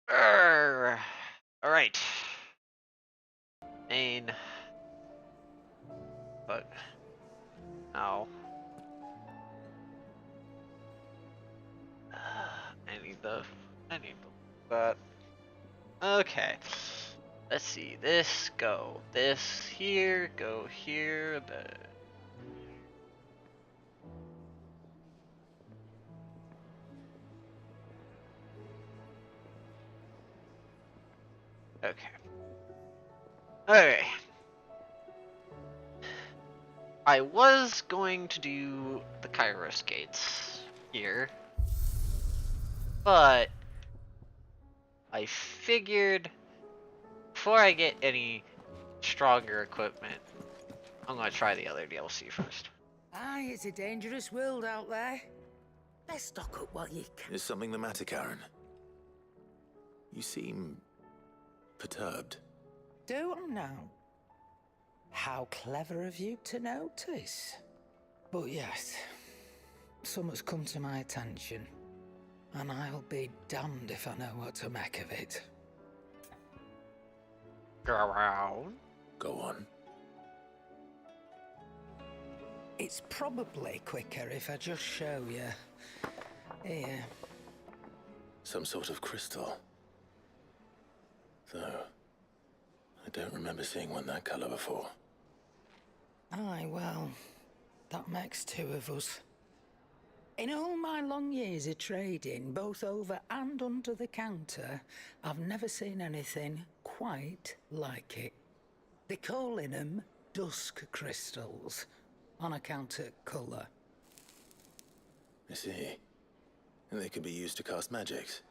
All right. Main. But now I need that. Okay. Let's see. This go. This here. Go here. Okay. Okay. I was going to do the Kairos gates here, but I figured before I get any stronger equipment, I'm gonna try the other DLC first. Aye, it's a dangerous world out there. Let's stock up what you can. Is something the matter, Karen? You seem perturbed. Do I now? How clever of you to notice. But yes, something's come to my attention, and I'll be damned if I know what to make of it. Go around. Go on. It's probably quicker if I just show you. Here. Some sort of crystal. Though, I don't remember seeing one that color before. Aye, well, that makes two of us. In all my long years of trading, both over and under the counter, I've never seen anything quite like it. They're calling them dusk crystals, on account of colour. I see. And they can be used to cast magics.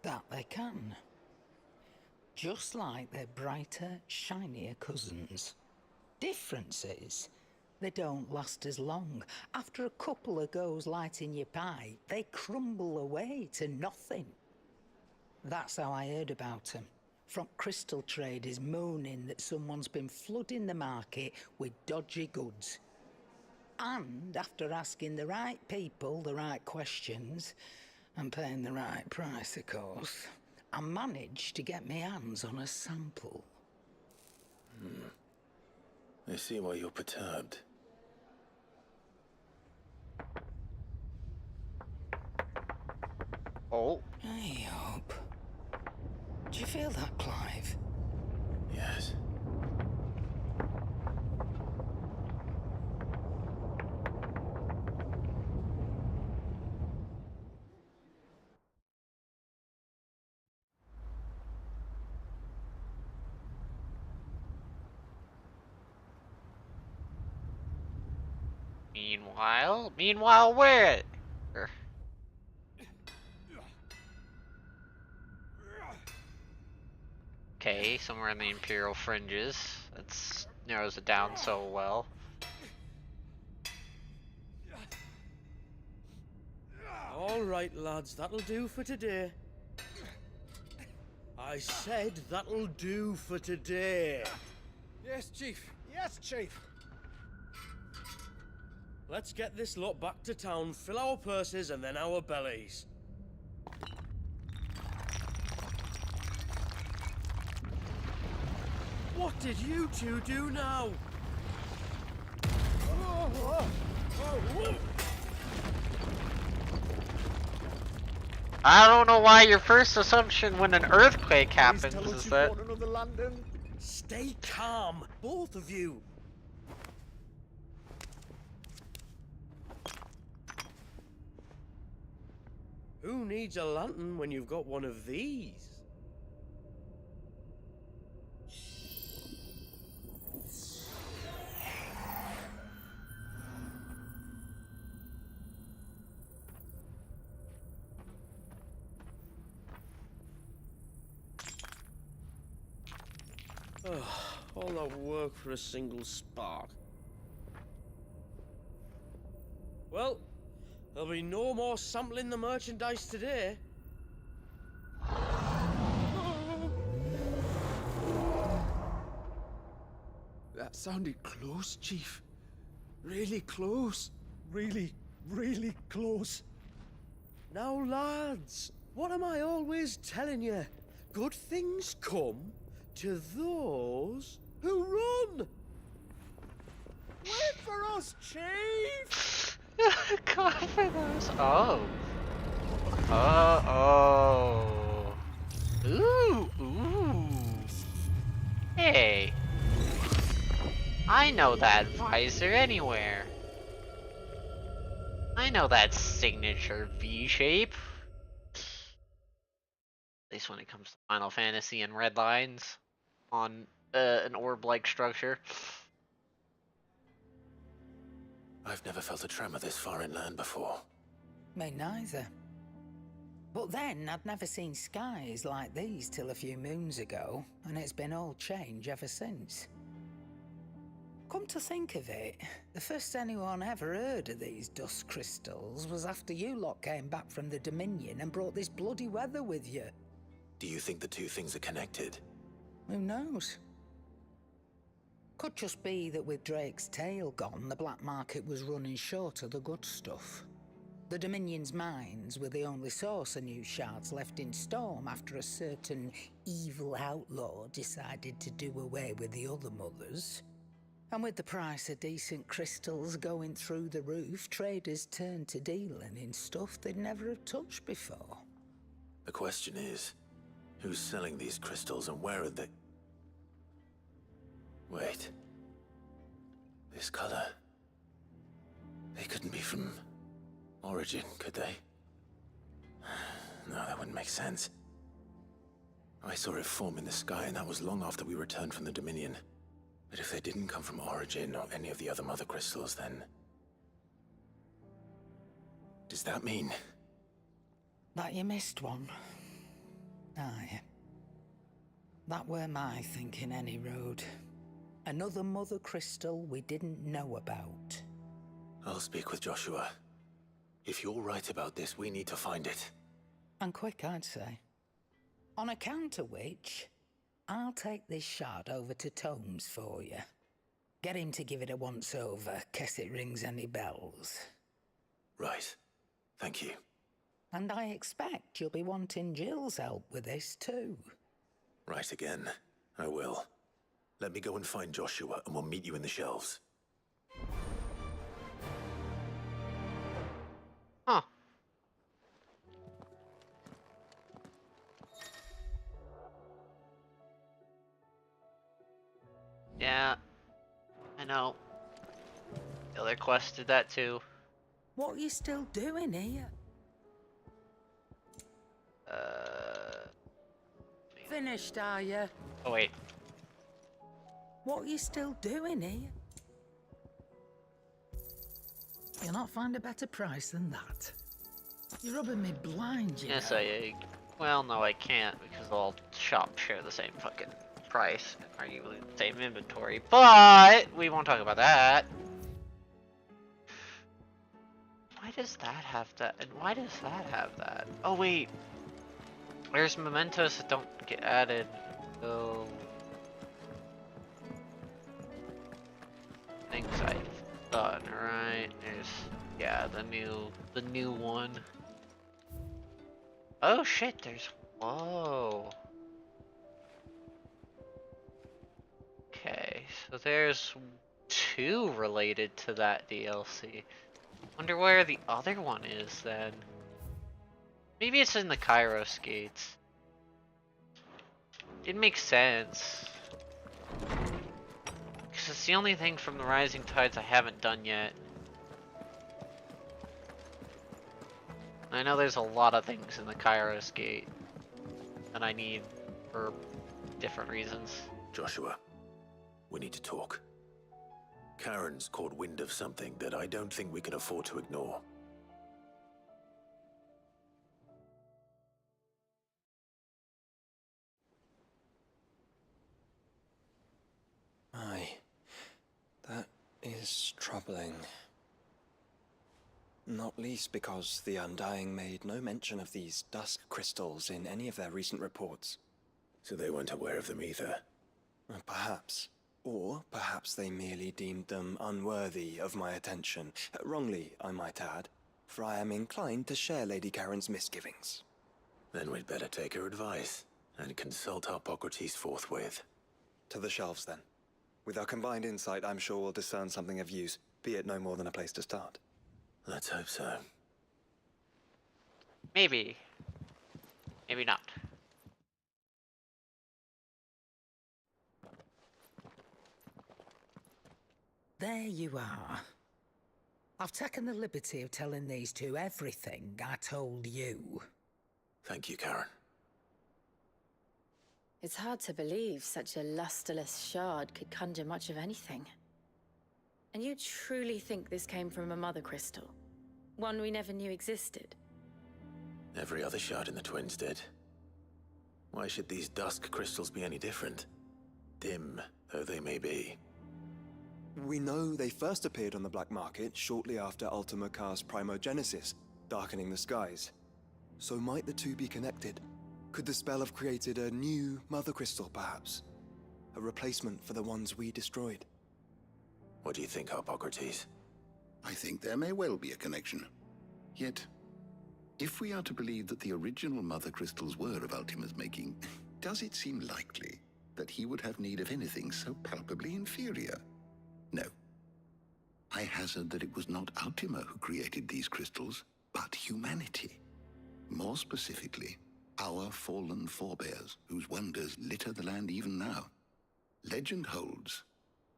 That they can. Just like their brighter, shinier cousins. Difference is, they don't last as long. After a couple of goes lighting your pipe, they crumble away to nothing. That's how I heard about them. From crystal traders moaning that someone's been flooding the market with dodgy goods. And after asking the right people the right questions, and paying the right price, of course, I managed to get my hands on a sample. I see why you're perturbed. Oh. I hope. Do you feel that, Clive? Yes. Meanwhile, where? Okay, somewhere in the Imperial fringes. That narrows it down so well. All right, lads, that'll do for today. I said that'll do for today. Yes, Chief. Yes, Chief. Let's get this lot back to town, fill our purses and then our bellies. What did you two do now? I don't know why your first assumption when an earthquake happens Please tell us is you that. want another London. Stay calm, both of you. Who needs a lantern when you've got one of these? All that work for a single spark. Well, there'll be no more sampling the merchandise today. That sounded close, Chief. Really close. Really, really close. Now, lads, What am I always telling you? Good things come to those who run. Wait for us, Chief! God for those. Oh. Oh. Ooh. Ooh. Hey. I know that visor anywhere. I know that signature V shape. At least when it comes to Final Fantasy and red lines on an orb-like structure. I've never felt a tremor this far inland before. Me neither. But then I'd never seen skies like these till a few moons ago, and it's been all change ever since. Come to think of it, the first anyone ever heard of these dust crystals was after you lot came back from the Dominion and brought this bloody weather with you. Do you think the two things are connected? Who knows? Could just be that with Drake's tail gone, the black market was running short of the good stuff. The Dominion's mines were the only source of new shards left in Storm after a certain evil outlaw decided to do away with the other mothers. And with the price of decent crystals going through the roof, traders turned to dealing in stuff they'd never have touched before. The question is, who's selling these crystals and where are they? Wait. This color. They couldn't be from Origin, could they? No, that wouldn't make sense. I saw it form in the sky, and that was long after we returned from the Dominion. But if they didn't come from Origin or any of the other mother crystals, then... does that mean... That you missed one? Aye. That were my thinking any road. Another mother crystal we didn't know about. I'll speak with Joshua. If you're right about this, we need to find it. And quick, I'd say. On account of which, I'll take this shard over to Tomes for you. Get him to give it a once-over, case it rings any bells. Right. Thank you. And I expect you'll be wanting Jill's help with this too. Right again. I will. Let me go and find Joshua, and we'll meet you in the shelves. Huh. Yeah. I know. The other quest did that too. What are you still doing here? Finished, are you? Oh wait. What are you still doing here? You'll not find a better price than that. You're rubbing me blind, you Yes, know. well, no, I can't because all shops share the same fucking price and arguably the same inventory. But we won't talk about that. Why does that have that? And why does that have that? Oh wait, there's mementos that don't get added. Oh, things I've done right. There's the new one. Oh shit, there's whoa. Okay, so there's two related to that DLC. Wonder where the other one is then. Maybe it's in the Kairos gates. It makes sense. Because it's the only thing from the Rising Tides I haven't done yet. I know there's a lot of things in the Kairos gate that I need for different reasons. Joshua, we need to talk. Karen's caught wind of something that I don't think we can afford to ignore. Aye, that is troubling. Not least because the Undying made no mention of these dusk crystals in any of their recent reports. So they weren't aware of them either. Perhaps. Or perhaps they merely deemed them unworthy of my attention. Wrongly, I might add, for I am inclined to share Lady Karen's misgivings. Then we'd better take her advice and consult Harpocrates forthwith. To the shelves, then. With our combined insight, I'm sure we'll discern something of use, be it no more than a place to start. Let's hope so. Maybe. Maybe not. There you are. I've taken the liberty of telling these two everything I told you. Thank you, Karen. It's hard to believe such a lusterless shard could conjure much of anything. And you truly think this came from a mother crystal? One we never knew existed? Every other shard in the Twins did. Why should these dusk crystals be any different? Dim though they may be. We know they first appeared on the black market shortly after Ultima cast Primogenesis, darkening the skies. So might the two be connected? Could the spell have created a new mother crystal, perhaps? A replacement for the ones we destroyed? What do you think, Harpocrates? I think there may well be a connection. Yet, if we are to believe that the original mother crystals were of Ultima's making, does it seem likely that he would have need of anything so palpably inferior? No. I hazard that it was not Ultima who created these crystals, but humanity. More specifically, our fallen forebears, whose wonders litter the land even now. Legend holds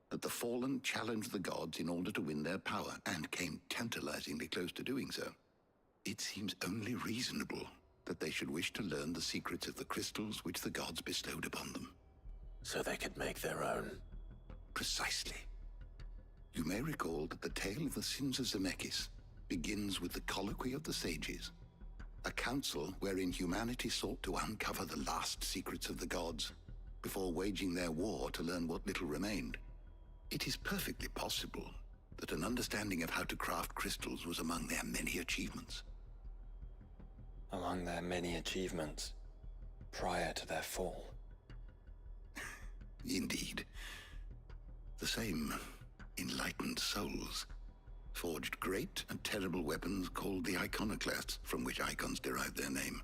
that the fallen challenged the gods in order to win their power, and came tantalizingly close to doing so. It seems only reasonable that they should wish to learn the secrets of the crystals which the gods bestowed upon them. So they could make their own. Precisely. You may recall that the tale of the sins of Zemeckis begins with the colloquy of the sages, a council wherein humanity sought to uncover the last secrets of the gods before waging their war to learn what little remained. It is perfectly possible that an understanding of how to craft crystals was among their many achievements. Among their many achievements, prior to their fall. Indeed. The same enlightened souls forged great and terrible weapons called the iconoclasts, from which icons derived their name,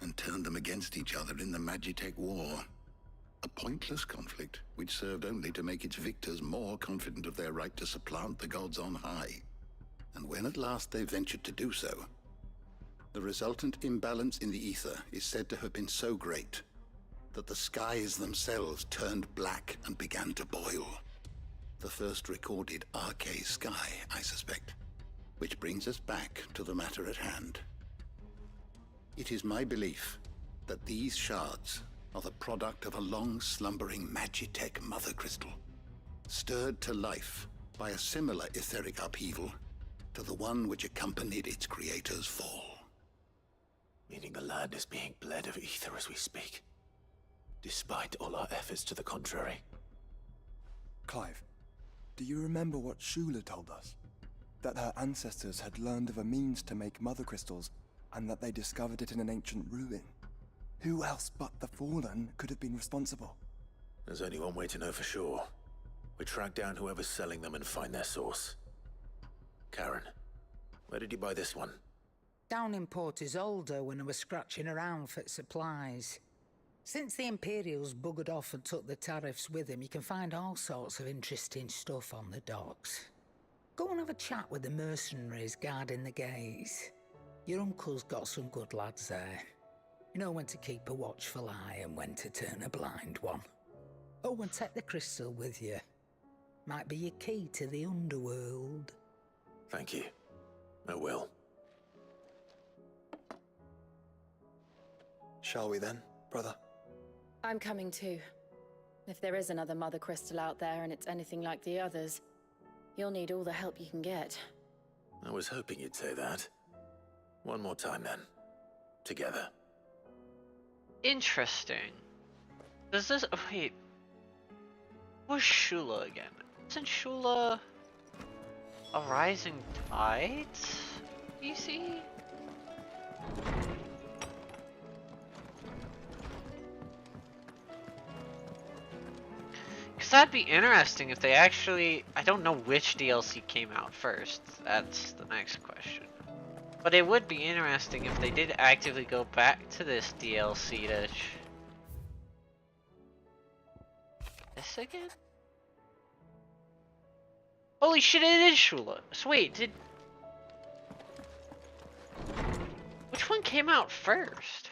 and turned them against each other in the Magitech War. A pointless conflict which served only to make its victors more confident of their right to supplant the gods on high. And when at last they ventured to do so, the resultant imbalance in the ether is said to have been so great that the skies themselves turned black and began to boil. The first recorded Arcade sky, I suspect. Which brings us back to the matter at hand. It is my belief that these shards are the product of a long-slumbering Magitech mother crystal, stirred to life by a similar etheric upheaval to the one which accompanied its creator's fall. Meaning the land is being bled of ether as we speak, despite all our efforts to the contrary. Clive, do you remember what Shula told us? That her ancestors had learned of a means to make mother crystals, and that they discovered it in an ancient ruin. Who else but the Fallen could have been responsible? There's only one way to know for sure. We track down whoever's selling them and find their source. Karen, where did you buy this one? Down in Port Isolde when I was scratching around for supplies. Since the Imperials buggered off and took the tariffs with them, you can find all sorts of interesting stuff on the docks. Go and have a chat with the mercenaries guarding the gates. Your uncle's got some good lads there. You know when to keep a watchful eye and when to turn a blind one. Oh, and take the crystal with you. Might be your key to the underworld. Thank you. I will. Shall we then, brother? I'm coming too. If there is another mother crystal out there and it's anything like the others, you'll need all the help you can get. I was hoping you'd say that. One more time then. Together. Interesting. Does this... Oh, wait. Who's Shula again? Isn't Shula a rising tide? PC? Because that'd be interesting if they actually... I don't know which DLC came out first. That's the next question. But it would be interesting if they did actively go back to this DLC to... This again? Holy shit, it is Shula! So wait, did... Which one came out first?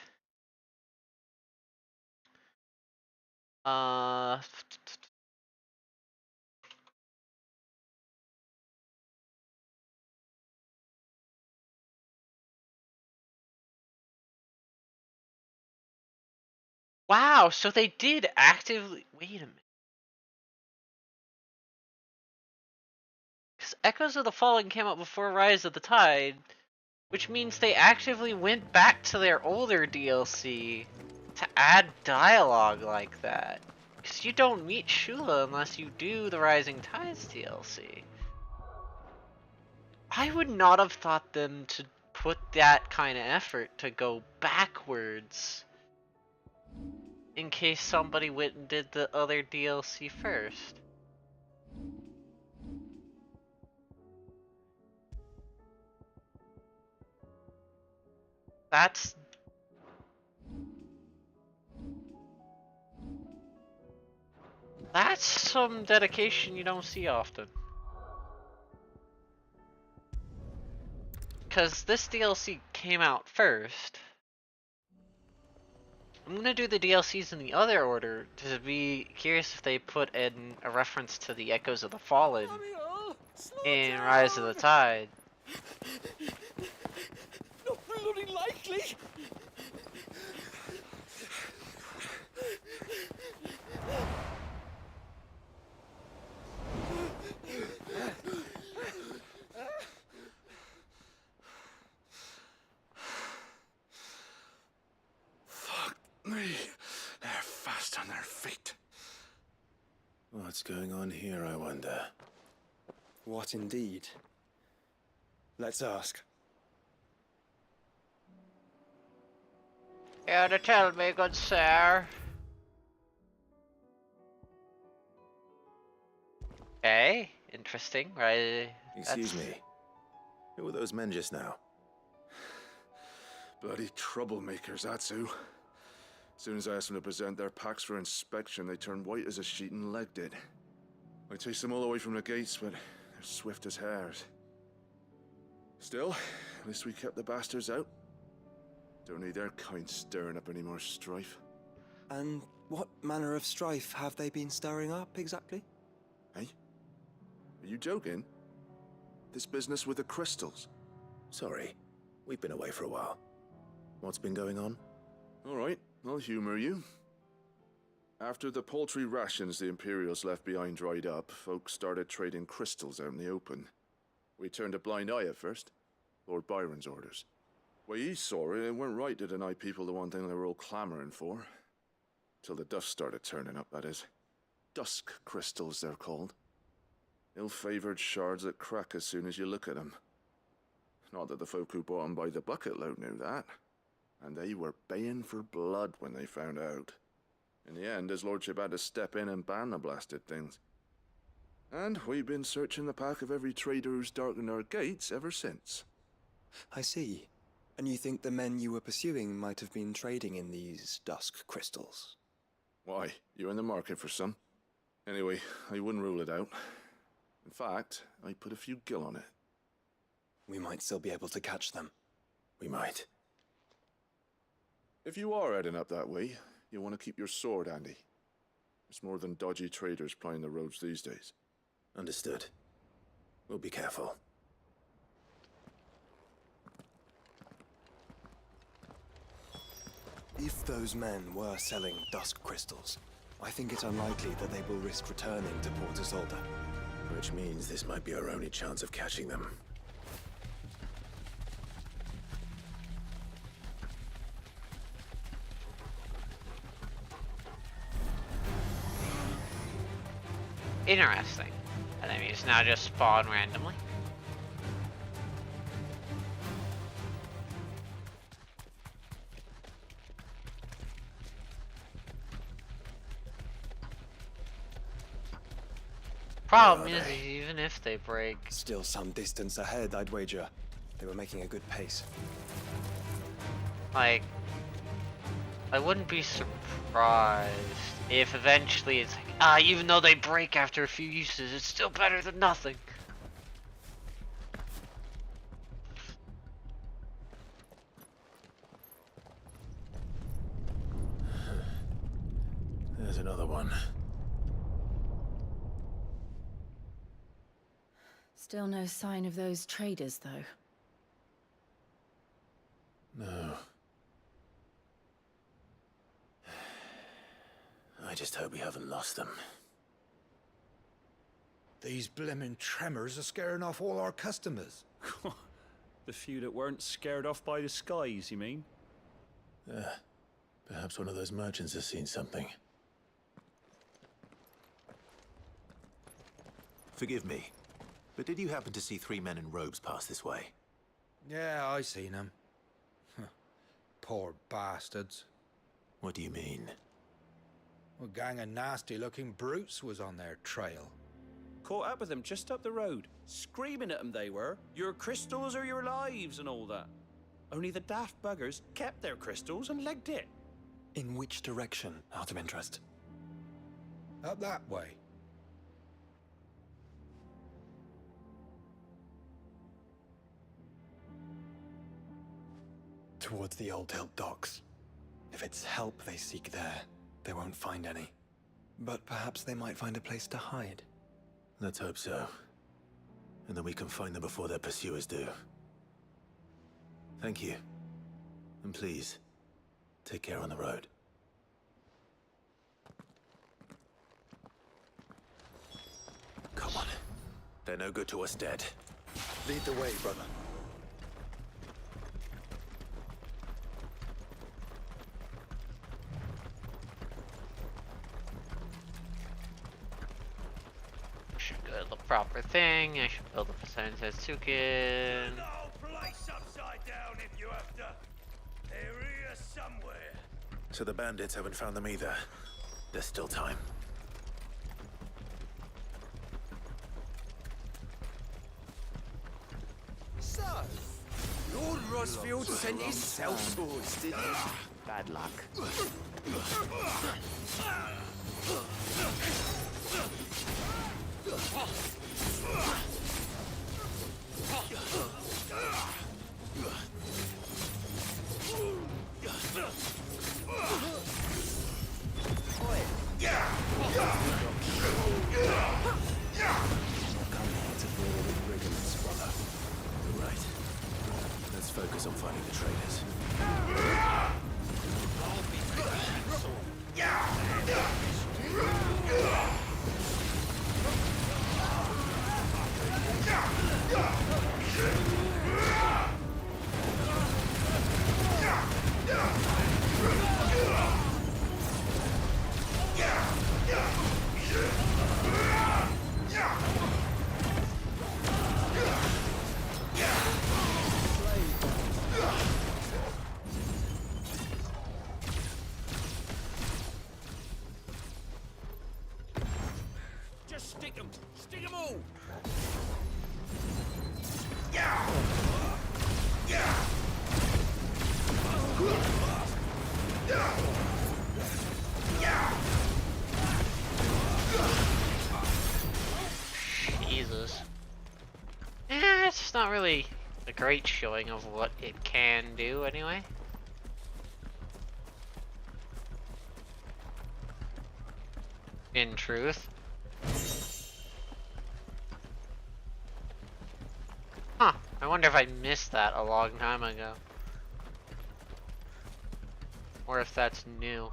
Wow, so they did actively... Wait a minute. Because Echoes of the Fallen came out before Rise of the Tide, which means they actively went back to their older DLC to add dialogue like that. Because you don't meet Shula unless you do the Rising Tides DLC. I would not have thought them to put that kind of effort to go backwards in case somebody went and did the other DLC first. That's some dedication you don't see often. Because this DLC came out first. I'm gonna do the DLCs in the other order to be curious if they put in a reference to the Echoes of the Fallen in Rise of the Tide. Not bloody likely. They're fast on their feet. What's going on here, I wonder? What indeed? Let's ask. Care to tell me, good sir? Okay, interesting, right? Excuse me. Who were those men just now? Bloody troublemakers, that's who. As soon as I asked them to present their packs for inspection, they turned white as a sheet and legged it. I chased them all away from the gates, but they're swift as hares. Still, at least we kept the bastards out. Don't need their kind stirring up any more strife. And what manner of strife have they been stirring up, exactly? Hey? Are you joking? This business with the crystals? Sorry, we've been away for a while. What's been going on? All right, I'll humor you. After the paltry rations the Imperials left behind dried up, folks started trading crystals out in the open. We turned a blind eye at first. Lord Byron's orders. Way he saw it, it weren't right to deny people the one thing they were all clamoring for. Till the dust started turning up, that is. Dusk crystals, they're called. Ill-favored shards that crack as soon as you look at them. Not that the folk who bought them by the bucket load knew that. And they were baying for blood when they found out. In the end, his lordship had to step in and ban the blasted things. And we've been searching the pack of every trader who's darkened our gates ever since. I see. And you think the men you were pursuing might have been trading in these dusk crystals? Why, you're in the market for some. Anyway, I wouldn't rule it out. In fact, I put a few gil on it. We might still be able to catch them. We might. If you are heading up that way, you'll want to keep your sword handy. There's more than dodgy traders plying the roads these days. Understood. We'll be careful. If those men were selling dusk crystals, I think it's unlikely that they will risk returning to Port Isolde. Which means this might be our only chance of catching them. Interesting. Enemies now just spawn randomly. Problem is, even if they break... Still some distance ahead, I'd wager. They were making a good pace. Like, I wouldn't be surprised if eventually it's like, even though they break after a few uses, it's still better than nothing. There's another one. Still no sign of those traders, though. No. I just hope we haven't lost them. These blimmin' tremors are scaring off all our customers. The few that weren't scared off by the skies, you mean? Perhaps one of those merchants has seen something. Forgive me, but did you happen to see 3 men in robes pass this way? Yeah, I seen them. Poor bastards. What do you mean? A gang of nasty-looking brutes was on their trail. Caught up with them just up the road, screaming at them they were. Your crystals are your lives and all that. Only the daft buggers kept their crystals and legged it. In which direction, out of interest? Up that way. Towards the Old Hilt docks. If it's help they seek there, they won't find any. But perhaps they might find a place to hide. Let's hope so. And then we can find them before their pursuers do. Thank you. And please, take care on the road. Come on. They're no good to us dead. Lead the way, brother. Should go the proper thing. I should build a Poseidon Tetsuken. The whole place upside down if you have to. They're here somewhere. So the bandits haven't found them either. There's still time. So, Lord Rosfield sent his sellswords, did he? Bad luck. You're right. Let's focus on finding the traders. Just stick them! Stick them all! Jesus. It's not really a great showing of what it can do anyway. In truth. Huh, I wonder if I missed that a long time ago. Or if that's new.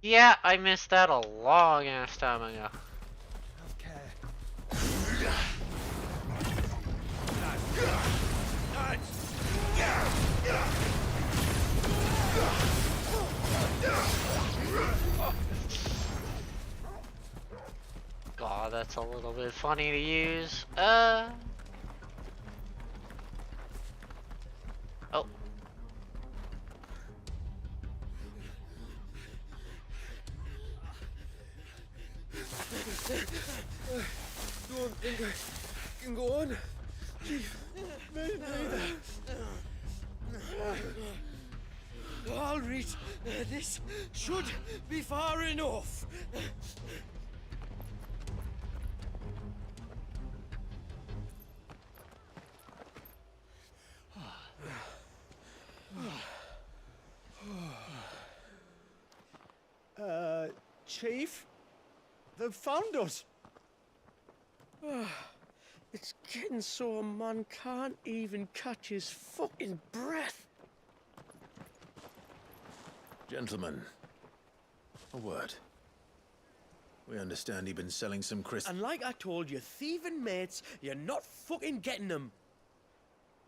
Yeah, I missed that a long ass time ago. God, that's a little bit funny to use. Oh. Can go on. Chief, maybe. All right, this should be far enough. Chief, they've found us. It's getting so a man can't even catch his fucking breath. Gentlemen, a word. We understand you've been selling some crystals. And like I told your thieving mates, you're not fucking getting them.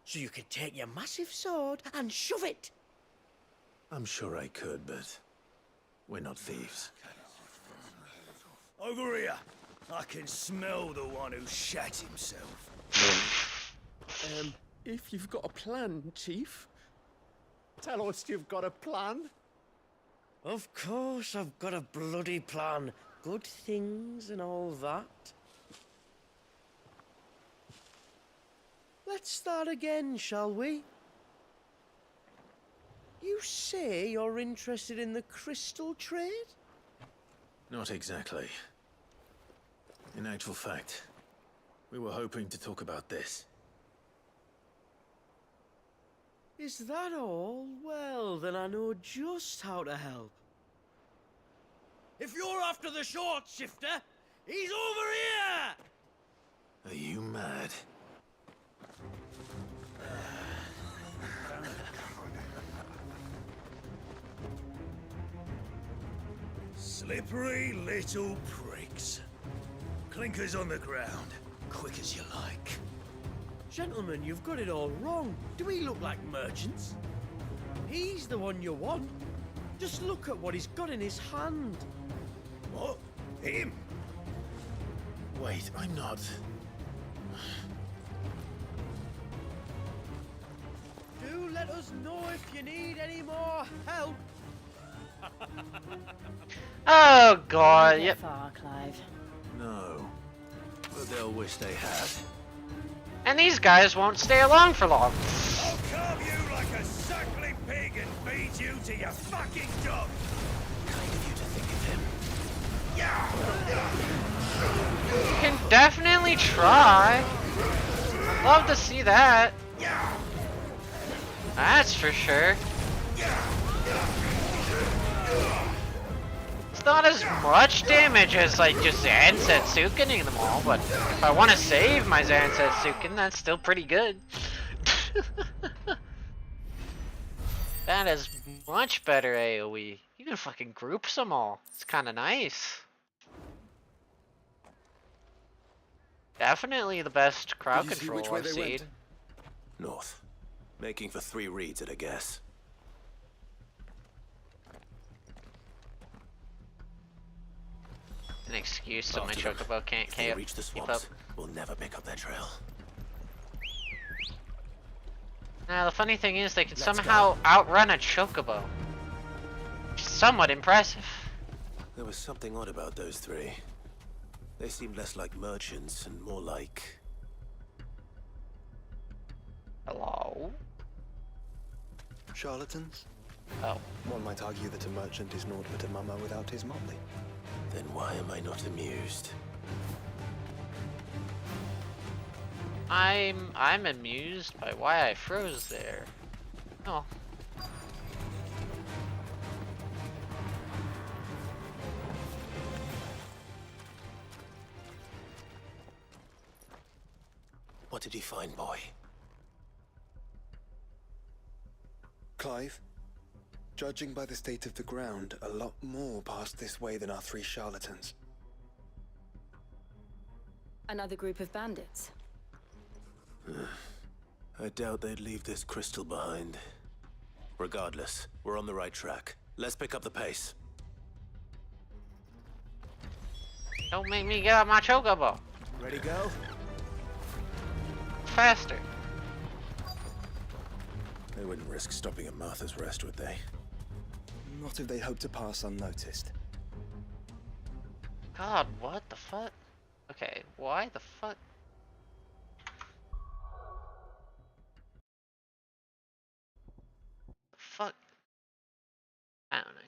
So you can take your massive sword and shove it. I'm sure I could, but we're not thieves. Over here. I can smell the one who shat himself. If you've got a plan, Chief. Tell us you've got a plan. Of course I've got a bloody plan. Good things and all that. Let's start again, shall we? You say you're interested in the crystal trade? Not exactly. In actual fact, we were hoping to talk about this. Is that all? Well, then I know just how to help. If you're after the short shifter, he's over here! Are you mad? Slippery little pricks. Clinkers on the ground, quick as you like. Gentlemen, you've got it all wrong. Do we look like merchants? He's the one you want. Just look at what he's got in his hand. What? Him? Wait, I'm not. Do let us know if you need any more help. Oh god, Not yep. far, Clive. No. But they'll wish they had. And these guys won't stay along for long. I'll carve you like a suckling pig and feed you to your fucking dog. Kind of you to think of him. You can definitely try. Love to see that. That's for sure. It's not as much damage as like just Zansetsukening them all, but if I want to save my Zansetsuken, that's still pretty good. That is much better AoE. You can fucking group them all. It's kind of nice. Definitely the best crowd Did you see control which way I've they seen. went? North. Making for 3 reads at a guess. An excuse so my After them. chocobo can't If they keep reach the up. swamps, we'll never pick up their trail. Now the funny thing is they can Let's somehow outrun a chocobo. Somewhat impressive. There was something odd about those 3. They seemed less like merchants and more like... Hello? Charlatans? Oh. One might argue that a merchant is naught but a mummer without his motley. Then why am I not amused? I'm amused by why I froze there. Oh. What did you find, boy? Clive, judging by the state of the ground, a lot more passed this way than our 3 charlatans. Another group of bandits. I doubt they'd leave this crystal behind. Regardless, we're on the right track. Let's pick up the pace. Don't make me get out my chocobo. Ready, go? Faster. They wouldn't risk stopping at Martha's Rest, would they? Not if they hope to pass unnoticed. God, what the fuck? Okay, why the fuck? The fuck? I don't know.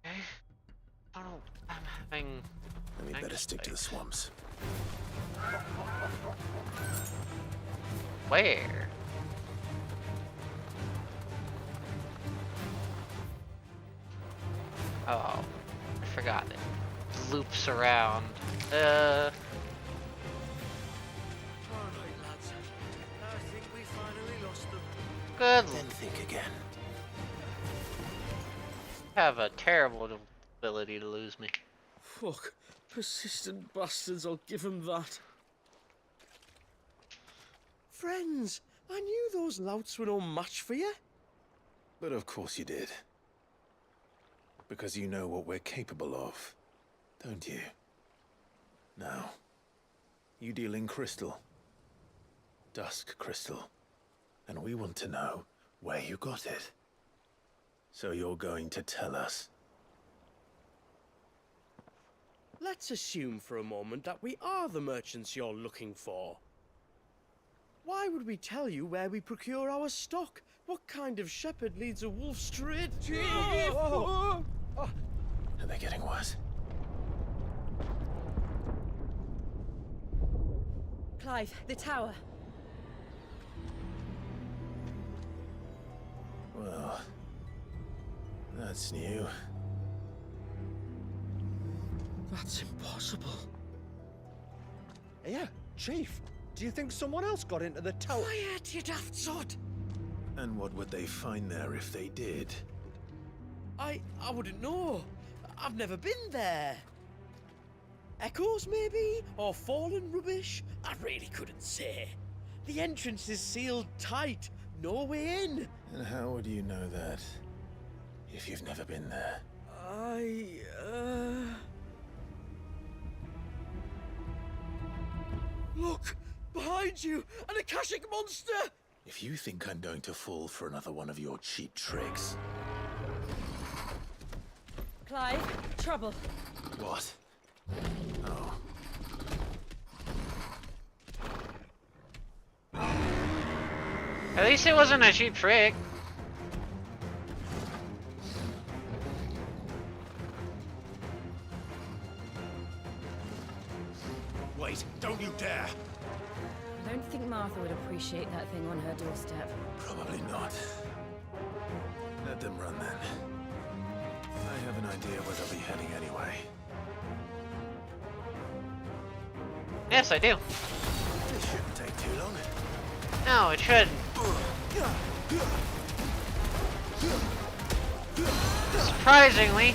Okay. I don't know. I'm having. Then we better stick to the swamps. Where? Oh, I forgot it. Loops around. Alright, lads. I think we finally lost them. Good. Then think again. Have a terrible ability to lose me. Fuck. Persistent bastards, I'll give them that. Friends, I knew those louts were no match for you. But of course you did. Because you know what we're capable of, don't you? Now, you deal in crystal. Dusk crystal. And we want to know where you got it. So you're going to tell us? Let's assume for a moment that we are the merchants you're looking for. Why would we tell you where we procure our stock? What kind of shepherd leads a wolf straight? Are they getting worse? Clive, the tower. Well, that's new. That's impossible. Yeah, Chief. Do you think someone else got into the tower? Quiet, you daft sod! And what would they find there if they did? I wouldn't know. I've never been there. Echoes, maybe? Or fallen rubbish? I really couldn't say. The entrance is sealed tight. No way in. And how would you know that? If you've never been there? Look! Behind you! An Akashic monster! If you think I'm going to fall for another one of your cheap tricks... Clive, trouble. What? Oh. At least it wasn't a cheap trick. Wait, don't you dare! I don't think Martha would appreciate that thing on her doorstep. Probably not. Let them run then. I have an idea where they'll be heading anyway. Yes, I do. This shouldn't take too long. No, it shouldn't. Surprisingly.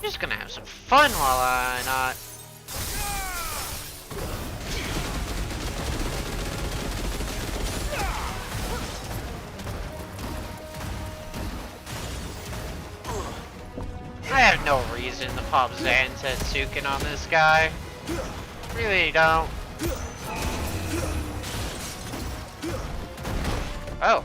Just gonna have some fun while I not. have no reason to pop Zantetsuken on this guy. Really don't. Oh.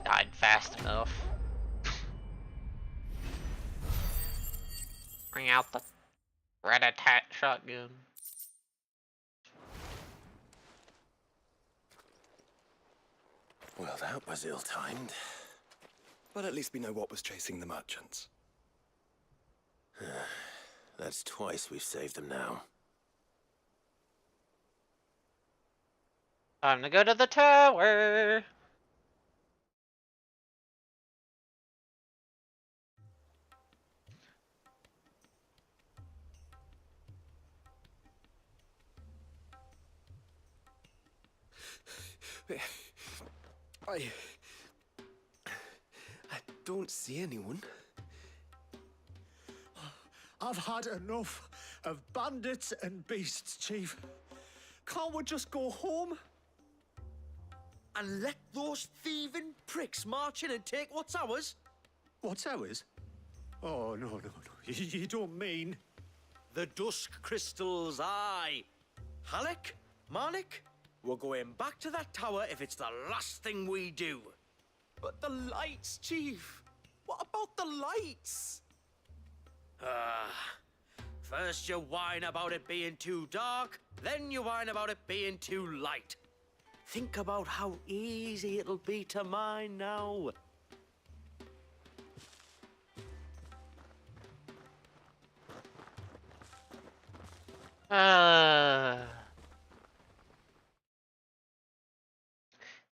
Died fast enough. Bring out the rat-a-tat shotgun. Well, that was ill-timed. But at least we know what was chasing the merchants. That's twice we've saved them now. Time to go to the tower. I don't see anyone. I've had enough of bandits and beasts, Chief. Can't we just go home? And let those thieving pricks march in and take what's ours? What's ours? Oh, no. You don't mean... The Dusk Crystals, aye. Halleck, Marnik, we're going back to that tower if it's the last thing we do. But the lights, Chief. What about the lights? First you whine about it being too dark, then you whine about it being too light. Think about how easy it'll be to mine now.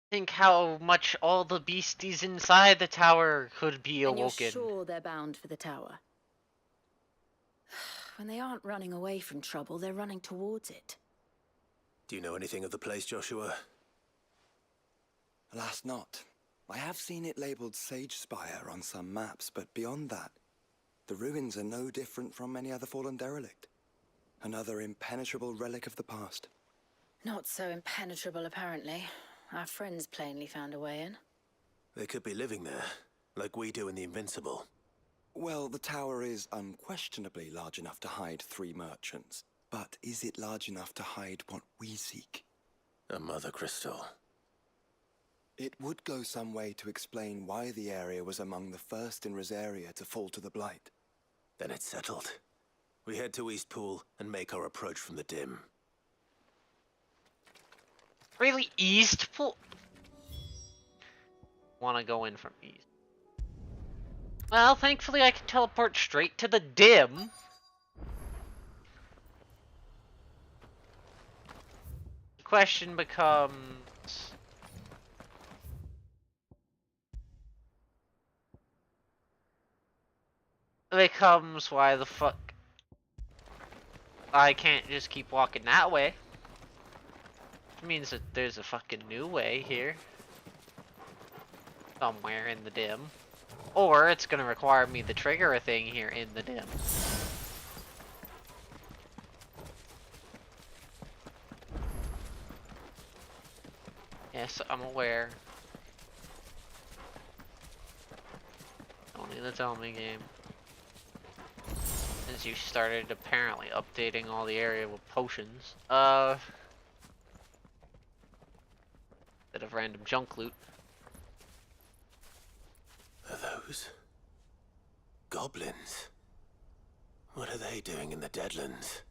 Think how much all the beasties inside the tower could be And awoken. you're sure they're bound for the tower? When they aren't running away from trouble, they're running towards it. Do you know anything of the place, Joshua? Alas, not. I have seen it labeled Sage Spire on some maps, but beyond that, the ruins are no different from any other fallen derelict. Another impenetrable relic of the past. Not so impenetrable, apparently. Our friends plainly found a way in. They could be living there, like we do in the Invincible. Well, the tower is unquestionably large enough to hide 3 merchants. But is it large enough to hide what we seek? A Mother Crystal. It would go some way to explain why the area was among the first in Rosaria to fall to the Blight. Then it's settled. We head to Eastpool and make our approach from the dim. Really, Eastpool? Want to go in from east? Well, thankfully I can teleport straight to the dim. The question becomes... why the fuck I can't just keep walking that way. It means that there's a fucking new way here. Somewhere in the dim. Or it's gonna require me to trigger a thing here in the dim. Yes, I'm aware. Don't need to tell me, game. Since you started apparently updating all the area with potions. Bit of random junk loot. Are those goblins? What are they doing in the Deadlands?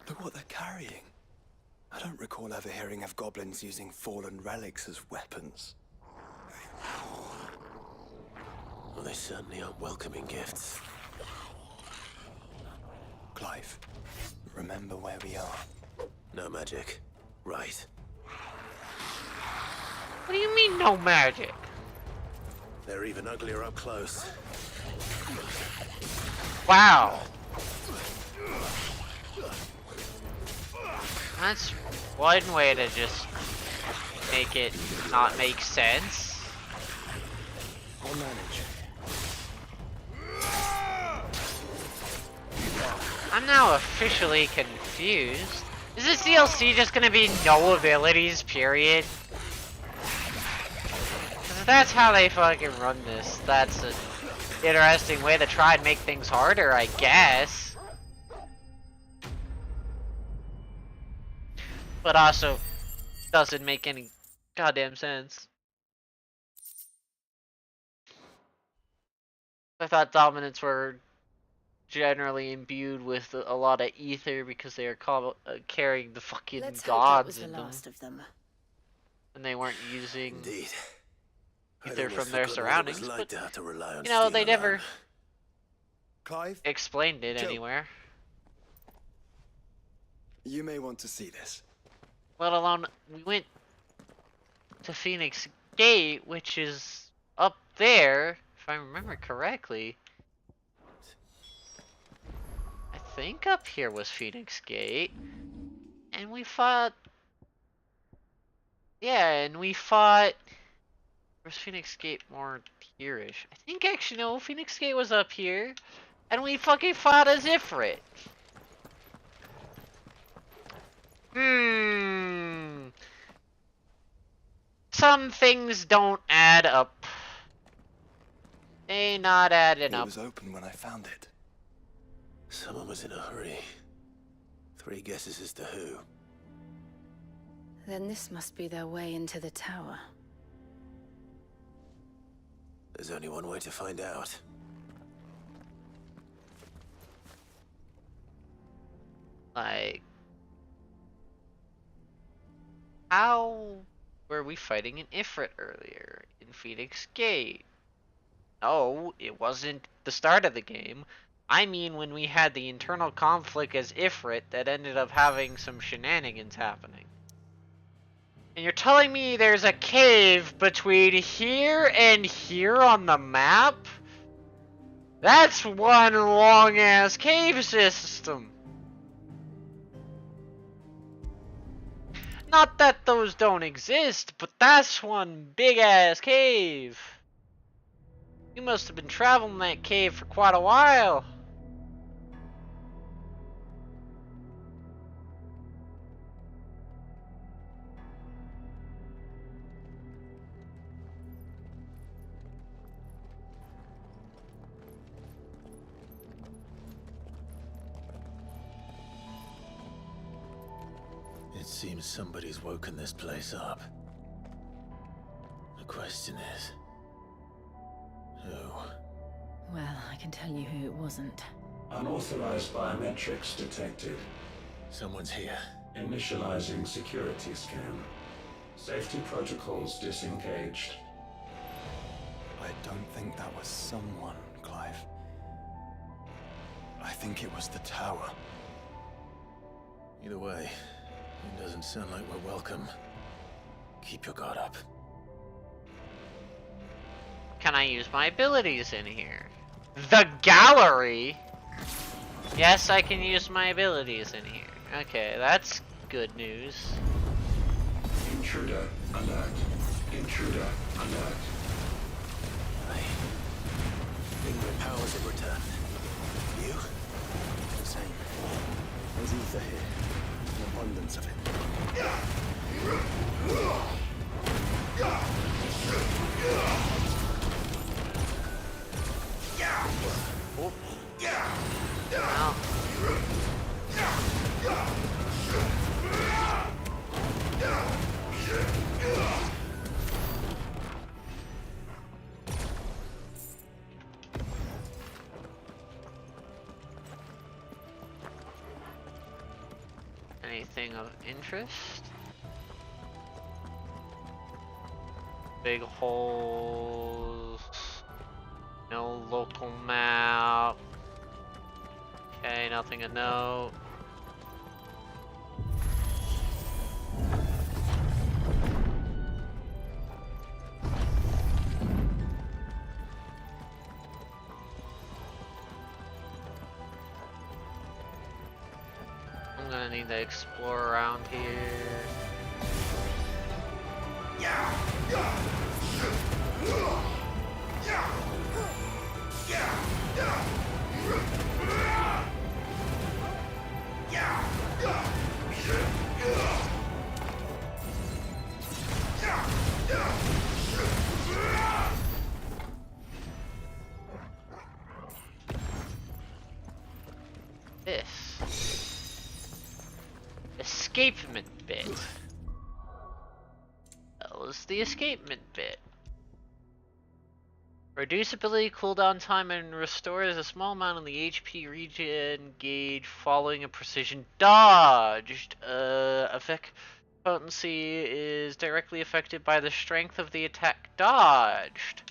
Look what they're carrying. I don't recall ever hearing of goblins using fallen relics as weapons. Well, they certainly aren't welcoming gifts. Clive, remember where we are. No magic. Right. What do you mean, no magic? They're even uglier up close. Wow. That's one way to just make it not make sense. I'll manage. I'm now officially confused. Is this DLC just gonna be no abilities, period? 'Cause if that's how they fucking run this, that's an interesting way to try and make things harder, I guess. But also, doesn't make any goddamn sense. I thought dominants were generally imbued with a lot of ether because they are carrying the fucking Let's hope that gods was the in them. last of them. And they weren't using Indeed. ether I'd from almost their forgotten what it surroundings, was like but to have to rely on you know, steel they never alone. Clive, explained it Joe. anywhere. you may want to see this. Let alone, we went to Phoenix Gate, which is up there, if I remember correctly. I think up here was Phoenix Gate. And we fought... Yeah, and we fought... Was Phoenix Gate more here-ish? I think actually, no, Phoenix Gate was up here. And we fucking fought as Ifrit. Some things don't add up. They not adding It up. was open when I found it. Someone was in a hurry. 3 guesses as to who. Then this must be their way into the tower. There's only one way to find out. Like... How were we fighting an Ifrit earlier in Phoenix Gate? No, it wasn't the start of the game. I mean when we had the internal conflict as Ifrit that ended up having some shenanigans happening. And you're telling me there's a cave between here and here on the map? That's one long-ass cave system. Not that those don't exist, but that's one big-ass cave. You must have been traveling that cave for quite a while. It seems somebody's woken this place up. The question is... who? Well, I can tell you who it wasn't. Unauthorized biometrics detected. Someone's here. Initializing security scan. Safety protocols disengaged. I don't think that was someone, Clive. I think it was the tower. Either way, it doesn't sound like we're welcome. Keep your guard up. Can I use my abilities in here? The gallery? Yes, I can use my abilities in here. Okay, that's good news. Intruder alert. Intruder alert. I think my powers have returned. You? Same. There's ether here. An abundance of it. Anything of interest? Big holes. No local map. Okay, nothing to note. I'm gonna need to explore around here. escapement bit. That was the escapement bit. Reduce ability cooldown time and restores a small amount of the HP regen gauge following a precision dodged. Effect potency is directly affected by the strength of the attack dodged.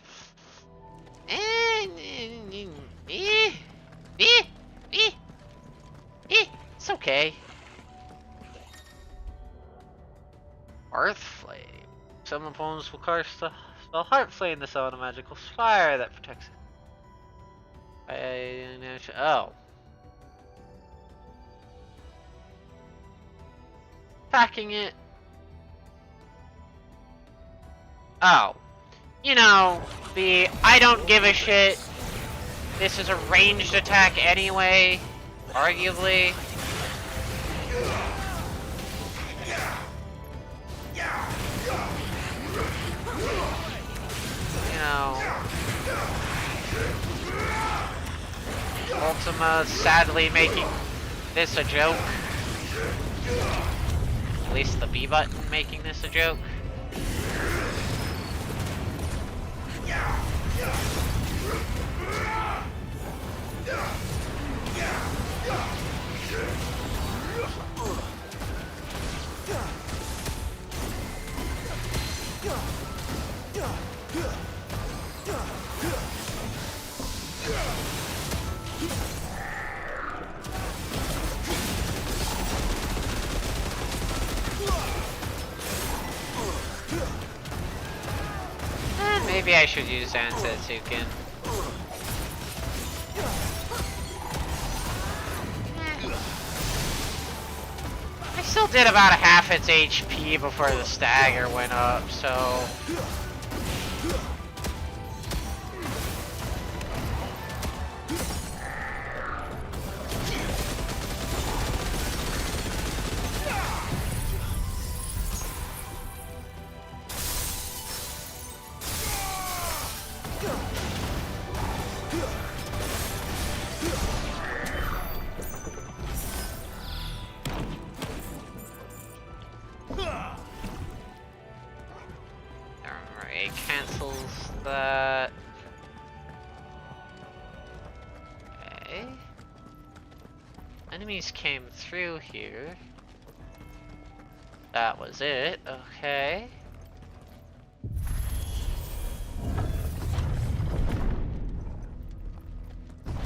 It's okay. Earth Flame. Some opponents will cast the Heart Flame to summon a magical fire that protects it. Oh. Attacking it. Oh. You know, the I don't give a shit. This is a ranged attack anyway, arguably. You know, Ultima sadly making this a joke. At least the B button making this a joke. Maybe I should use Zantetsuken. I still did about a half its HP before the stagger went up, so... Alright, cancels that. Okay. Enemies came through here. That was it, okay.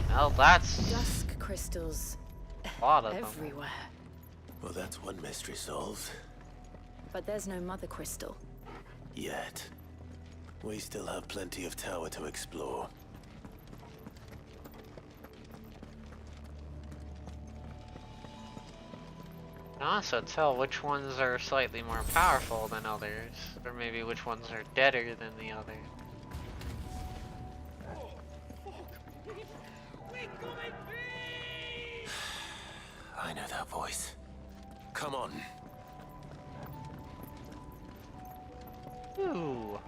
Well, that's dusk crystals a lot of them. everywhere. Well, that's one mystery solved. But there's no mother crystal. Yet. We still have plenty of tower to explore. You can also tell which ones are slightly more powerful than others, or maybe which ones are deader than the others. I know that voice. Come on. Ooh.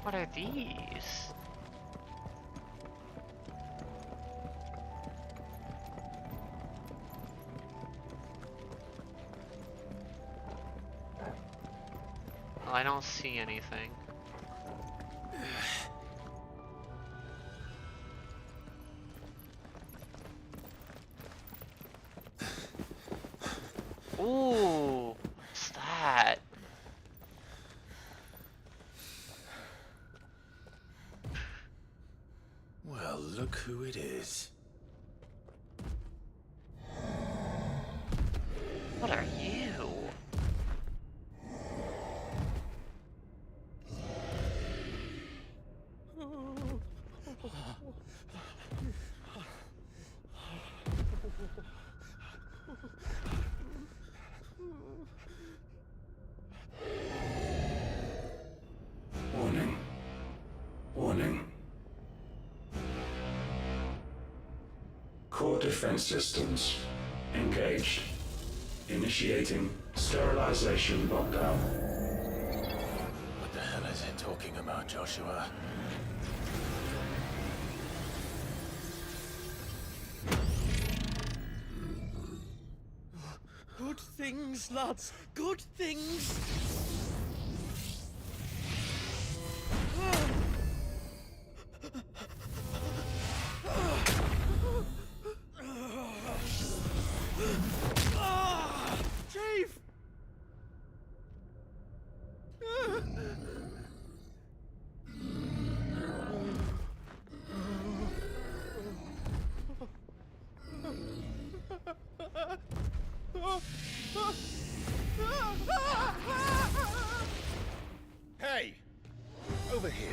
What are these? Well, I don't see anything. Ooh, what's that? Well, look who it is. What are you? Warning. Warning. Core defense systems engaged. Initiating sterilization lockdown. What the hell is it talking about, Joshua? Good things, lads. Good things. Chief! Hey! Over here.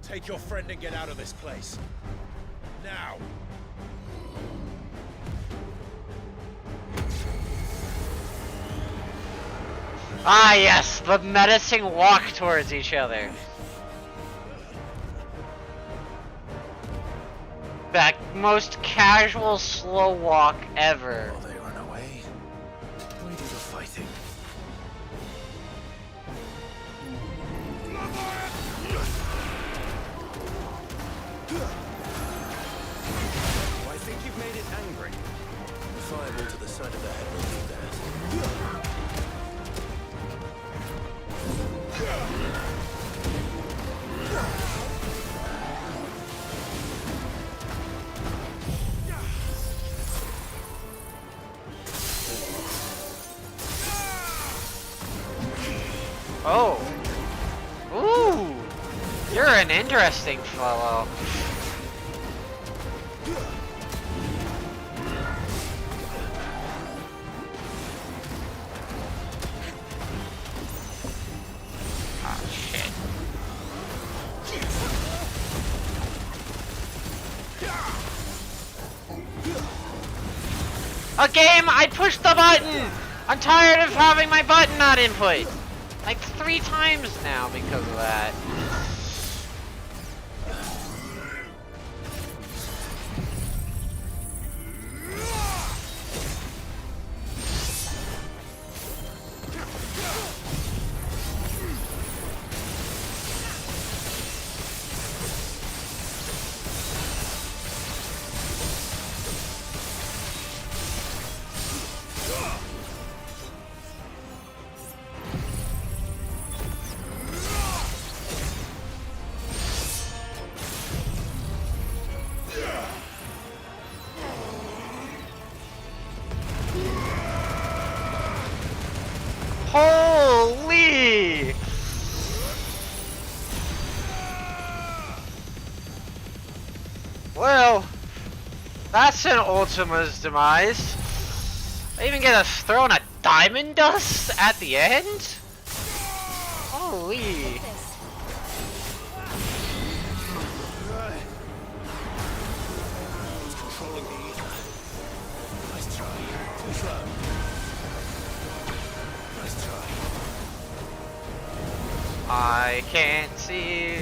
Take your friend and get out of this place. Now! Ah yes, the menacing walk towards each other. That most casual slow walk ever. Oh, they run away. We do the fighting. I think you've made it angry. The fireball to the side of the head will do that. Oh. Ooh. You're an interesting fellow. Oh shit. A game! I pushed the button! I'm tired of having my button not input! Like 3 times now because of that. Holy! Well, that's an Ultima's demise. I even get thrown a diamond dust at the end? Holy. Controlling the ether. Nice try. Too slow. Nice try. I can't see.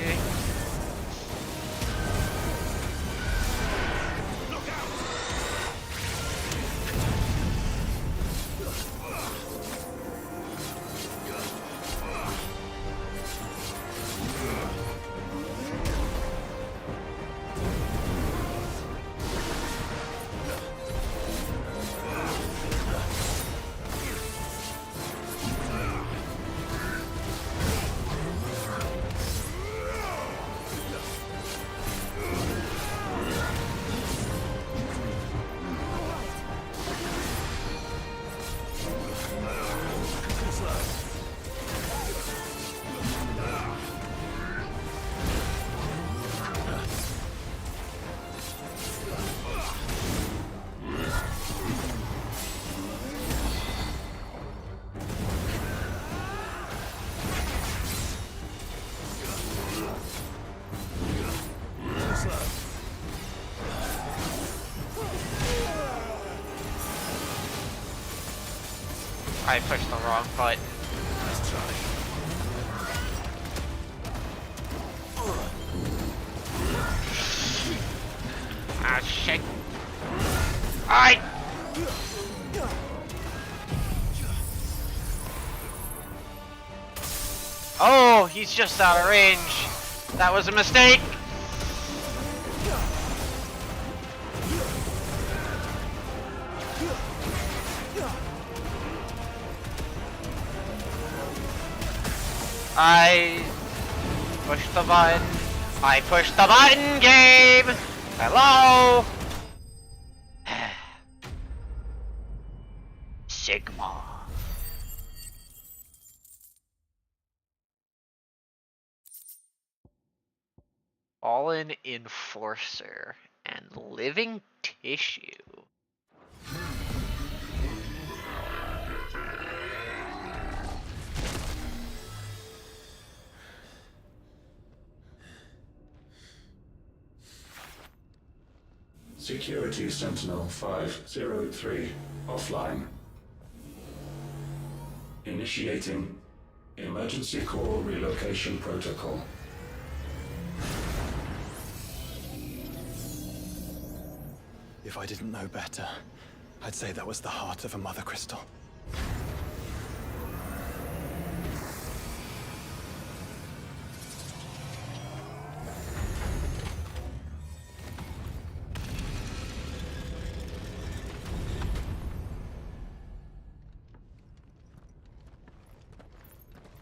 I pushed the wrong button. Nice try. Ah, shit. I. Oh, he's just out of range. That was a mistake. I pushed the button. I pushed the button, game! Hello? Sigma. Fallen Enforcer and Living Tissue. Security Sentinel 503 offline. Initiating Emergency Core Relocation Protocol. If I didn't know better, I'd say that was the heart of a Mother Crystal.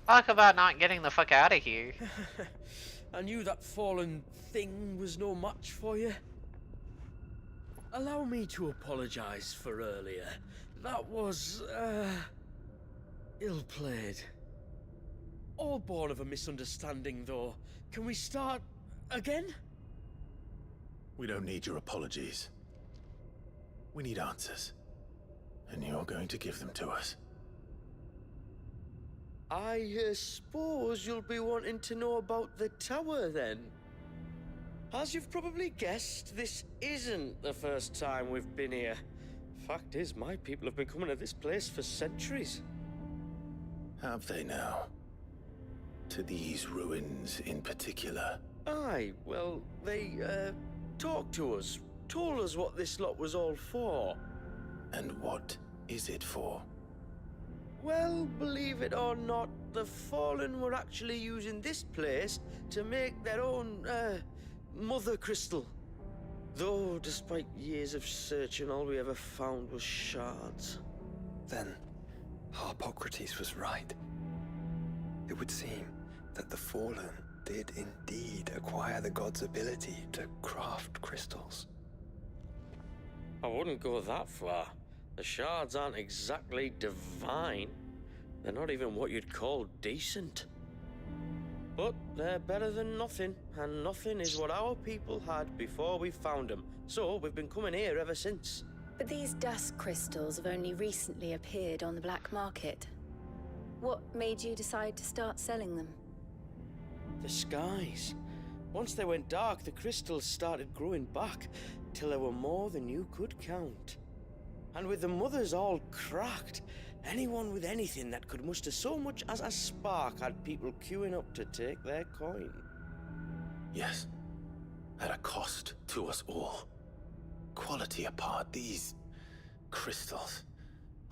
Talk about not getting the fuck out of here. I knew that fallen thing was no match for you. Allow me to apologize for earlier. That was, ill-played. All born of a misunderstanding, though. Can we start again? We don't need your apologies. We need answers. And you're going to give them to us. I suppose you'll be wanting to know about the tower, then? As you've probably guessed, this isn't the first time we've been here. Fact is, my people have been coming to this place for centuries. Have they now? To these ruins in particular? Aye, well, they, talked to us. Told us what this lot was all for. And what is it for? Well, believe it or not, the Fallen were actually using this place to make their own, Mother Crystal. Though, despite years of searching, all we ever found was shards. Then, Harpocrates was right. It would seem that the Fallen did indeed acquire the god's ability to craft crystals. I wouldn't go that far. The shards aren't exactly divine. They're not even what you'd call decent. But they're better than nothing, and nothing is what our people had before we found them. So we've been coming here ever since. But these dusk crystals have only recently appeared on the black market. What made you decide to start selling them? The skies. Once they went dark, the crystals started growing back, till there were more than you could count. And with the mothers all cracked, anyone with anything that could muster so much as a spark had people queuing up to take their coin. Yes, at a cost to us all. Quality apart, these crystals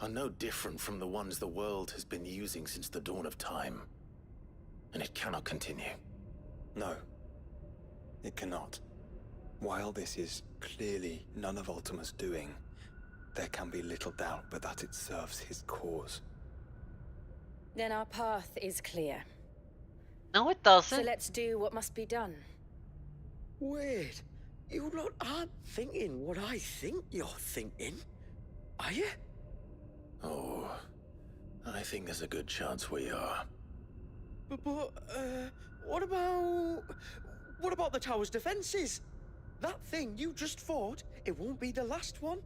are no different from the ones the world has been using since the dawn of time. And it cannot continue. No, it cannot. While this is clearly none of Ultima's doing, there can be little doubt but that it serves his cause. Then our path is clear. No, it doesn't. So let's do what must be done. Wait, you lot aren't thinking what I think you're thinking, are you? Oh, I think there's a good chance we are. But what about the tower's defenses? That thing you just fought, it won't be the last one.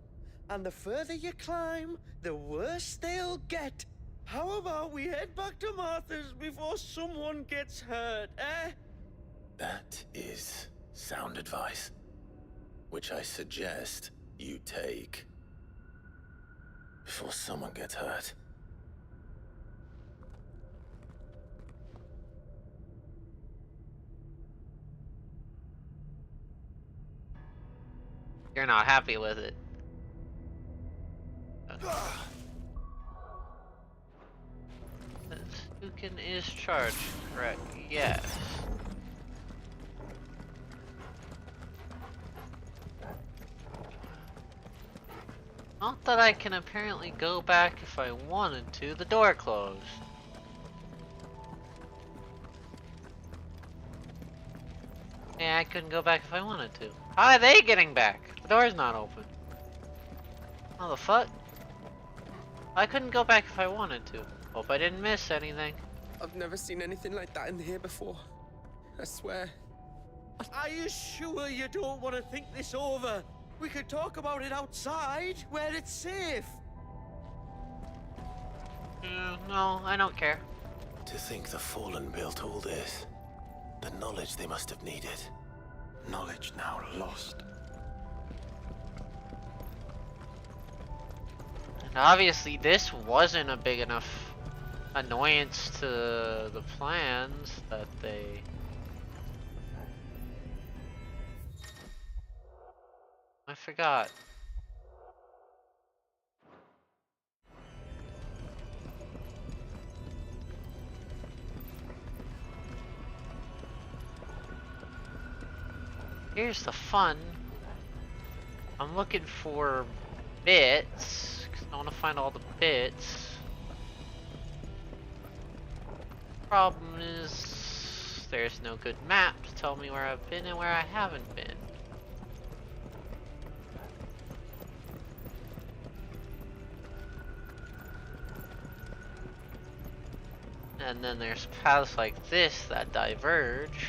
And the further you climb, the worse they'll get. How about we head back to Martha's before someone gets hurt, eh? That is sound advice, which I suggest you take before someone gets hurt. You're not happy with it. Spookin is charged, correct? Yes. Not that I can apparently go back if I wanted to. The door closed. Yeah, I couldn't go back if I wanted to. How are they getting back? The door's not open. Oh, the fuck? I couldn't go back if I wanted to. Hope I didn't miss anything. I've never seen anything like that in here before. I swear. Are you sure you don't want to think this over? We could talk about it outside, where it's safe. No, I don't care. To think the Fallen built all this. The knowledge they must have needed. Knowledge now lost. And obviously this wasn't a big enough annoyance to the plans that they... I forgot. Here's the fun. I'm looking for bits, 'cause I want to find all the bits. Problem is, there's no good map to tell me where I've been and where I haven't been. And then there's paths like this that diverge.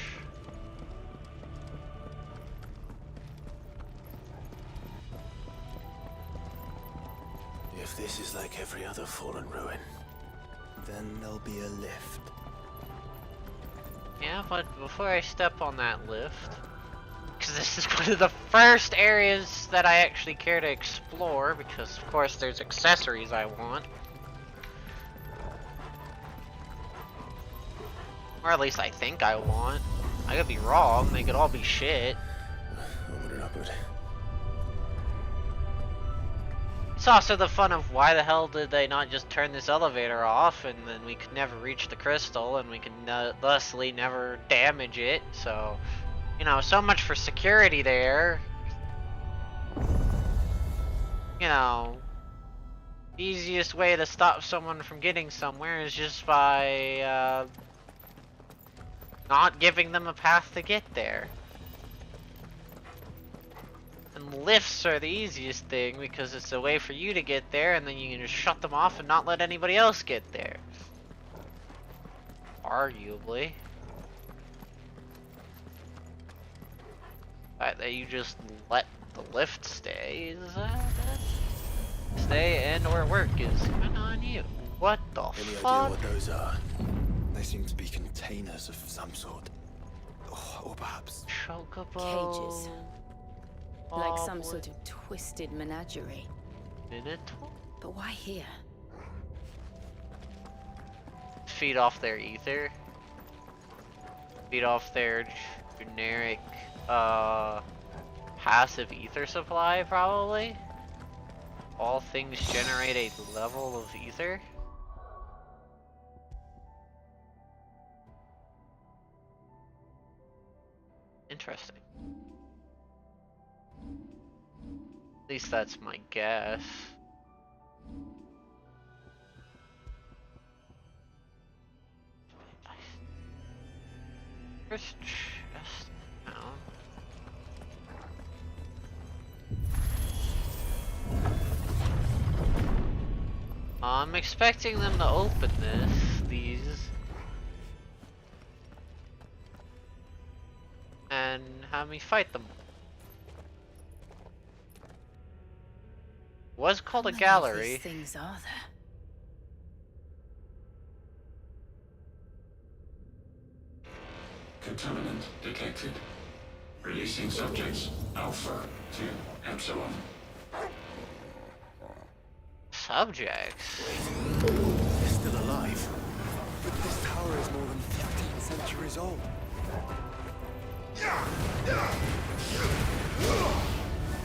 If this is like every other Fallen ruin, then there'll be a lift. Yeah, but before I step on that lift, because this is one of the first areas that I actually care to explore, because of course there's accessories I want. Or at least I think I want. I could be wrong, they could all be shit. onward and upward. It's also the fun of why the hell did they not just turn this elevator off, and then we could never reach the crystal and we could thusly never damage it. So, you know, so much for security there. You know, easiest way to stop someone from getting somewhere is just by not giving them a path to get there. And lifts are the easiest thing because it's a way for you to get there, and then you can just shut them off and not let anybody else get there. Arguably. The fact that you just let the lift stay is stay and or work is kind of on you. What the Any idea fuck? what those are? They seem to be containers of some sort. Or perhaps... Chocobo. Cages. Like some sort of twisted menagerie. Minotaur? But why here? Feed off their ether. Feed off their generic passive ether supply, probably. All things generate a level of ether. Interesting. At least that's my guess. First chest down. I'm expecting them to open these, and have me fight them. Was called a gallery. How many of these things are there? Contaminant detected. Releasing subjects Alpha to Epsilon. Subjects? They're still alive. But this tower is more than 15 centuries old.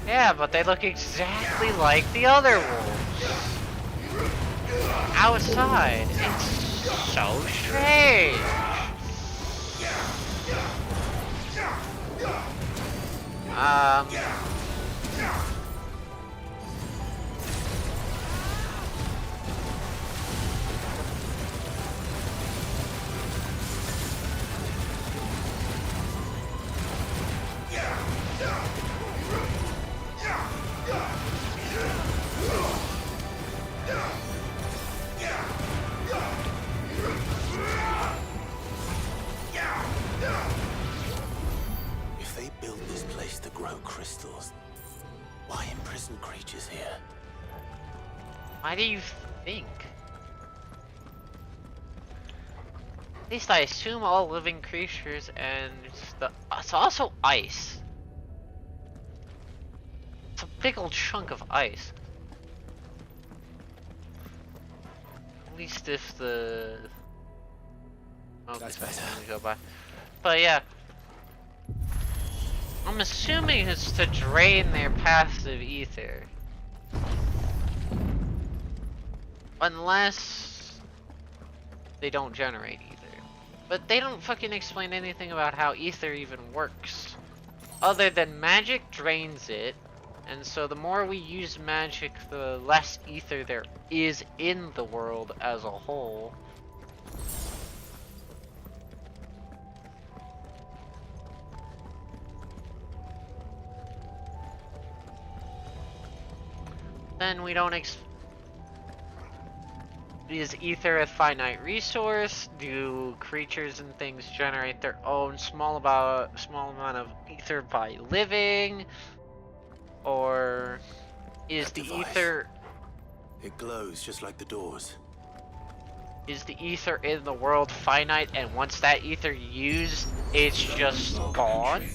Yeah, but they look exactly like the other wolves. Outside. It's so strange. If they built this place to grow crystals, why imprison creatures here? Why do you think? At least I assume all living creatures, and it's also ice. It's a big old chunk of ice. At least if the... Oh, that's better. Go by. But yeah. I'm assuming it's to drain their passive ether. Unless they don't generate ether. But they don't fucking explain anything about how ether even works. Other than magic drains it. And so the more we use magic, the less ether there is in the world as a whole. Then we don't is ether a finite resource? Do creatures and things generate their own small amount of ether by living? Or is the ether... It glows just like the doors. Is the ether in the world finite, and once that ether used, it's just gone?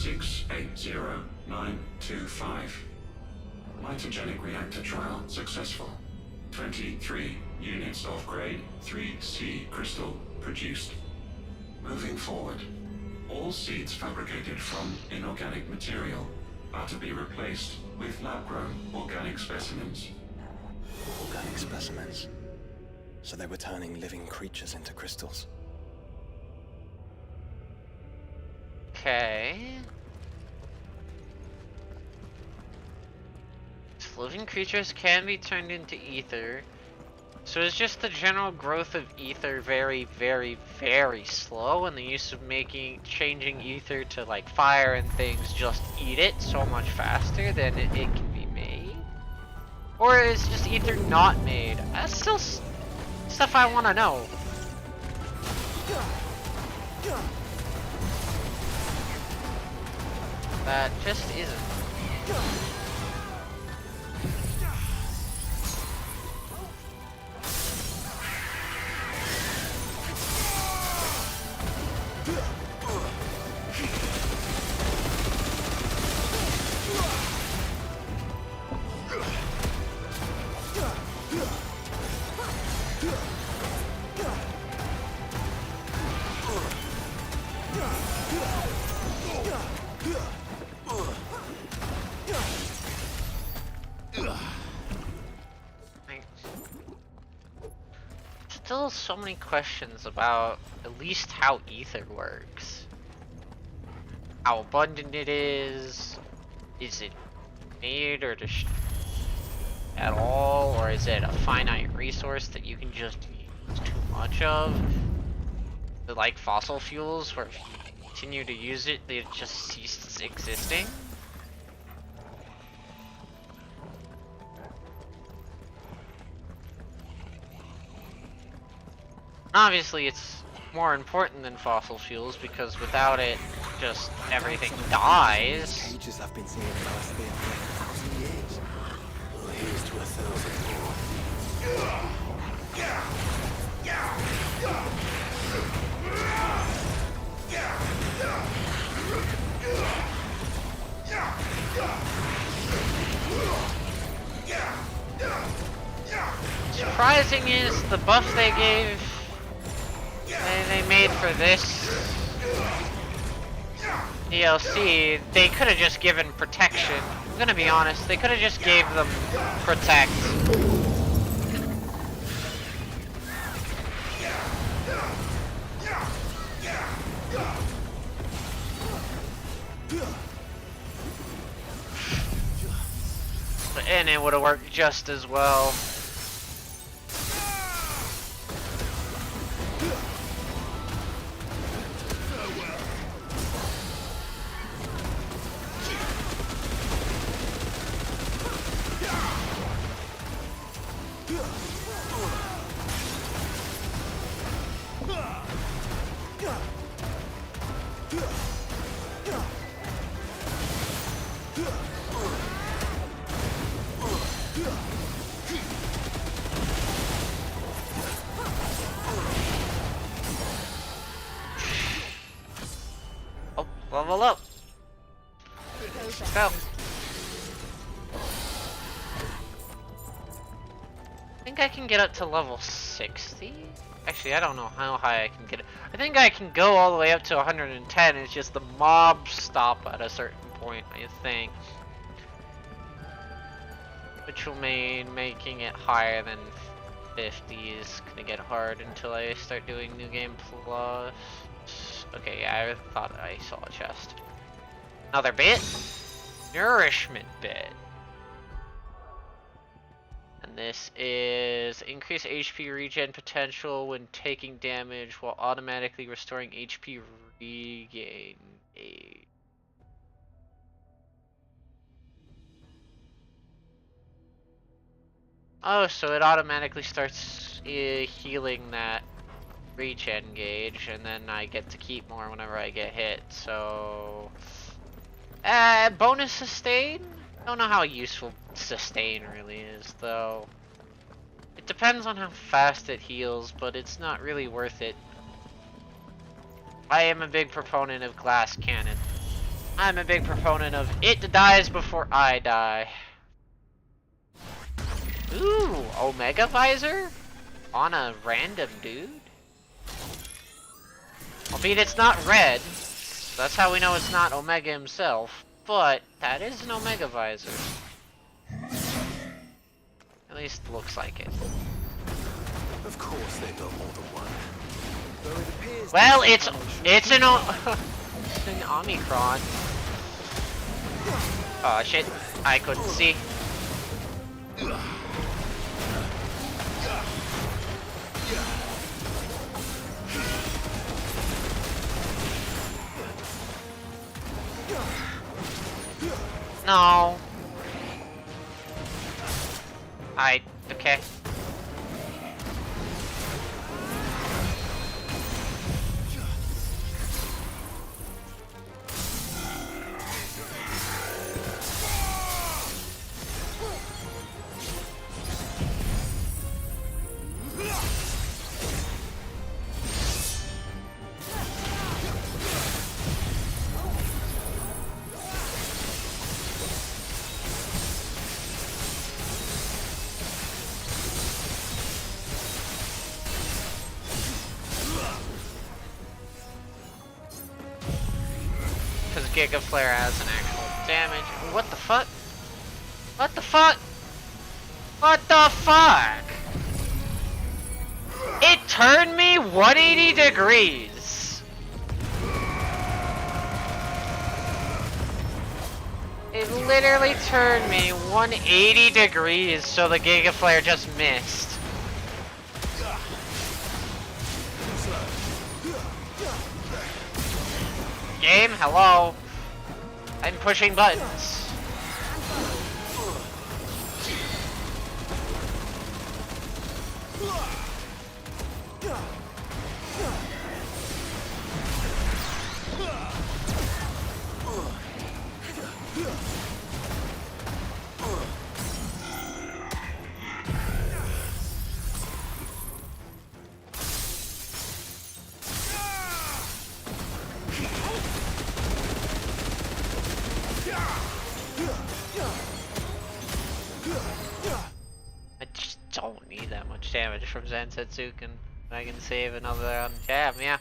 680925. Mitogenic reactor trial successful. 23 units of grade 3C crystal produced. Moving forward, all seeds fabricated from inorganic material are to be replaced with lab-grown organic specimens. Organic specimens? So they were turning living creatures into crystals. Okay. Living creatures can be turned into ether. So is just the general growth of ether very, very, very slow, and the use of changing ether to like fire and things just eat it so much faster than it can be made? Or is just ether not made? That's still stuff I want to know. That just isn't. Still so many questions about at least how ether works. How abundant it is it made or just at all, or is it a finite resource that you can just use too much of? Like fossil fuels, where if you continue to use it, it just ceases existing? Obviously, it's more important than fossil fuels because without it, just everything dies. Cages I've been seeing last there for 1,000 years. Well, here's to 1,000 more. Surprising is the buff they made for this DLC, they could have just given protection. I'm gonna be honest, they could have just gave them protect. And it would have worked just as well. level up. Let's go. I think I can get up to level 60. Actually, I don't know how high I can get it. I think I can go all the way up to 110. It's just the mobs stop at a certain point, I think. Which will mean making it higher than 50 is gonna get hard until I start doing New Game Plus. Okay, yeah, I thought I saw a chest. Another bit? Nourishment bit. And this is increase HP regen potential when taking damage while automatically restoring HP regain. Oh, so it automatically starts healing that regen gauge, and then I get to keep more whenever I get hit, so... bonus sustain? I don't know how useful sustain really is, though. It depends on how fast it heals, but it's not really worth it. I am a big proponent of glass cannon. I'm a big proponent of it dies before I die. Ooh, Omega Visor? On a random dude? Albeit it's not red. That's how we know it's not Omega himself. But that is an Omega Visor. At least looks like it. Of course they built more than one. Well, it's an it's an Omicron. Oh shit, I couldn't see. No. Okay. Giga Flare has an actual damage. What the fuck? What the fuck? What the fuck? It turned me 180 degrees. It literally turned me 180 degrees, so the Giga Flare just missed. Game, hello. I'm pushing buttons. Damage from Zantetsuken. I can save another jab, yeah.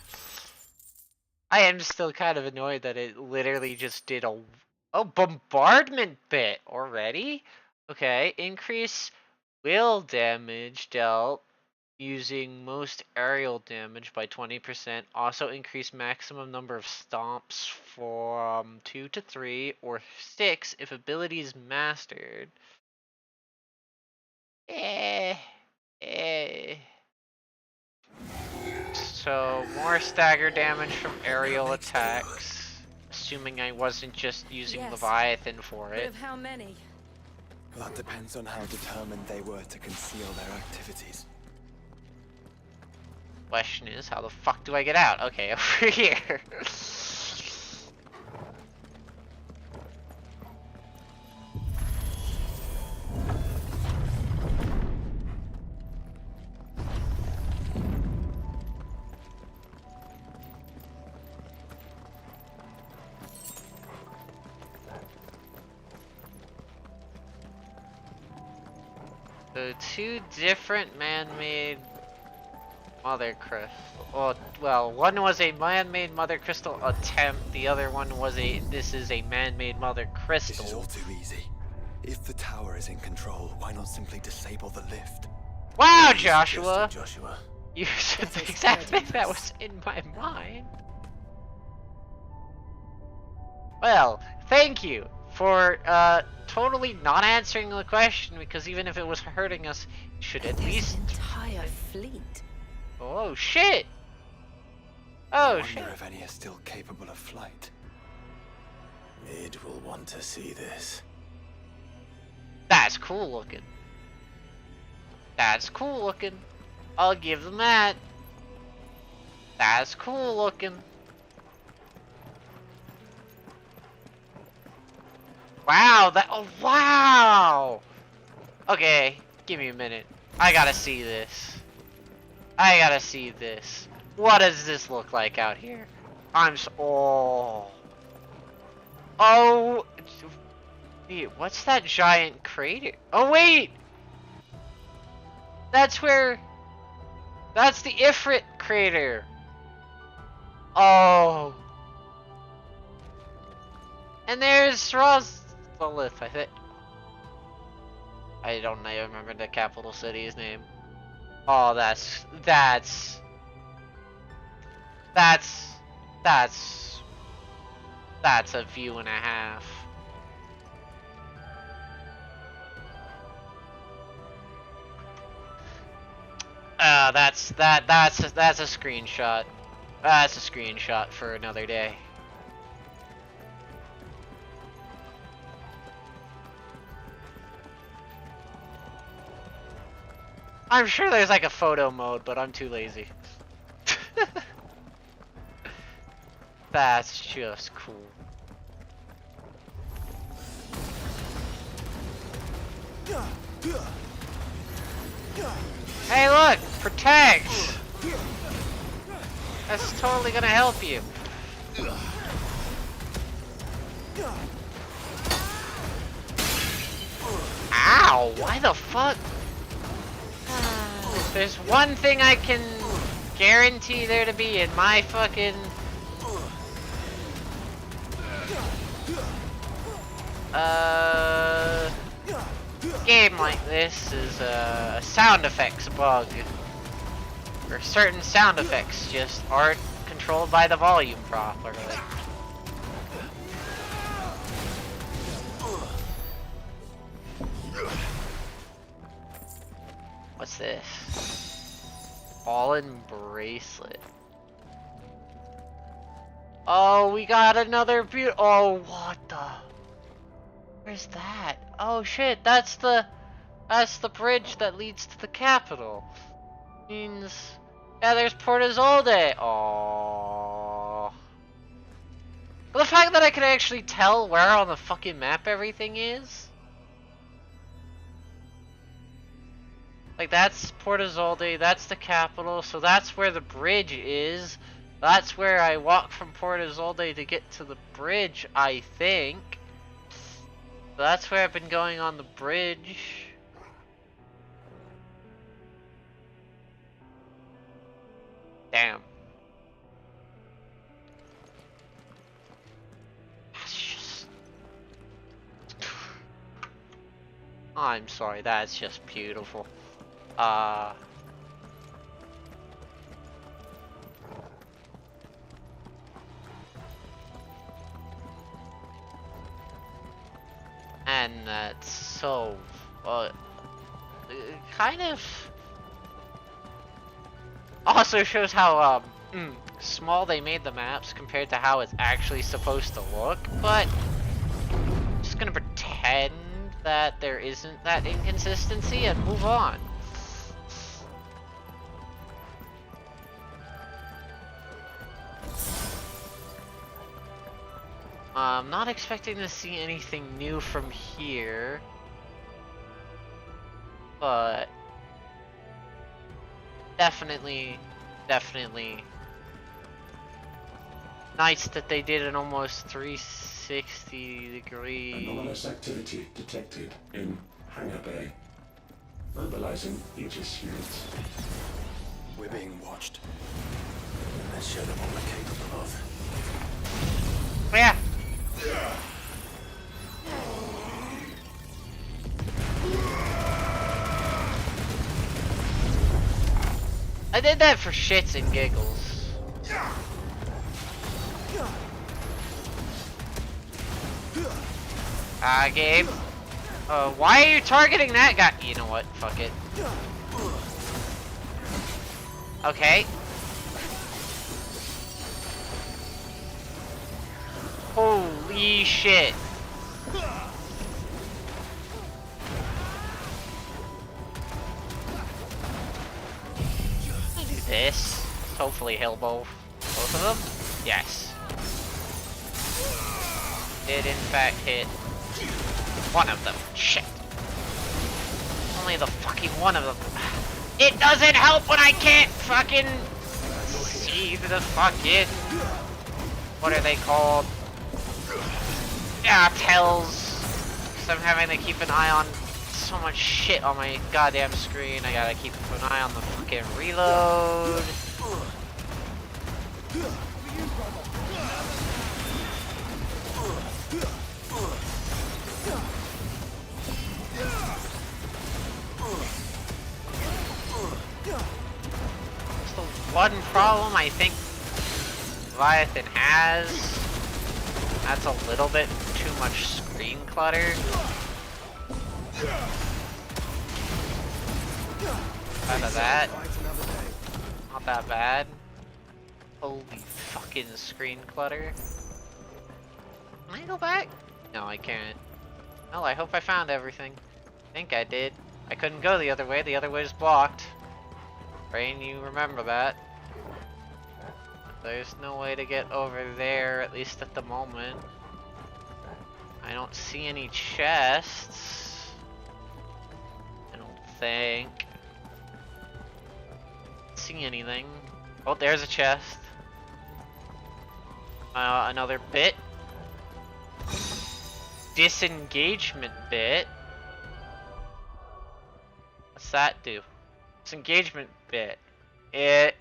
I am still kind of annoyed that it literally just did a bombardment bit already? Okay, increase will damage dealt using most aerial damage by 20%. Also increase maximum number of stomps from 2 to 3 or 6 if ability is mastered. So, more stagger damage from aerial attacks. Assuming I wasn't just using Leviathan for it. But of how many? That depends on how determined they were to conceal their activities. Question is, how the fuck do I get out? Okay, over here. So 2 different man-made Mother Crystal. Oh, well, one was a man-made Mother Crystal attempt. The other one was this is a man-made Mother Crystal. This is all too easy. If the tower is in control, why not simply disable the lift? Wow, Joshua! Joshua. You said the exact thing that was in my mind. Well, thank you for totally not answering the question, because even if it was hurting us, it should at least... entire fleet. Oh shit! I Oh wonder shit! if any are still capable of flight. Mid will want to see this. That's cool looking. That's cool looking. I'll give them that. That's cool looking. Wow, that, oh wow! Okay, give me a minute. I gotta see this. I gotta see this. What does this look like out here? Oh. Oh. Wait, what's that giant crater? Oh wait! That's the Ifrit crater. Oh. And there's Rosvalith, I think. I don't remember the capital city's name. Oh, that's a view and a half. That's a screenshot. That's a screenshot for another day. I'm sure there's like a photo mode, but I'm too lazy. That's just cool. Hey look! Protect! That's totally gonna help you. Ow! Why the fuck? If there's one thing I can guarantee there to be in my fucking... game like this is a sound effects bug. Or certain sound effects just aren't controlled by the volume properly. What's this? Fallen bracelet. Oh, we got another oh, what the? Where's that? Oh shit, that's the bridge that leads to the capital. Means, yeah, there's Port Isolde. Oh. The fact that I can actually tell where on the fucking map everything is. Like, that's Port Isolde, that's the capital, so that's where the bridge is. That's where I walk from Port Isolde to get to the bridge, I think. So that's where I've been going on the bridge. Damn. That's just... I'm sorry, that's just beautiful. And that's so, kind of also shows how small they made the maps compared to how it's actually supposed to look, but I'm just gonna pretend that there isn't that inconsistency and move on. I'm not expecting to see anything new from here, but definitely nice that they did an almost 360 degree. Anomalous activity detected in Hangar Bay. Mobilizing Aegis units. We're being watched. Let's show them what we're capable of. Yeah. I did that for shits and giggles. Gabe. Why are you targeting that guy? You know what? Fuck it. Okay. Holy shit. Do this. Hopefully he'll both of them. Yes. Did in fact hit one of them. Shit. Only the fucking one of them. It doesn't help when I can't fucking see the fucking... What are they called? Yeah, tells. Because I'm having to keep an eye on so much shit on my goddamn screen. I gotta keep an eye on the fucking reload. That's the one problem I think Leviathan has. That's a little bit too much screen clutter. Out of that. Not that bad. Holy fucking screen clutter. Can I go back? No, I can't. Well, I hope I found everything. I think I did. I couldn't go the other way is blocked. Rain, you remember that. There's no way to get over there, at least at the moment. I don't see any chests. I don't think. See anything. Oh, there's a chest. Another bit. Disengagement bit. What's that do? Disengagement bit. It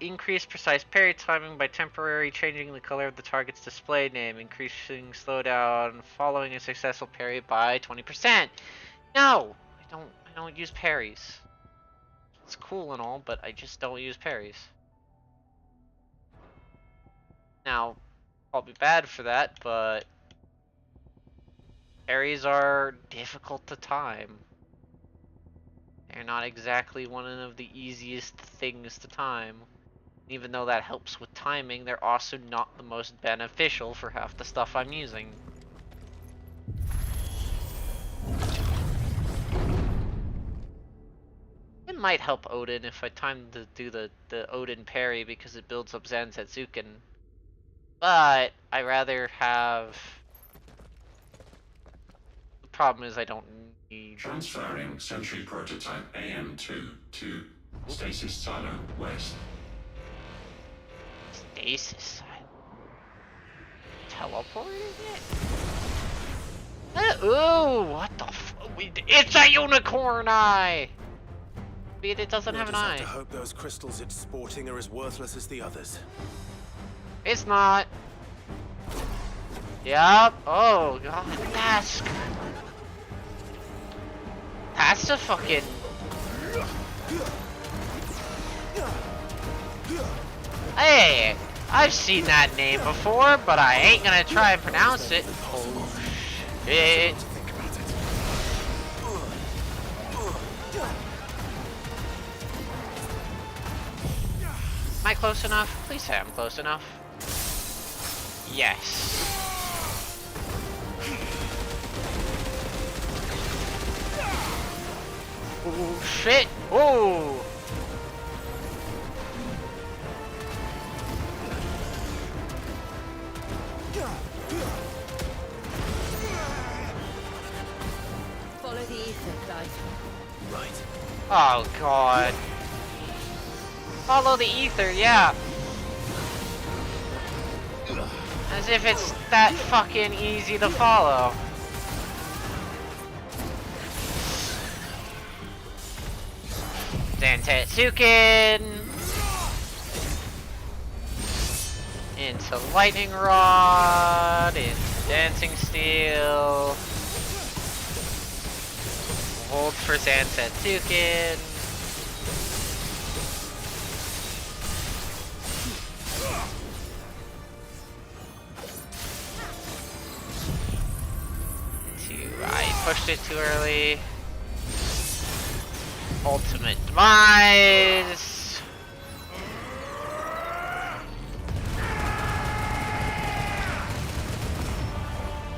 increase precise parry timing by temporarily changing the color of the target's display name, increasing slowdown following a successful parry by 20%. No, I don't use parries. It's cool and all, but I just don't use parries. Now, I'll be bad for that, but parries are difficult to time. They're not exactly one of the easiest things to time. Even though that helps with timing, they're also not the most beneficial for half the stuff I'm using. It might help Odin if I time to do the Odin parry because it builds up Zantetsuken. But I rather have... The problem is I don't need... Transferring Sentry Prototype AM2 to Stasis Silo West. Stasis Silo? Teleporting it? Ooh, what the f... It's a unicorn eye! But it doesn't have an eye. Have to hope those crystals it's sporting are as worthless as the others. It's not. Yep. Oh god, Task. That's a fucking... Hey, I've seen that name before, but I ain't gonna try and pronounce it. Oh shit. Am I close enough? Please say I'm close enough. Yes. Oh shit! Oh! Follow the ether, Clive. Right. Oh god. Follow the ether, yeah. As if it's that fucking easy to follow. Zantetsuken into Lightning Rod, into Dancing Steel. Hold for Zantetsuken. I pushed it too early. Ultimate Demise.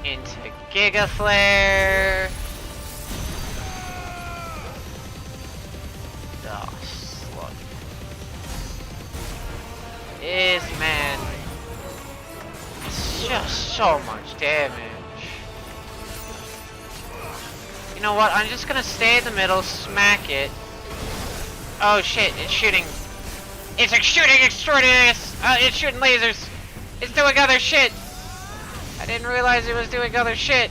Into Giga Flare. Oh, slug. This man. It's just so much damage. You know what? I'm just gonna stay in the middle, smack it. Oh shit, it's shooting. It's shooting extraordinarious! It's shooting lasers! It's doing other shit! I didn't realize it was doing other shit.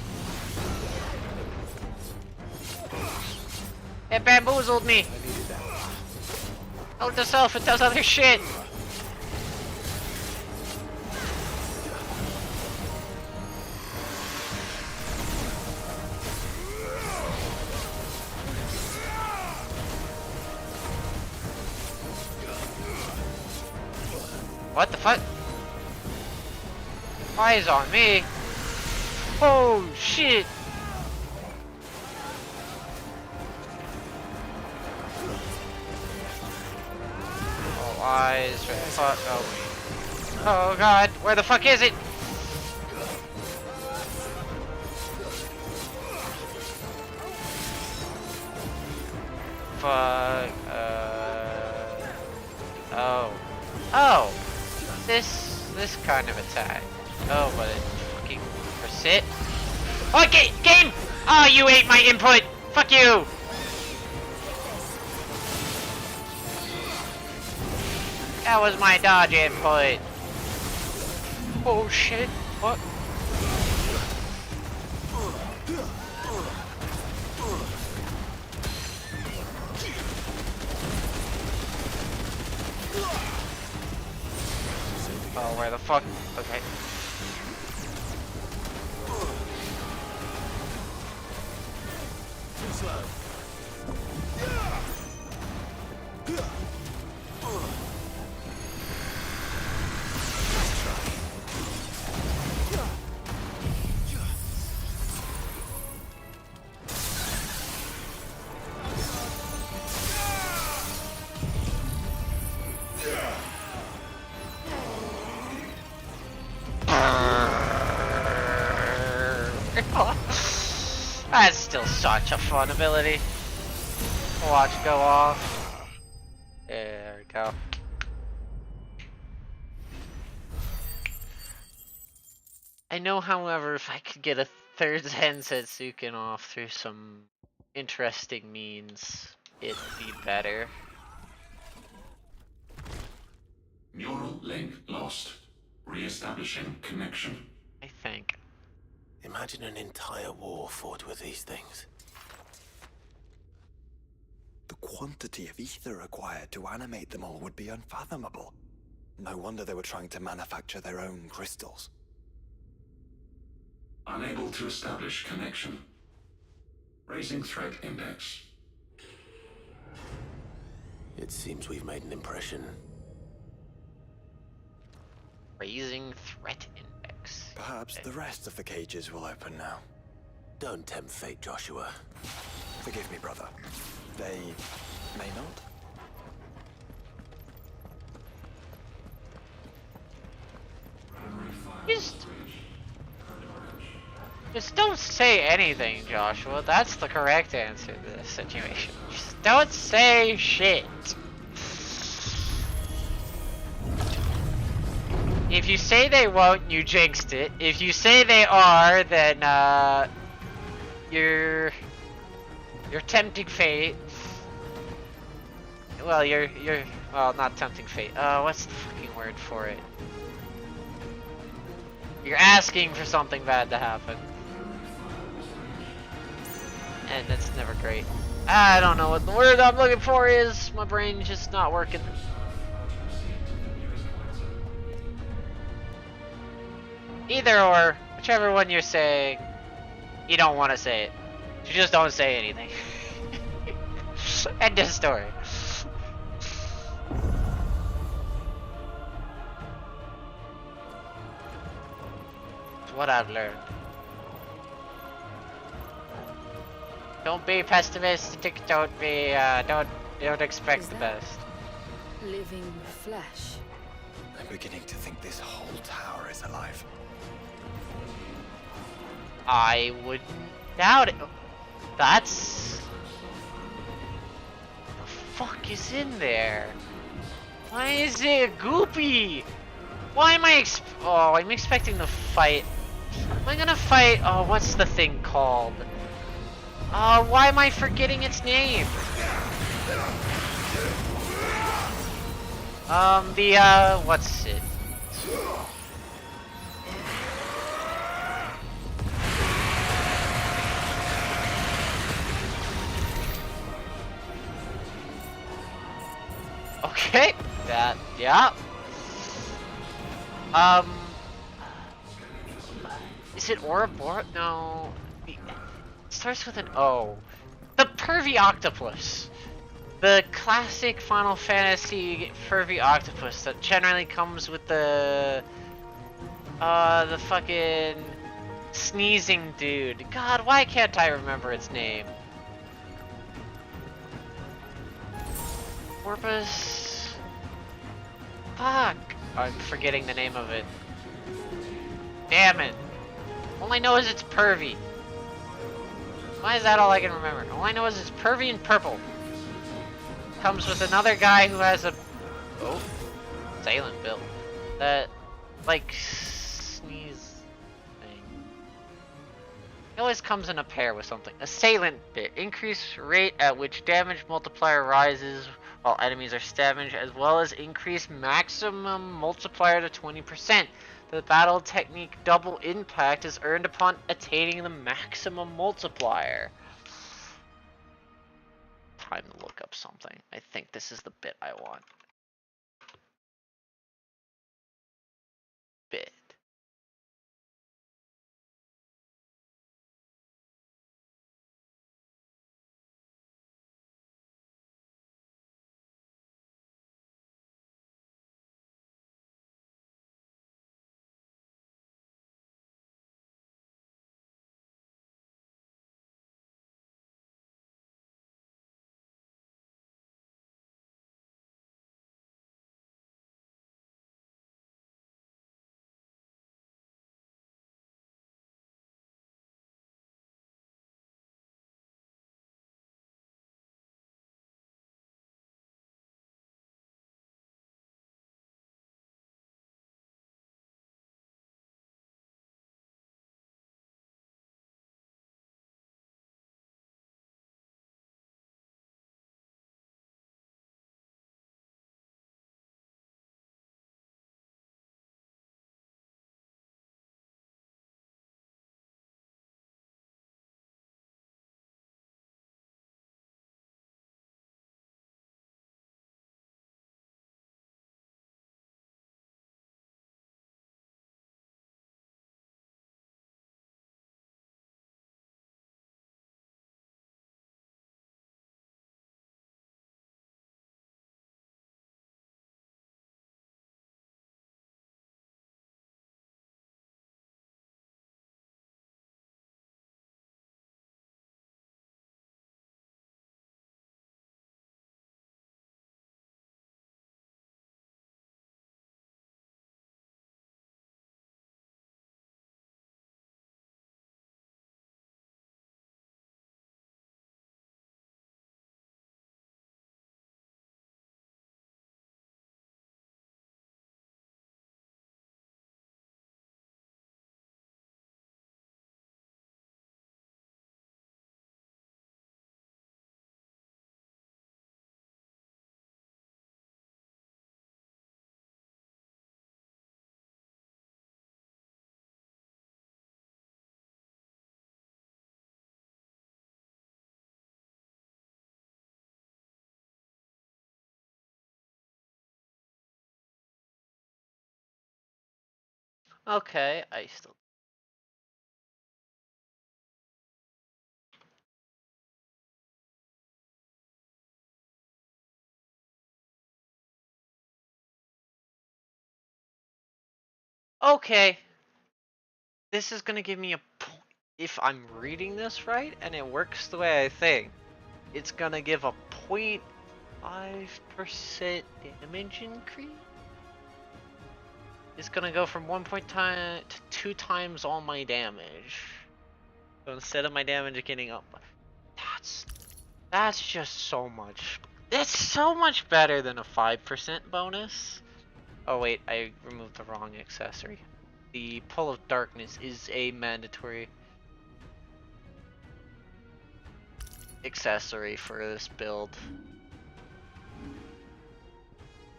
It bamboozled me. Note to self, it does other shit. What the fuck? Eyes on me. Oh shit. Oh, eyes. Where the fuck? Oh. Oh god. Where the fuck is it? Fuck. Oh. Oh. This kind of attack. Oh, but it fucking persit. Okay, game! Oh, you ate my input! Fuck you! That was my dodge input. Oh shit, what? Oh, where the fuck? Okay. Too slow. That's still such a fun ability. Watch go off. There we go. I know, however, if I could get a third Zantetsuken off through some interesting means, it'd be better. Neural link lost. Re-establishing connection. I think. Imagine an entire war fought with these things. The quantity of ether required to animate them all would be unfathomable. No wonder they were trying to manufacture their own crystals. Unable to establish connection. Raising threat index. It seems we've made an impression. Raising threat index. Perhaps the rest of the cages will open now. Don't tempt fate, Joshua. Forgive me, brother. They may not. Just don't say anything, Joshua. That's the correct answer to this situation. Just don't say shit. If you say they won't, you jinxed it. If you say they are, then you're tempting fate. Well, you're well, not tempting fate. What's the fucking word for it? You're asking for something bad to happen. and it's never great. I don't know what the word I'm looking for is. My brain's just not working. Either or, whichever one you're saying, you don't want to say it. You just don't say anything. End of story. It's what I've learned. Don't be pessimistic. Don't be. Don't expect the best. Living flesh. I'm beginning to think this whole tower is alive. I wouldn't doubt it. That's... The fuck is in there? Why is it a goopy? Why am I Oh, I'm expecting to fight. Am I gonna fight? Oh, what's the thing called? Why am I forgetting its name? What's it? Okay, yeah. Is it Ouroboros? No. It starts with an O. The Pervy Octopus. The classic Final Fantasy Pervy Octopus that generally comes with the fucking sneezing dude. God, why can't I remember its name? Corpus... Fuck! I'm forgetting the name of it. Damn it! All I know is it's pervy. Why is that all I can remember? All I know is it's pervy and purple. Comes with another guy who has a... Oh. Silent build. That... like... sneeze... thing. It always comes in a pair with something. Assailant bit. Increase rate at which damage multiplier rises while enemies are damaged, as well as increase maximum multiplier to 20%. The battle technique double impact is earned upon attaining the maximum multiplier. Time to look up something. I think this is the bit I want. Bit. Okay, I still. Okay. This is gonna give me a point. If I'm reading this right and it works the way I think, it's gonna give a 0.5% damage increase. It's gonna go from 1 to 2 times all my damage. So instead of my damage getting up, that's just so much. It's so much better than a 5% bonus. Oh wait, I removed the wrong accessory. The Pull of Darkness is a mandatory accessory for this build.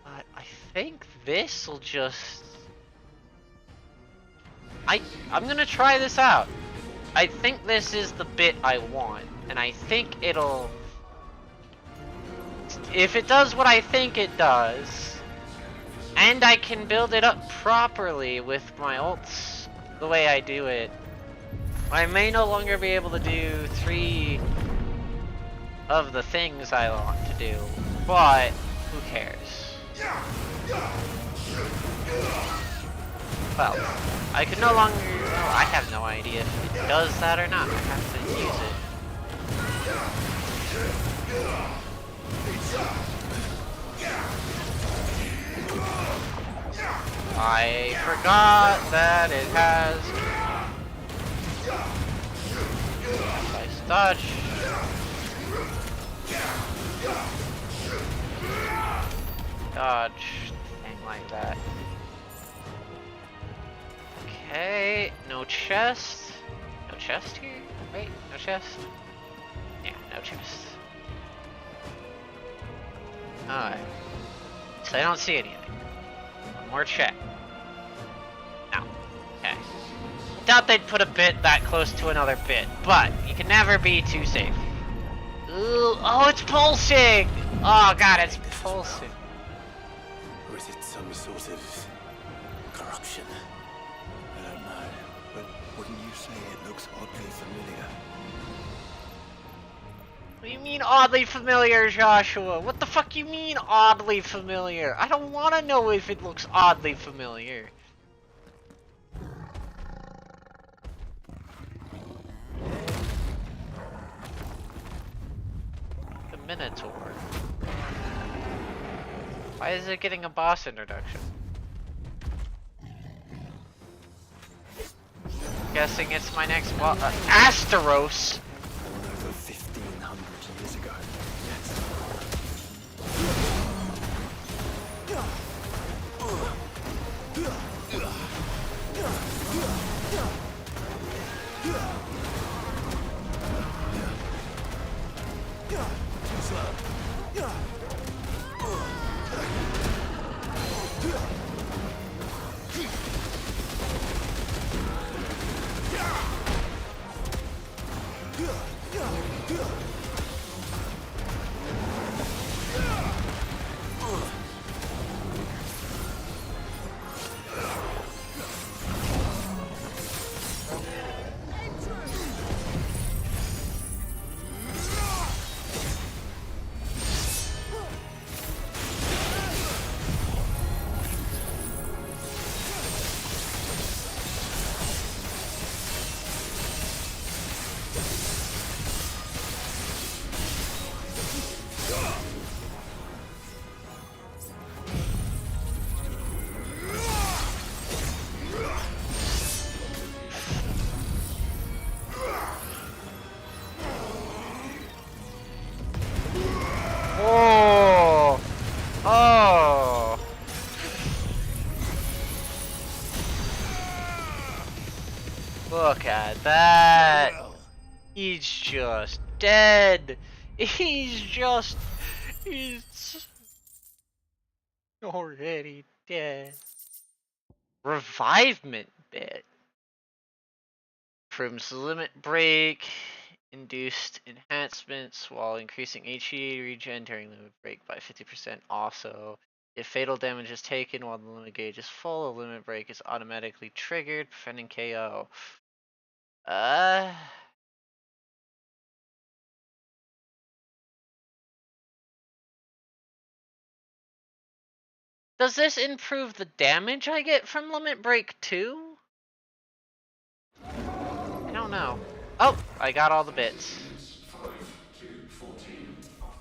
But I think this will just... I'm gonna try this out. I think this is the bit I want, and I think it'll... If it does what I think it does, and I can build it up properly with my ults the way I do it, I may no longer be able to do 3 of the things I want to do, but who cares? Well, I can no longer... Oh, I have no idea if it does that or not. I have to use it. I forgot that it has... Nice dodge. Dodge. Thing like that. Okay, no chest. No chest here? Wait, no chest? Yeah, no chest. Alright. So I don't see anything. One more check. No. Okay. Doubt they'd put a bit that close to another bit, but you can never be too safe. Ooh, oh, it's pulsing! Oh god, it's pulsing. Or is it some sort of corruption? I don't know, but wouldn't you say it looks oddly familiar? What do you mean oddly familiar, Joshua? What the fuck you mean oddly familiar? I don't want to know if it looks oddly familiar. The Minotaur. Why is it getting a boss introduction? Guessing it's my next boss. Asteros! Over 1,500 years ago. Oh! Oh! Look at that! He's just dead! He's already dead. Revivement bit. Improves the limit break. Induced enhancements while increasing HP regen during limit break by 50% also. If fatal damage is taken while the limit gauge is full, a limit break is automatically triggered, preventing KO. Does this improve the damage I get from limit break too? I don't know. Oh, I got all the bits.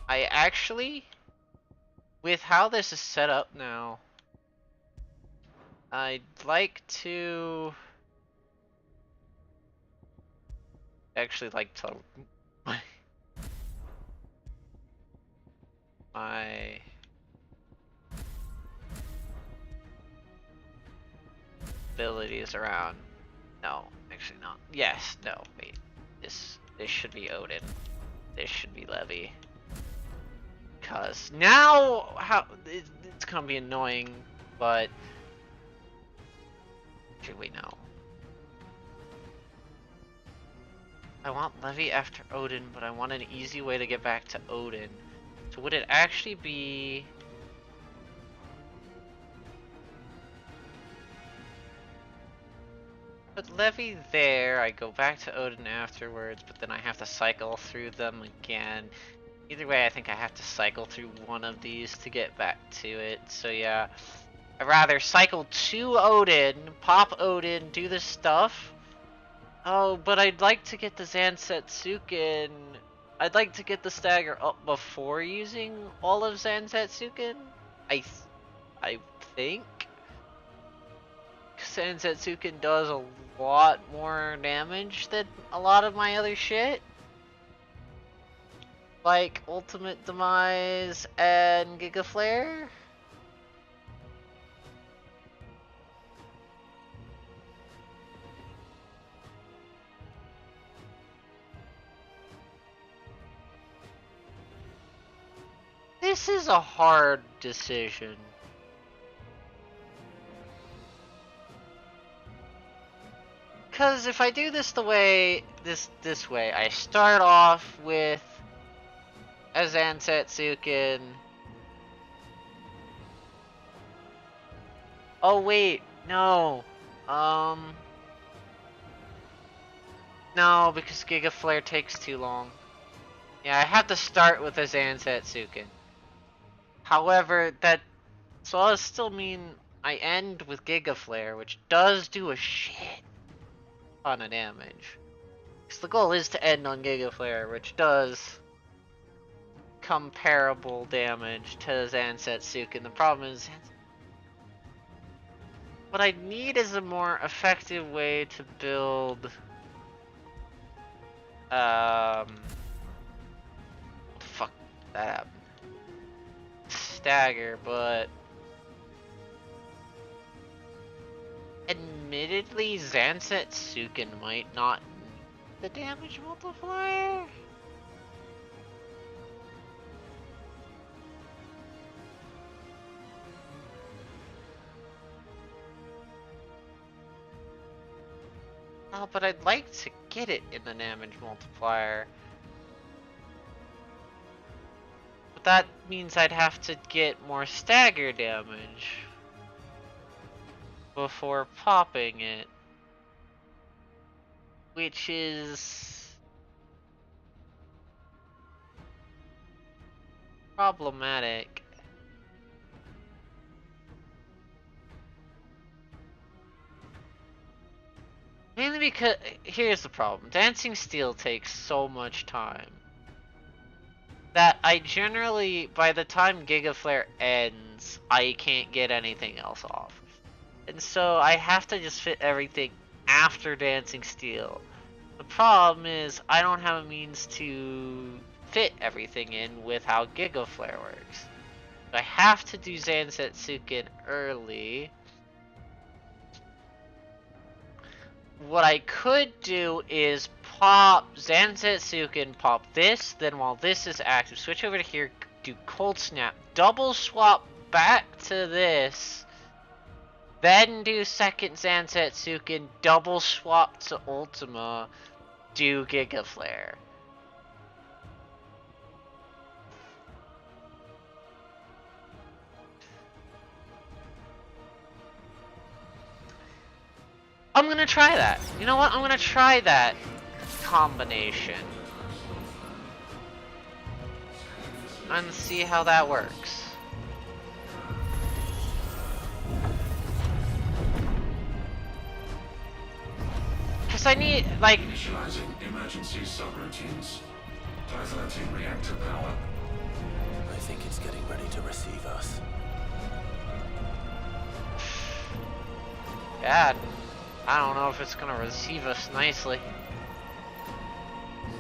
I actually, with how this is set up now, I'd to my abilities around. No, actually not. Yes, no, wait. This should be Odin. This should be Levi. Cause now it's gonna be annoying, but should we know? I want Levi after Odin, but I want an easy way to get back to Odin. So would it actually be... Put Levi there, I go back to Odin afterwards, but then I have to cycle through them again. Either way, I think I have to cycle through one of these to get back to it. So yeah, I'd rather cycle to Odin, pop Odin, do this stuff. Oh, but I'd like to get the Zansetsuken. I'd like to get the stagger up before using all of Zansetsuken. I think. Zansetsuken does a lot more damage than a lot of my other shit. Like Ultimate Demise and Giga Flare. This is a hard decision. Cause if I do this the way this way, I start off with a Zansetsuken. Oh wait, no. No, because Giga Flare takes too long. Yeah, I have to start with a Zansetsuken. However, so I'll still mean I end with Giga Flare, which does do a shit ton of damage. Because the goal is to end on Giga Flare, which does comparable damage to Zansetsuken. The problem is, what I need is a more effective way to build what the fuck that happened? Stagger, but admittedly Zansetsuken might not need the damage multiplier. Oh, but I'd like to get it in the damage multiplier. But that means I'd have to get more stagger damage before popping it. Which is problematic. Mainly because, here's the problem. Dancing Steel takes so much time that I generally, by the time Giga Flare ends, I can't get anything else off. And so I have to just fit everything after Dancing Steel. The problem is I don't have a means to fit everything in with how Giga Flare works. So I have to do Zansetsuken early. What I could do is pop Zansetsuken, pop this, then while this is active, switch over to here, do Cold Snap, double swap back to this, then do second Zansetsuken, double swap to Ultima, do Giga Flare. I'm gonna try that. You know what? I'm gonna try that combination. And see how that works. Cause I need, like... Initializing emergency subroutines. Diverting reactor power. I think it's getting ready to receive us. God, I don't know if it's gonna receive us nicely.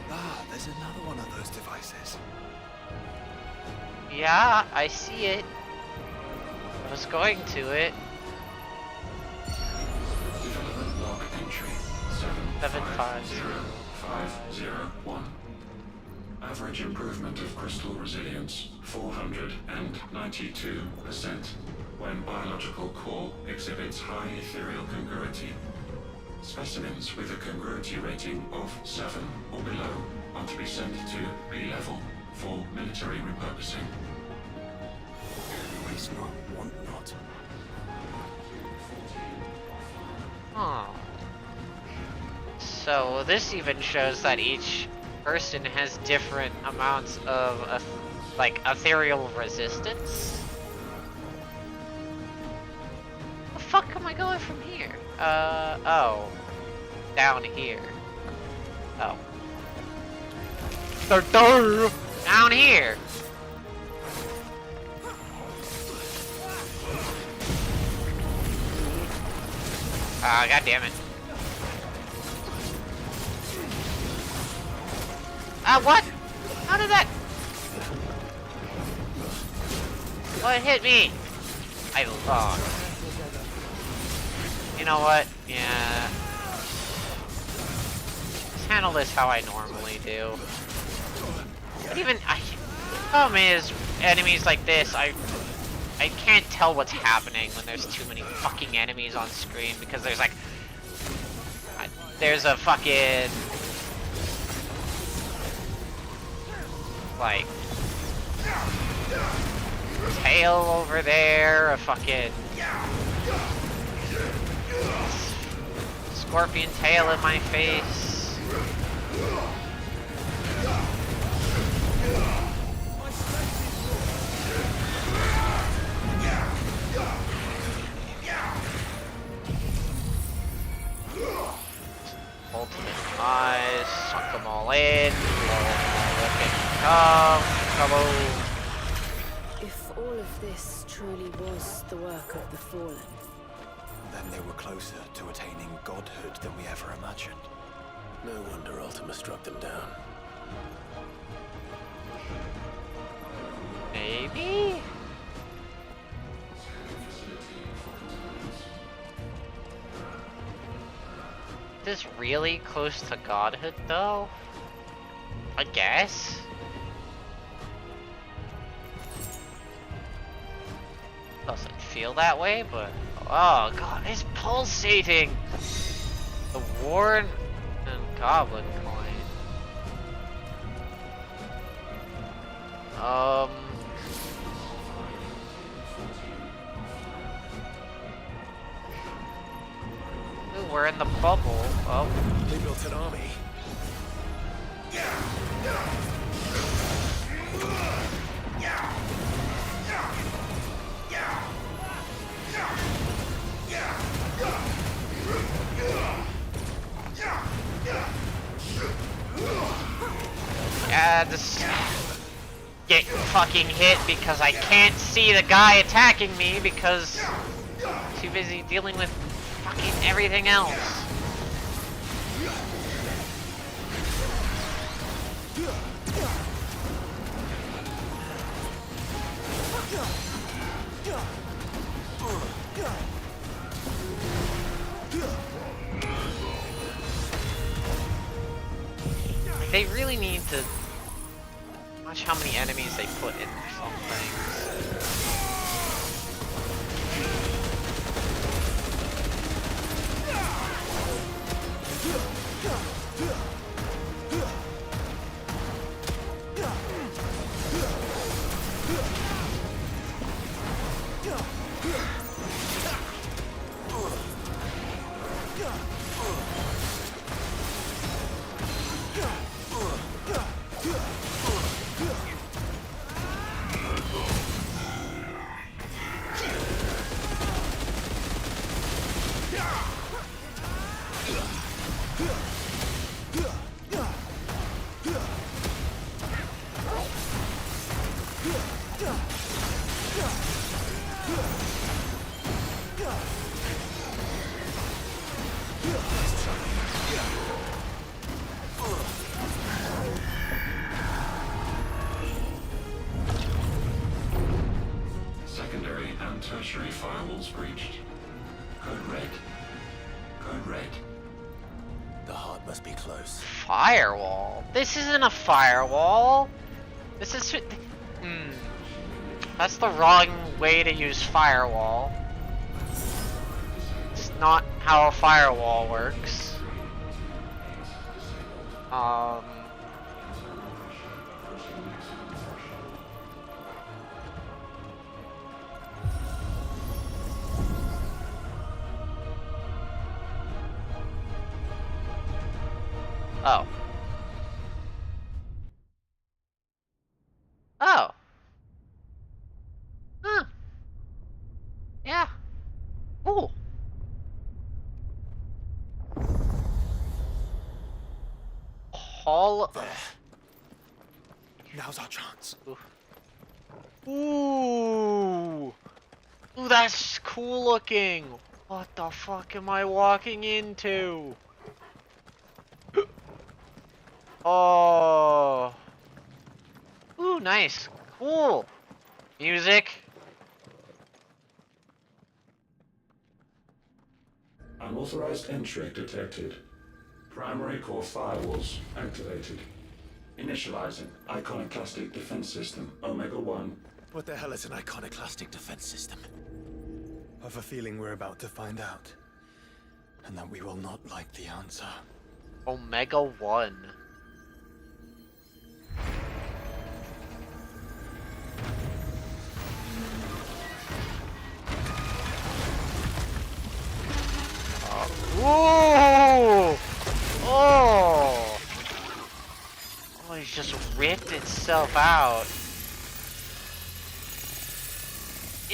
Ah, there's another one of those devices. Yeah, I see it. I was going to it. Development log entry 750501. Average improvement of crystal resilience 492% when biological core exhibits high ethereal congruity. Specimens with a congruity rating of 7 or below are to be sent to B level for military repurposing. Waste not, want not. Oh. So this even shows that each person has different amounts of like ethereal resistance. The fuck am I going from here? Oh. Down here. Oh. Down here. Ah, god damn it. Ah, what? How did that? What hit me? Oh. You know what? Yeah. Just handle this how I normally do. But even the problem is, enemies like this, I can't tell what's happening when there's too many fucking enemies on screen because there's like, there's a fucking like tail over there, a fucking scorpion tail in my face. Ultimate eyes, suck them all in, kaboom. If all of this truly was the work of the Fallen, Then they were closer to attaining godhood than we ever imagined. No wonder Ultima struck them down. Maybe? Is this really close to godhood though? I guess. Doesn't feel that way, but oh god, it's pulsating. The Warren and Goblin coin. Ooh, we're in the bubble. Oh. They built an army. Yeah, just get fucking hit because I can't see the guy attacking me because I'm too busy dealing with fucking everything else. They really need to watch how many enemies they put in some things. sanctuary firewalls breached. Code red. Code red. The heart must be close. Firewall? This isn't a firewall. This is... That's the wrong way to use firewall. It's not how a firewall works. Oh. Oh. Huh. Yeah. Ooh. Hall. There. Now's our chance. Ooh. Ooh, that's cool looking. What the fuck am I walking into? Oh. Ooh, nice. Cool. Music. Unauthorized entry detected. Primary core firewalls activated. Initializing Iconoclastic Defense System Omega-1. What the hell is an iconoclastic defense system? I've a feeling we're about to find out. And that we will not like the answer. Omega-1. Whoa! Oh! Oh, it just ripped itself out.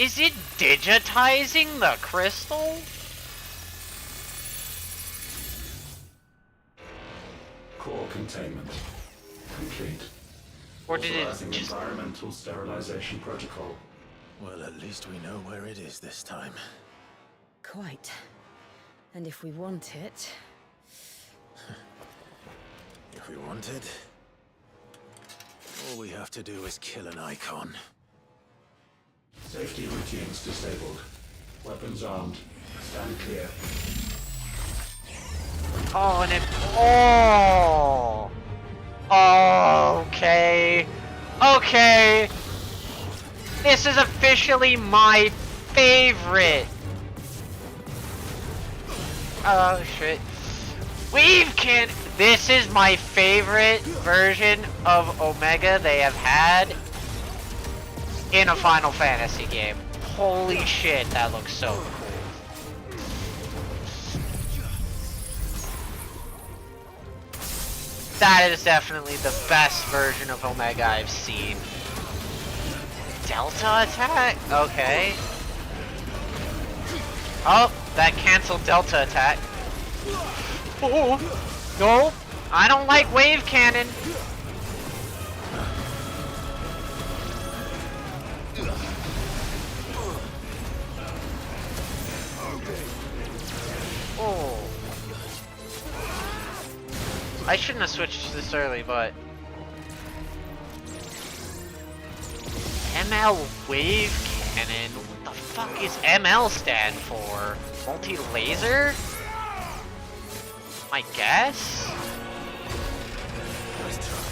Is it digitizing the crystal? Core containment complete. Or did it Authorizing just... environmental sterilization protocol. Well, at least we know where it is this time. Quite. And if we want it... If we want it, all we have to do is kill an icon. Safety routines disabled. Weapons armed. Stand clear. Oh, and it... Oh! Oh, okay. Okay. This is officially my favorite. Oh, shit. Weave can... This is my favorite version of Omega they have had in a Final Fantasy game. Holy shit, that looks so cool. That is definitely the best version of Omega I've seen. Delta attack? Okay. Oh, that canceled Delta attack. Oh, no, I don't like wave cannon. Oh. I shouldn't have switched this early, but... ML wave cannon? What the fuck is ML stand for? Multi-laser? I guess? Nice try.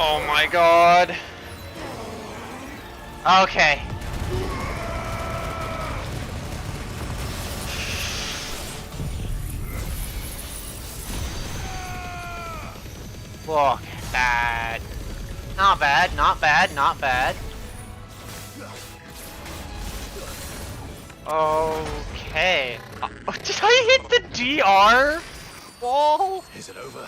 Oh my god. Okay. Look at that. Not bad, not bad, not bad. Okay. Did I hit the DR wall? Is it over?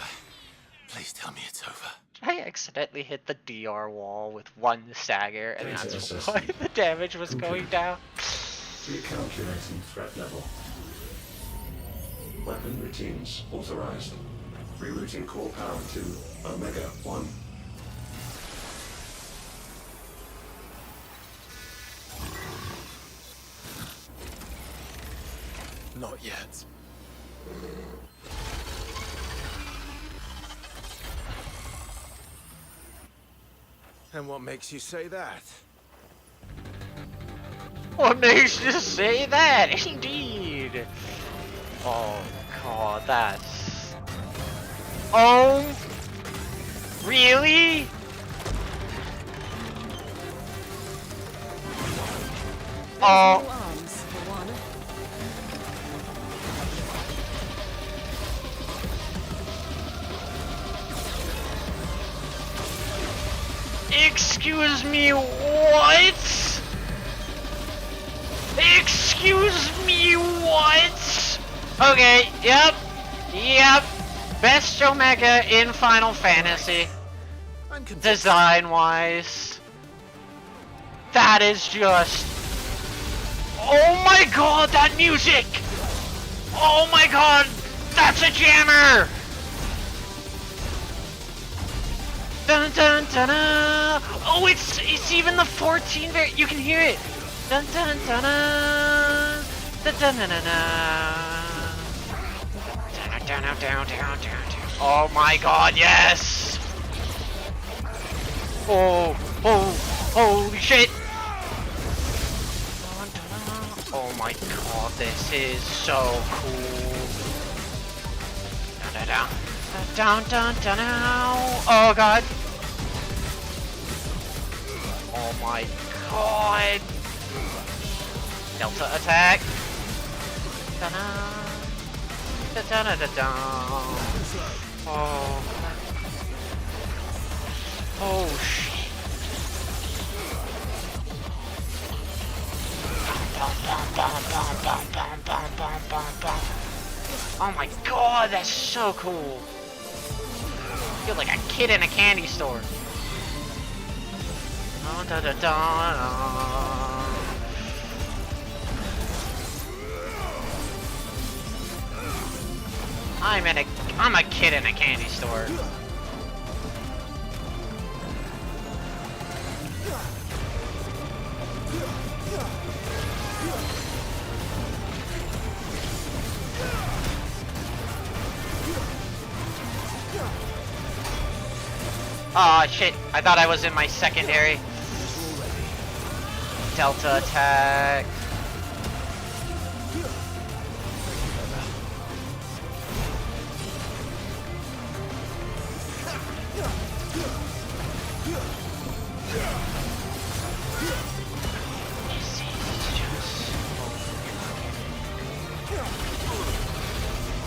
Please tell me it's over. Did I accidentally hit the DR wall with one stagger and Data that's why assessment. the damage was going down? Recalculating threat level. Weapon routines authorized. Rerouting core power to Omega 1. Not yet. And what makes you say that? What makes you say that? Indeed. Oh god, that's... Oh! Really? Oh. Excuse me, what? Excuse me, what? Okay, yep. Best Omega in Final Fantasy. Design-wise. That is just... Oh my god, that music! Oh my god, that's a jammer! Dun dun dun dun! Oh, it's even the 14 variant. You can hear it. Dun dun dun dun! Dun dun dun dun dun! Down down down down down. Oh my god, yes! Oh, holy shit! Oh my god, this is so cool. Down, down, down, down, down, down. Oh god. Oh my god. Delta attack. Da-da. Da-da-da-da-da. Oh. Oh shit. Oh my god, that's so cool. I feel like a kid in a candy store. Oh, da da da. I'm a kid in a candy store. Aw, shit. I thought I was in my secondary. Delta attack.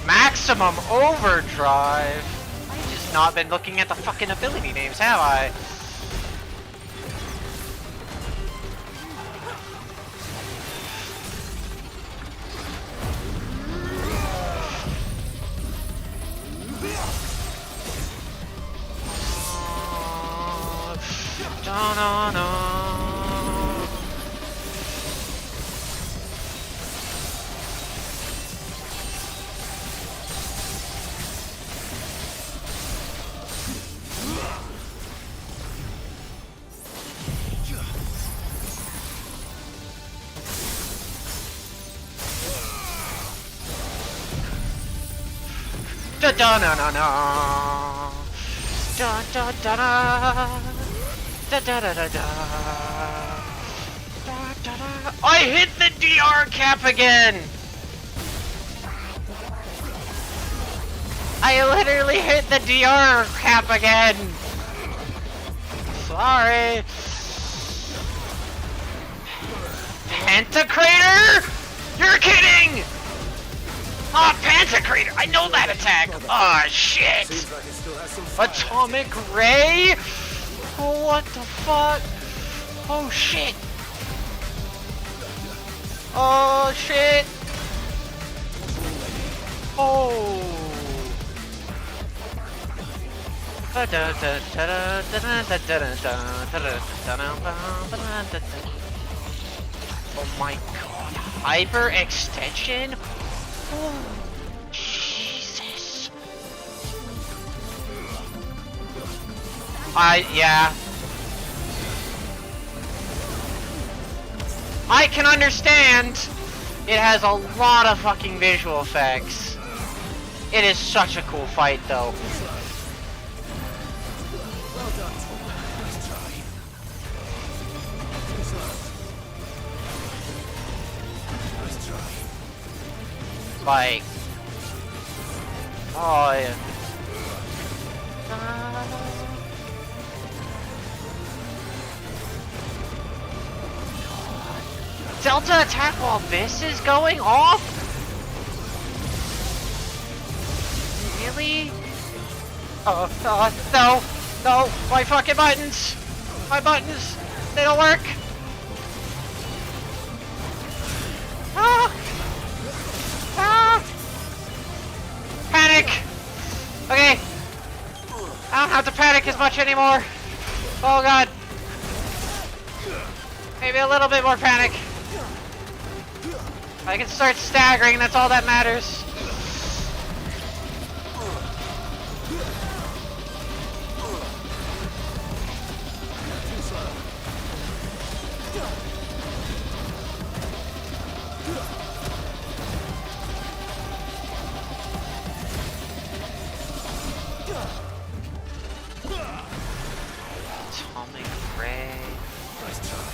Maximum overdrive. I've just not been looking at the fucking ability names, have I? Da da na na na. Da da da da. Da da da da da. Da da da. I hit the DR cap again. I literally hit the DR cap again. Sorry. Pentacrater? You're kidding! Ah, oh, Pentacrater! I know that attack! Ah, oh, shit! Atomic Ray? Oh, what the fuck? Oh shit! Oh shit! Oh! Oh my god! Hyper extension? Oh, Jesus! Yeah. I can understand. It has a lot of fucking visual effects. It is such a cool fight, though. Well done. Nice try. Nice try. Like, oh yeah. Delta attack while this is going off? Really? No, no, my fucking buttons! My buttons, they don't work! Ah! Ah! Panic! Okay. I don't have to panic as much anymore. Oh god. Maybe a little bit more panic. I can start staggering, that's all that matters. Atomic ray. Nice try.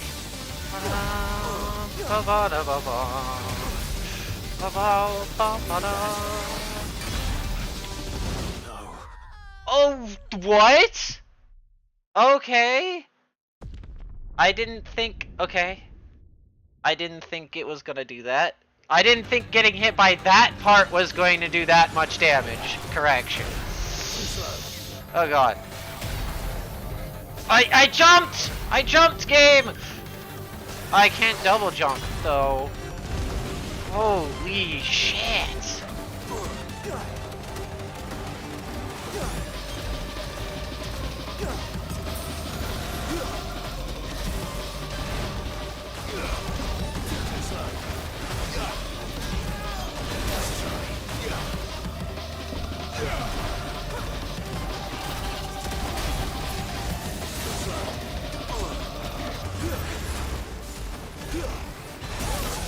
Oh, what? Okay. I didn't think, okay. I didn't think it was gonna do that. I didn't think getting hit by that part was going to do that much damage. Correction. Oh god. I jumped! I jumped, game! I can't double jump, though. Holy shit.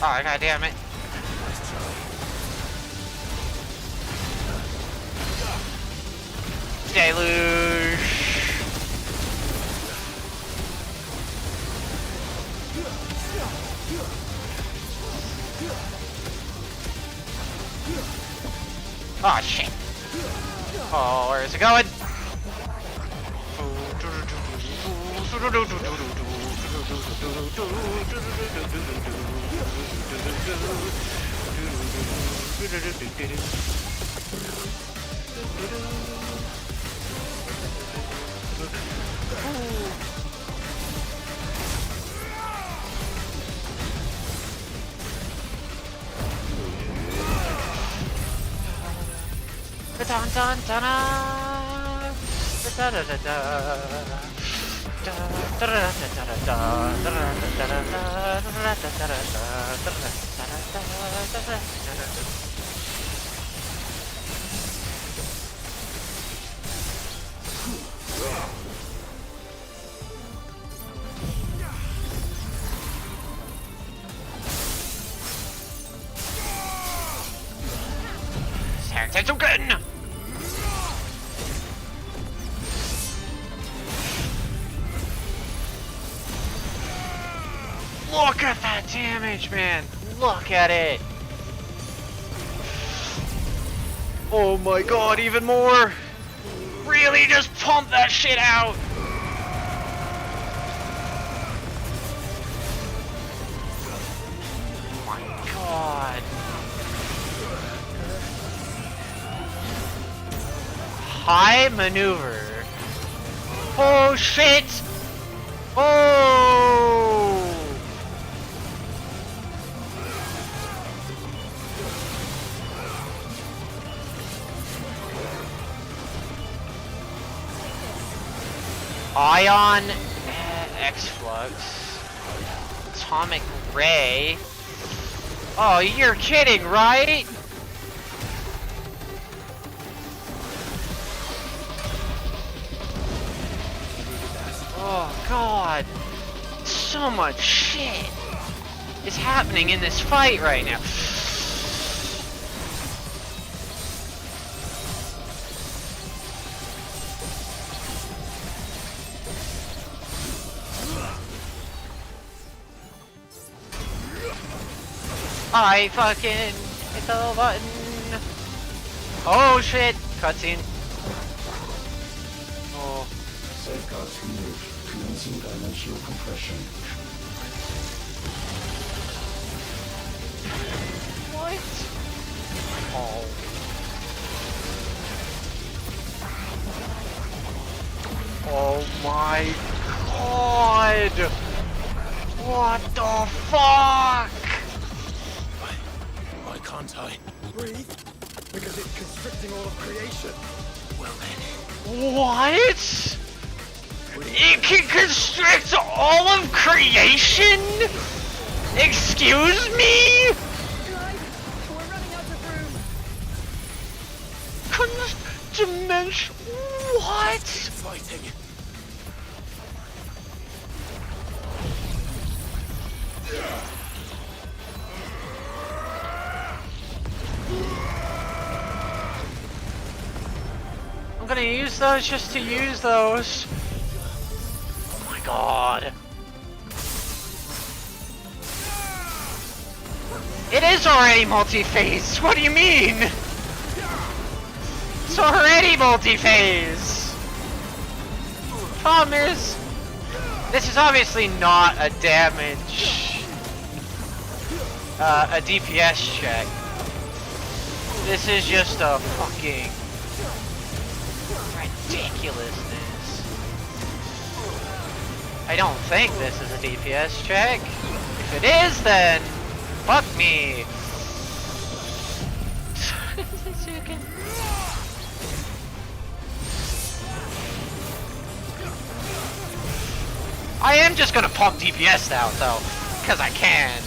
Oh, god damn it. Deluge. Oh shit. Oh, where is it going? Dun dun dun da da da da. Sertenzuken! Look at that damage, man! Look at it! Oh my god, even more! Really, just pump that shit out! Oh my god! High maneuver. Oh shit! Oh! Ion, X-Flux, Atomic Ray. Oh, you're kidding, right? Oh god, so much shit is happening in this fight right now. I fucking hit the button. Oh shit, cutscene. Oh. Safeguards removed. Commencing dimensional compression. What? Oh. Oh my god! What the fuck? Why can't I? Breathe, because it's constricting all of creation. Well then. What? It can constrict all of creation? Excuse me? We're running out of room. Dimension. What? Fighting. I'm gonna use those just to use those. Oh my god. It is already multi-phase. What do you mean? It's already multi-phase. Problem is, this is obviously not a damage, a DPS check. This is just a fucking ridiculousness. I don't think this is a DPS check. If it is, then fuck me. I am just gonna pump DPS out though, because I can.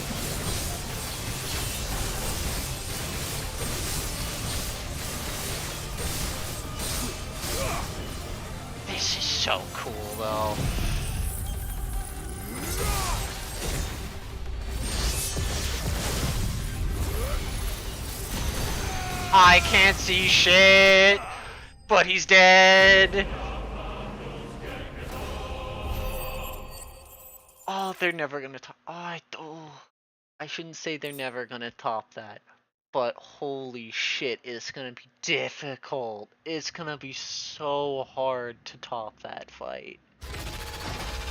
This is so cool though. I can't see shit, but he's dead. Oh, they're never gonna top. I shouldn't say they're never gonna top that, but holy shit, it's gonna be difficult. It's gonna be so hard to top that fight.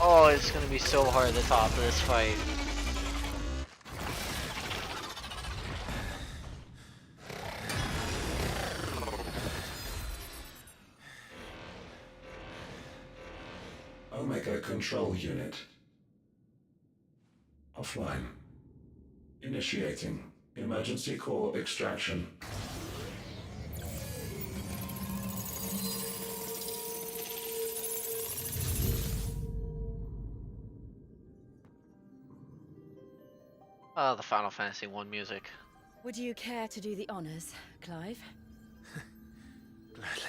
Oh, it's gonna be so hard to top this fight. Omega Control Unit. Offline. Initiating emergency core extraction. Oh, the Final Fantasy 1 music. Would you care to do the honors, Clive? Gladly.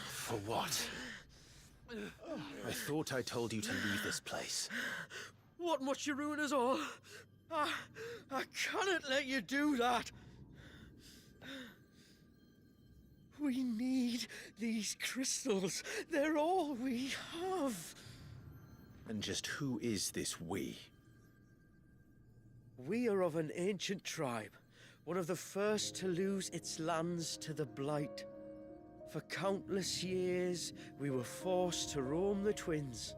For what? I thought I told you to leave this place. What must you ruin us all? I cannot let you do that. We need these crystals. They're all we have. And just who is this we? We are of an ancient tribe, one of the first to lose its lands to the Blight. For countless years, we were forced to roam the Twins.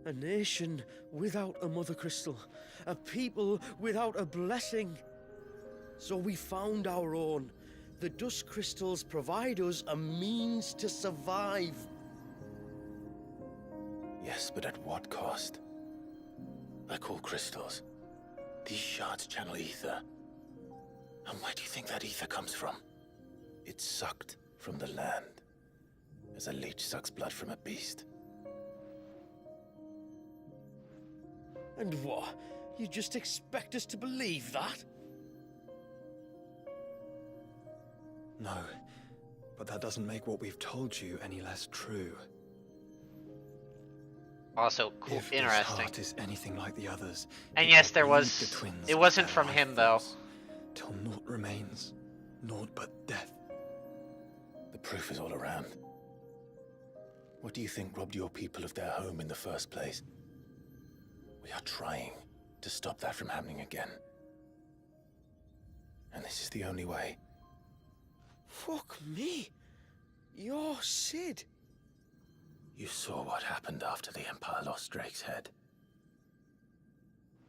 A nation without a Mother Crystal. A people without a blessing. So we found our own. The Dusk Crystals provide us a means to survive. Yes, but at what cost? Like all crystals, these shards channel ether. And where do you think that ether comes from? It's sucked from the land, as a leech sucks blood from a beast. And what? You just expect us to believe that? No, but that doesn't make what we've told you any less true. Also, cool, If this interesting. heart is anything like the others, And it yes, will there lead was. the twins It wasn't their from life him though. force, till naught remains, naught but death. The proof is all around. What do you think robbed your people of their home in the first place? We are trying to stop that from happening again. And this is the only way. Fuck me. You're Sid. You saw what happened after the Empire lost Drake's head.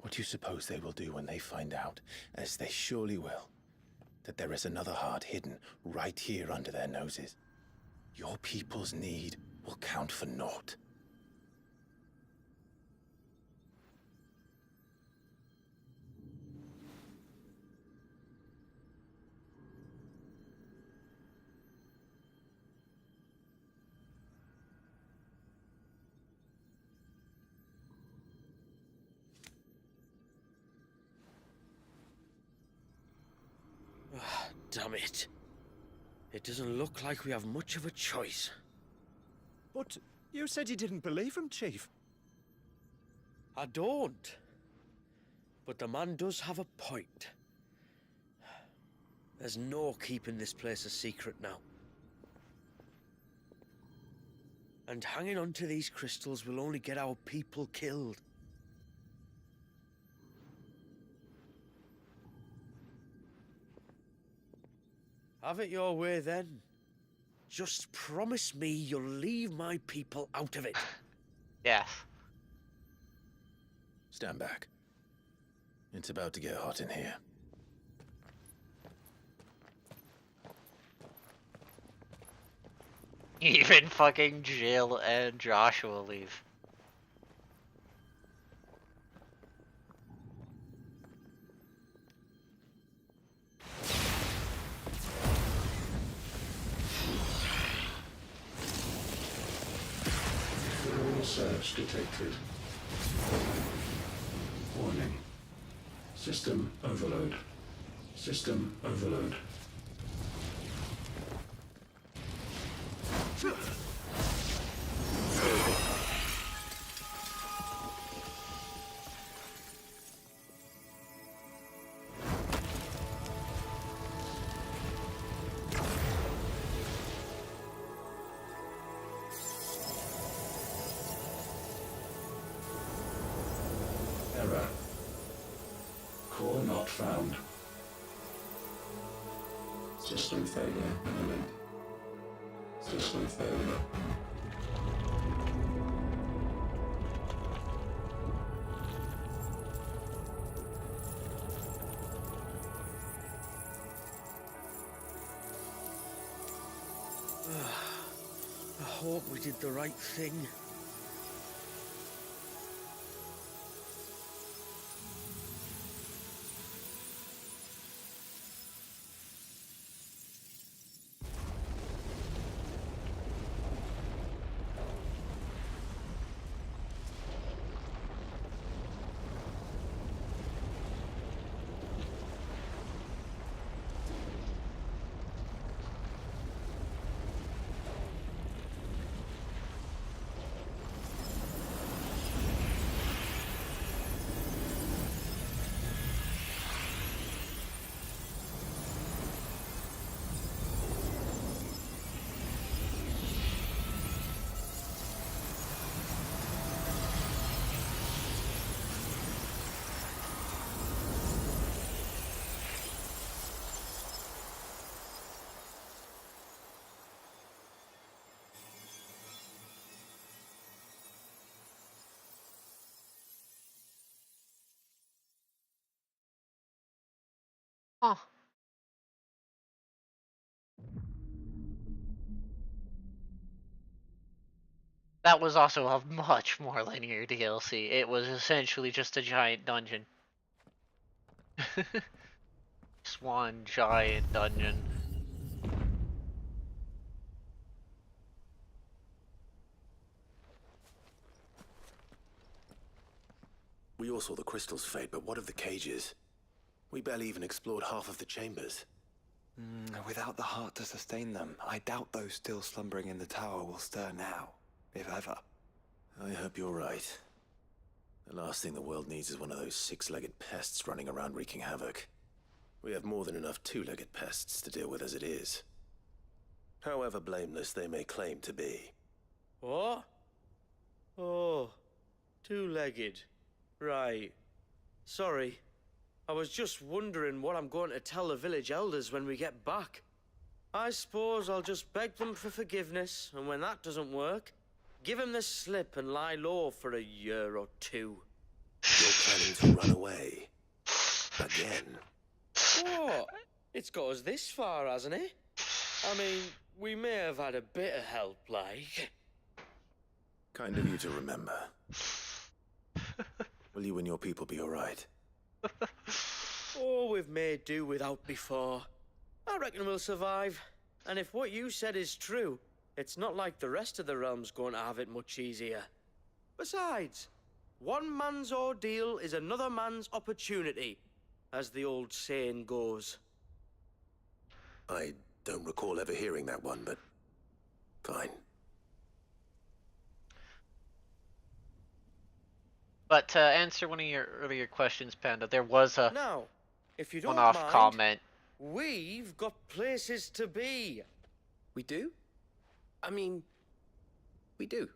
What do you suppose they will do when they find out, as they surely will, that there is another heart hidden right here under their noses? Your people's need will count for naught. Damn it. It doesn't look like we have much of a choice. But you said you didn't believe him, Chief. I don't. But the man does have a point. There's no keeping this place a secret now. And hanging on to these crystals will only get our people killed. Have it your way then. Just promise me you'll leave my people out of it. Yes. Stand back. It's about to get hot in here. Even fucking Jill and Joshua leave. Ethereal surge detected. Warning. System overload. System overload. Error. Core not found. System failure imminent. System failure. I hope we did the right thing. Huh. That was also a much more linear DLC. It was essentially just a giant dungeon. Just one giant dungeon. We all saw the crystals fade, but what of the cages? We barely even explored half of the chambers. Without the heart to sustain them, I doubt those still slumbering in the tower will stir now, if ever. I hope you're right. The last thing the world needs is one of those six-legged pests running around wreaking havoc. We have more than enough two-legged pests to deal with as it is. However blameless they may claim to be. What? Oh, two-legged. Right. Sorry. I was just wondering what I'm going to tell the village elders when we get back. I suppose I'll just beg them for forgiveness, and when that doesn't work, give them the slip and lie low for a year or two. You're planning to run away. Again. What? It's got us this far, hasn't it? I mean, we may have had a bit of help, like. Kind of you to remember. Will you and your people be alright? Oh, we've made do without before. I reckon we'll survive. And if what you said is true, it's not like the rest of the realm's going to have it much easier. Besides, one man's ordeal is another man's opportunity, as the old saying goes. I don't recall ever hearing that one, but fine. But to answer one of your earlier questions, Panda, there was a Now, if you don't one-off mind, comment. We've got places to be. We do? I mean, we do.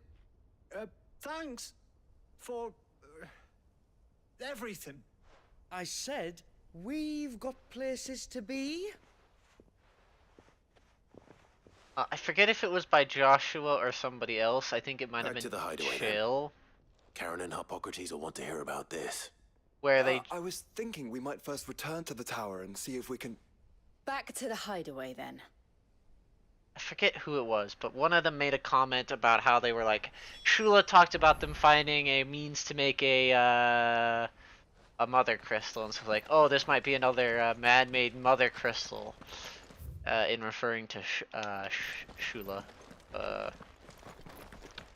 Thanks for everything. I said we've got places to be. I forget if it was by Joshua or somebody else. I think it might have Back been to the hideaway, Chill. Karen and Hippocrates will want to hear about this. Where they... I was thinking we might first return to the tower and see if we can... Back to the hideaway, then. I forget who it was, but one of them made a comment about how they were like... Shula talked about them finding a means to make a mother crystal, and so like, oh, this might be another man-made mother crystal. In referring to Shula.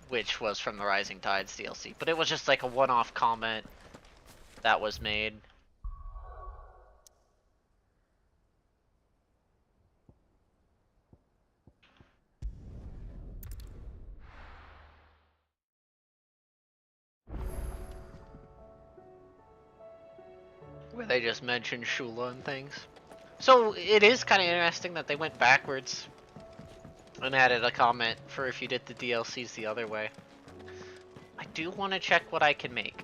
Which was from the Rising Tides DLC. But it was just like a one-off comment that was made. Where they just mentioned Shula and things. So it is kind of interesting that they went backwards and added a comment for if you did the DLCs the other way. I do want to check what I can make.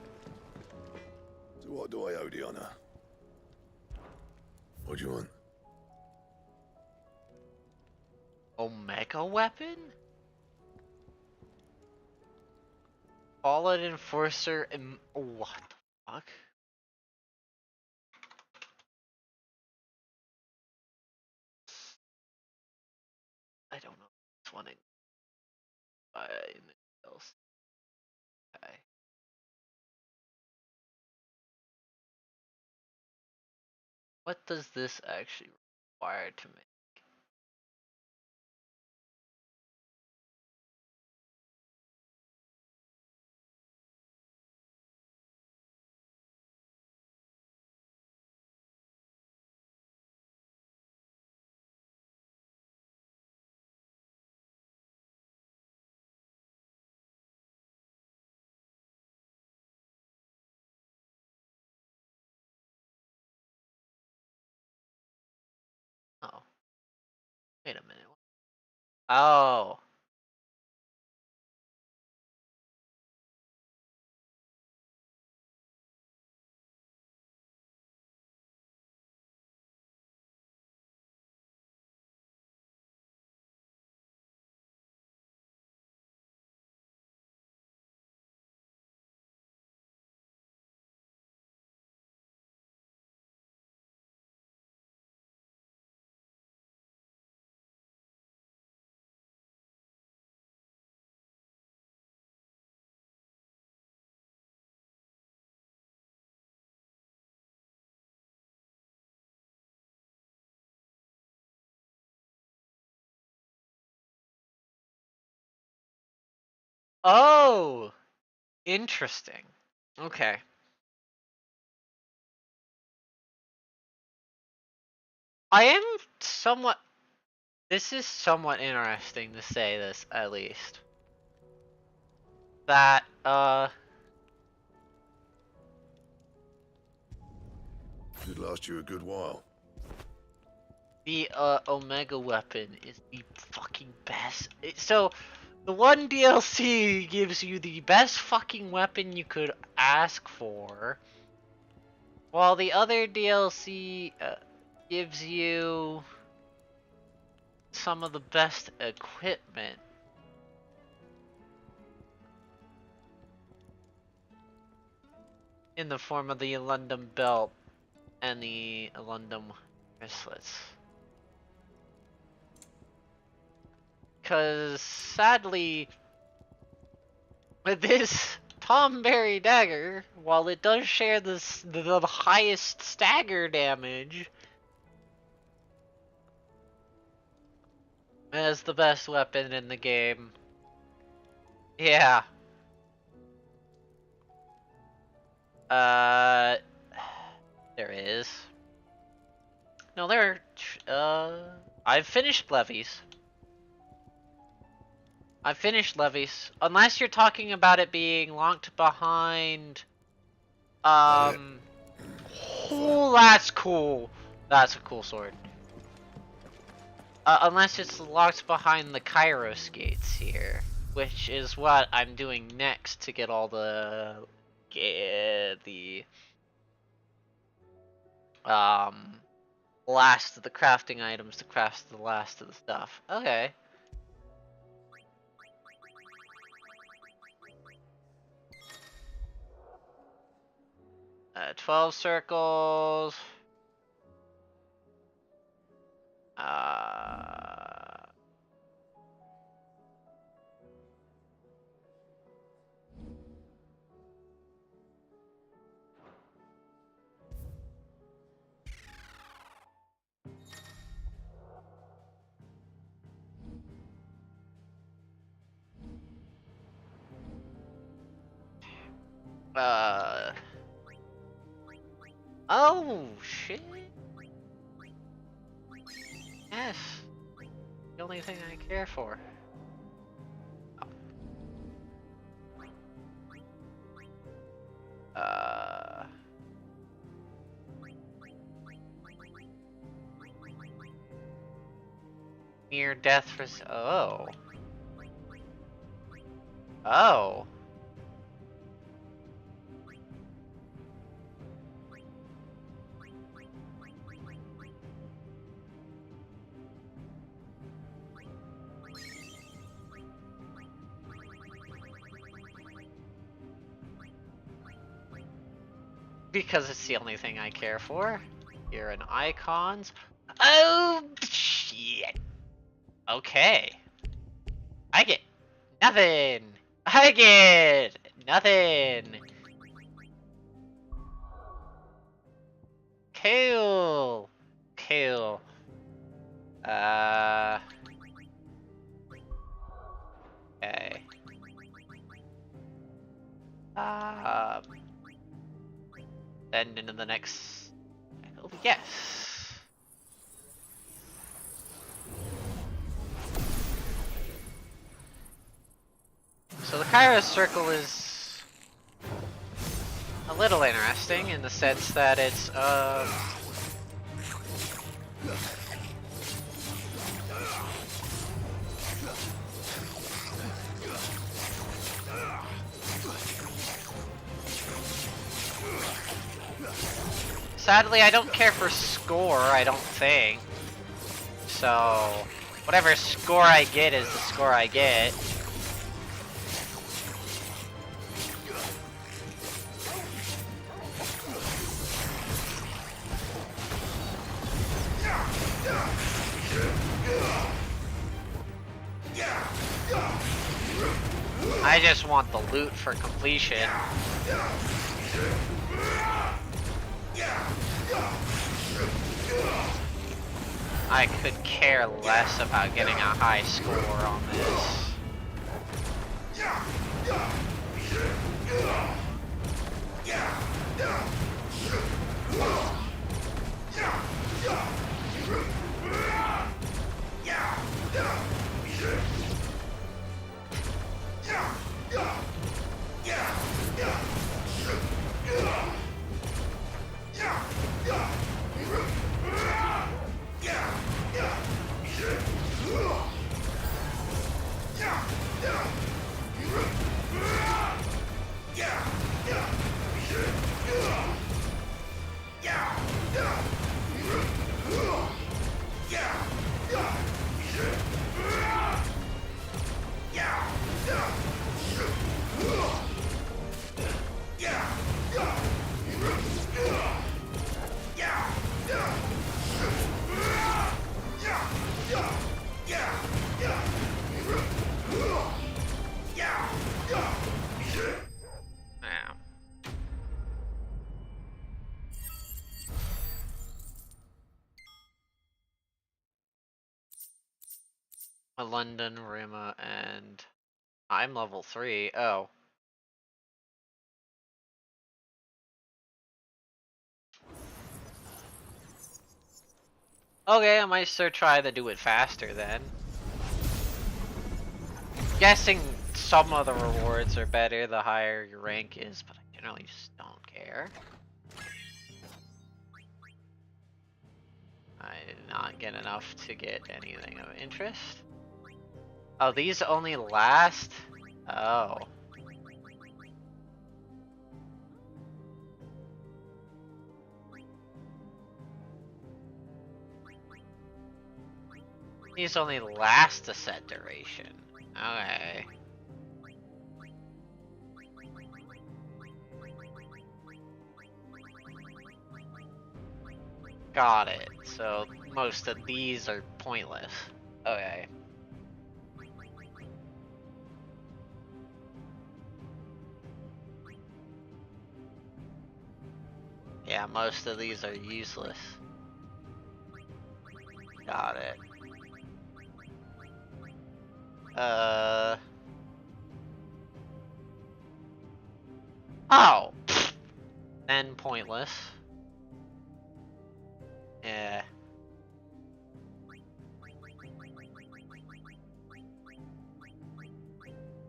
So what do I owe the honor? What do you want? Omega weapon? Fallen Enforcer and what the fuck? I don't know this one anything else. Okay. What does this actually require to make? Oh. Wait a minute. Oh. Oh, interesting. Okay. I am somewhat. This is somewhat interesting to say this, at least. That, It last you a good while. the, Omega weapon is the fucking best. So, the one DLC gives you the best fucking weapon you could ask for, while the other DLC, gives you some of the best equipment. In the form of the Elundum belt and the Elundum wristlets. Cause sadly, with this Tomberry dagger, while it does share the highest stagger damage as the best weapon in the game, yeah. There is. No, there are, I've finished levies. Unless you're talking about it being locked behind, oh, that's cool. That's a cool sword. Unless it's locked behind the Kairos gates here, which is what I'm doing next to get all the last of the crafting items to craft the last of the stuff. Okay. Uh, 12 circles. Oh, shit. Yes. The only thing I care for. Near death for. Oh. Oh. Because it's the only thing I care for. Here in icons. Oh shit. Okay. I get nothing. I get nothing. Cool. Cool. Okay. Then into the next. Oh, yes. So the Kairos circle is a little interesting in the sense that it's sadly, I don't care for score, I don't think. So, whatever score I get is the score I get. I just want the loot for completion. I could care less about getting a high score on this. A London, Rima, and I'm level 3. Oh. Okay, I might still try to do it faster then. Guessing some of the rewards are better the higher your rank is, but I generally just don't care. I did not get enough to get anything of interest. Oh, these only last? Oh. These only last a set duration. Okay. Got it. So most of these are pointless. Okay. Yeah, most of these are useless. Got it. Oh! Then pointless. Yeah.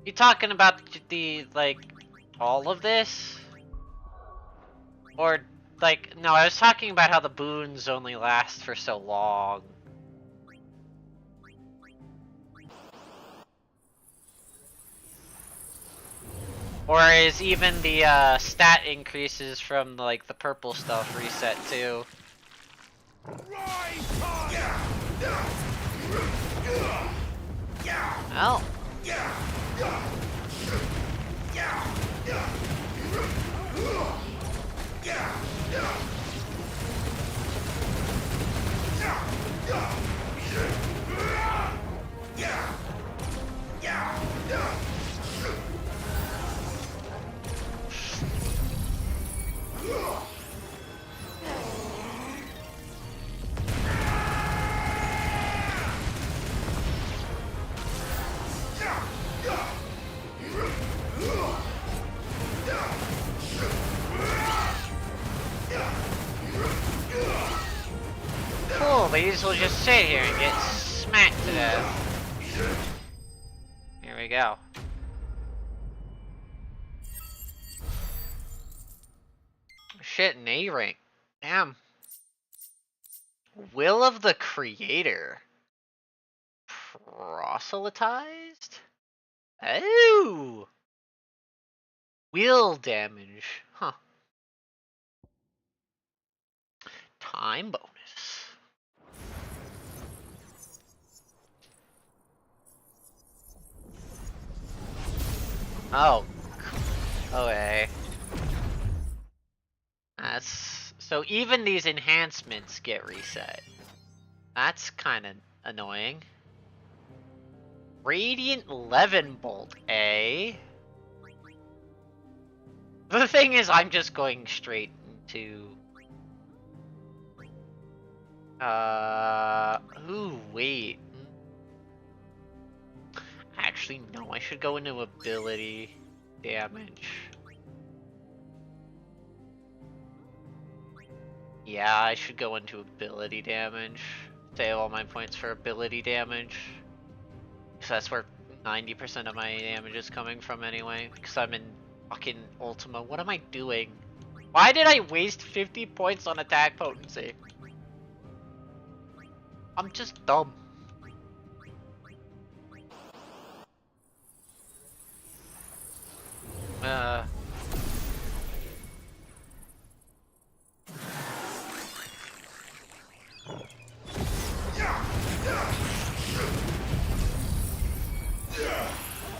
You talking about the, like, all of this? Or, like, no, I was talking about how the boons only last for so long. Or is even the stat increases from like the purple stuff reset too? Oh. Cool, these will just sit here and get smacked to death. Here we go. Shit, an A rank. Damn. Will of the Creator. Proselytized? Oh! Will damage. Huh. Time bonus. Oh. Okay. That's... So even these enhancements get reset. That's kind of annoying. Radiant Leavenbolt, eh? The thing is, I'm just going straight into... Ooh, wait. Actually, no, I should go into ability. damage. Yeah, I should go into ability damage. Save all my points for ability damage. Because that's where 90% of my damage is coming from anyway. Because I'm in fucking Ultima. What am I doing? Why did I waste 50 points on attack potency? I'm just dumb.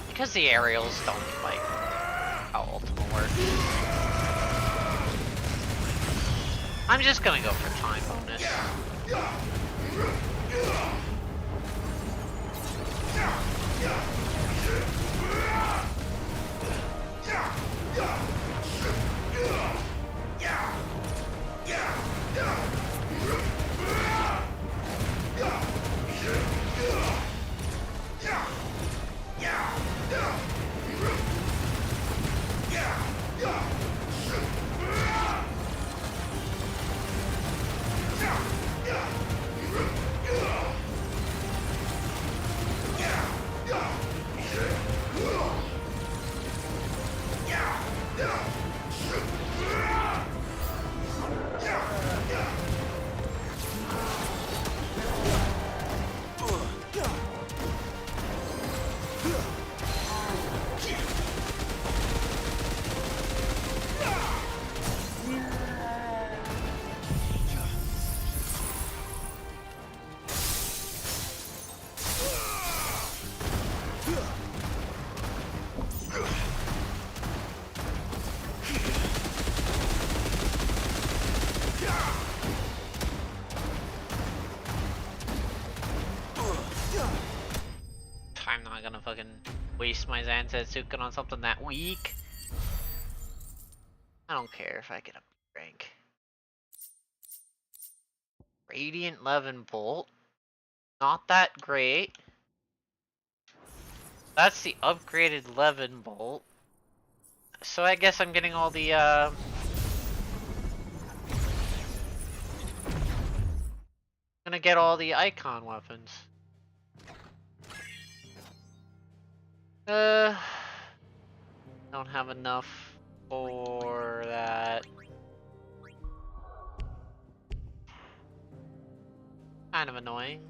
Because the aerials don't like how Ultima works. I'm just gonna go for time bonus. I'm not gonna fucking waste my Zantetsuken on something that weak. I don't care if I get a rank. Radiant Levin Bolt. Not that great. That's the upgraded Levin Bolt. So I guess I'm getting all the gonna get all the icon weapons. Don't have enough for that. Kind of annoying.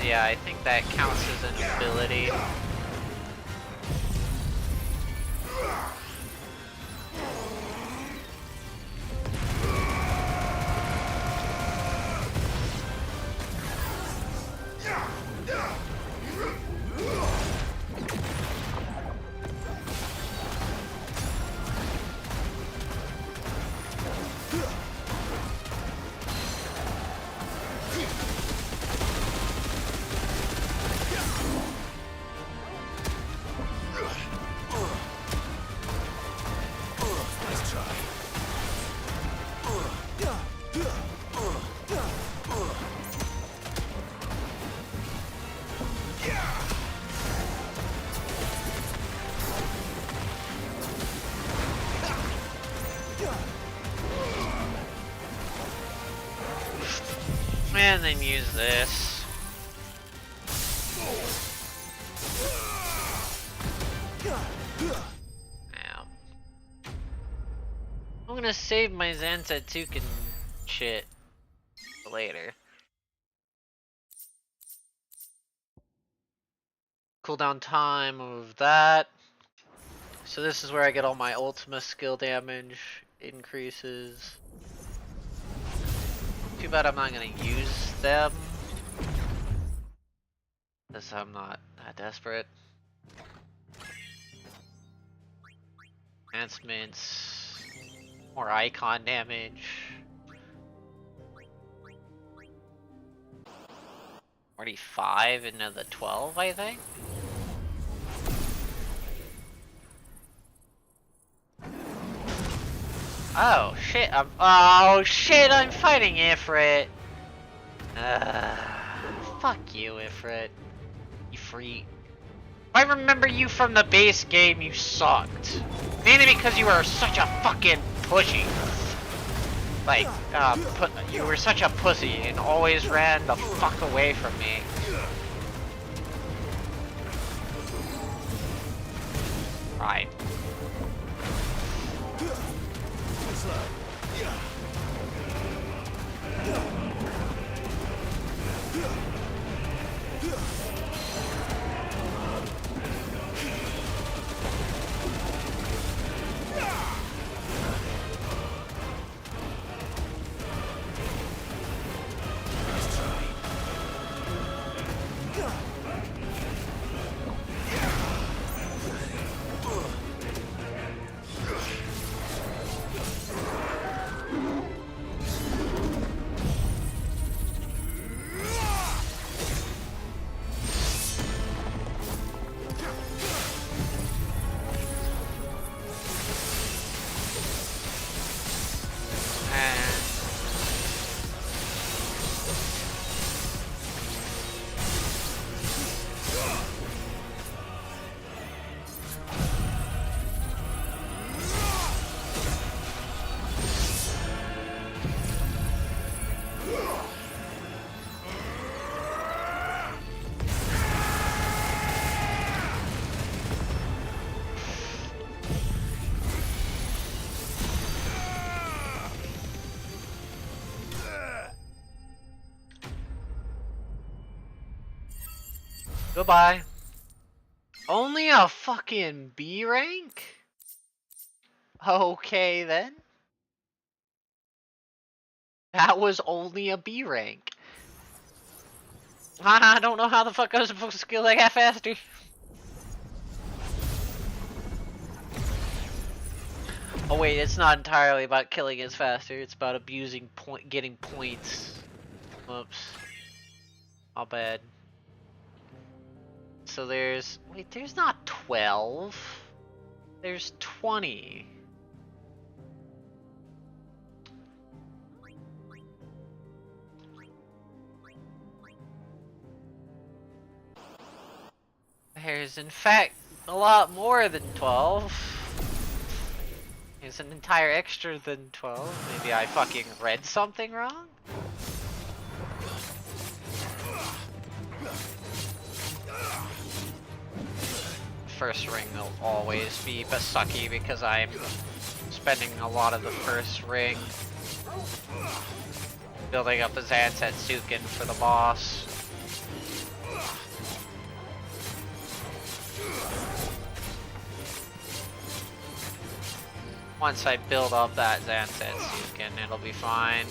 Yeah, I think that counts as an ability. And then use this. Ow. I'm gonna save my Zantetsuken shit for later. Cooldown time of that. So this is where I get all my Ultima skill damage increases. Too bad I'm not gonna use them, because I'm not that desperate. Enhancements, more icon damage. 45 into the 12, I think. Oh shit! I'm fighting Ifrit. Fuck you, Ifrit. You freak. I remember you from the base game. You sucked. Mainly because you were such a fucking pussy. Like, you were such a pussy and always ran the fuck away from me. Right. Goodbye. Only a fucking B rank? Okay then. That was only a B rank. I don't know how the fuck I was supposed to kill that guy faster. Oh wait, it's not entirely about killing it faster, it's about abusing getting points. Oops. My bad. So there's, wait, there's not 12. There's 20. There's in fact a lot more than 12. There's an entire extra than 12. Maybe I fucking read something wrong? First ring will always be sucky because I'm spending a lot of the first ring building up a Zantetsuken for the boss. Once I build up that Zantetsuken, it'll be fine.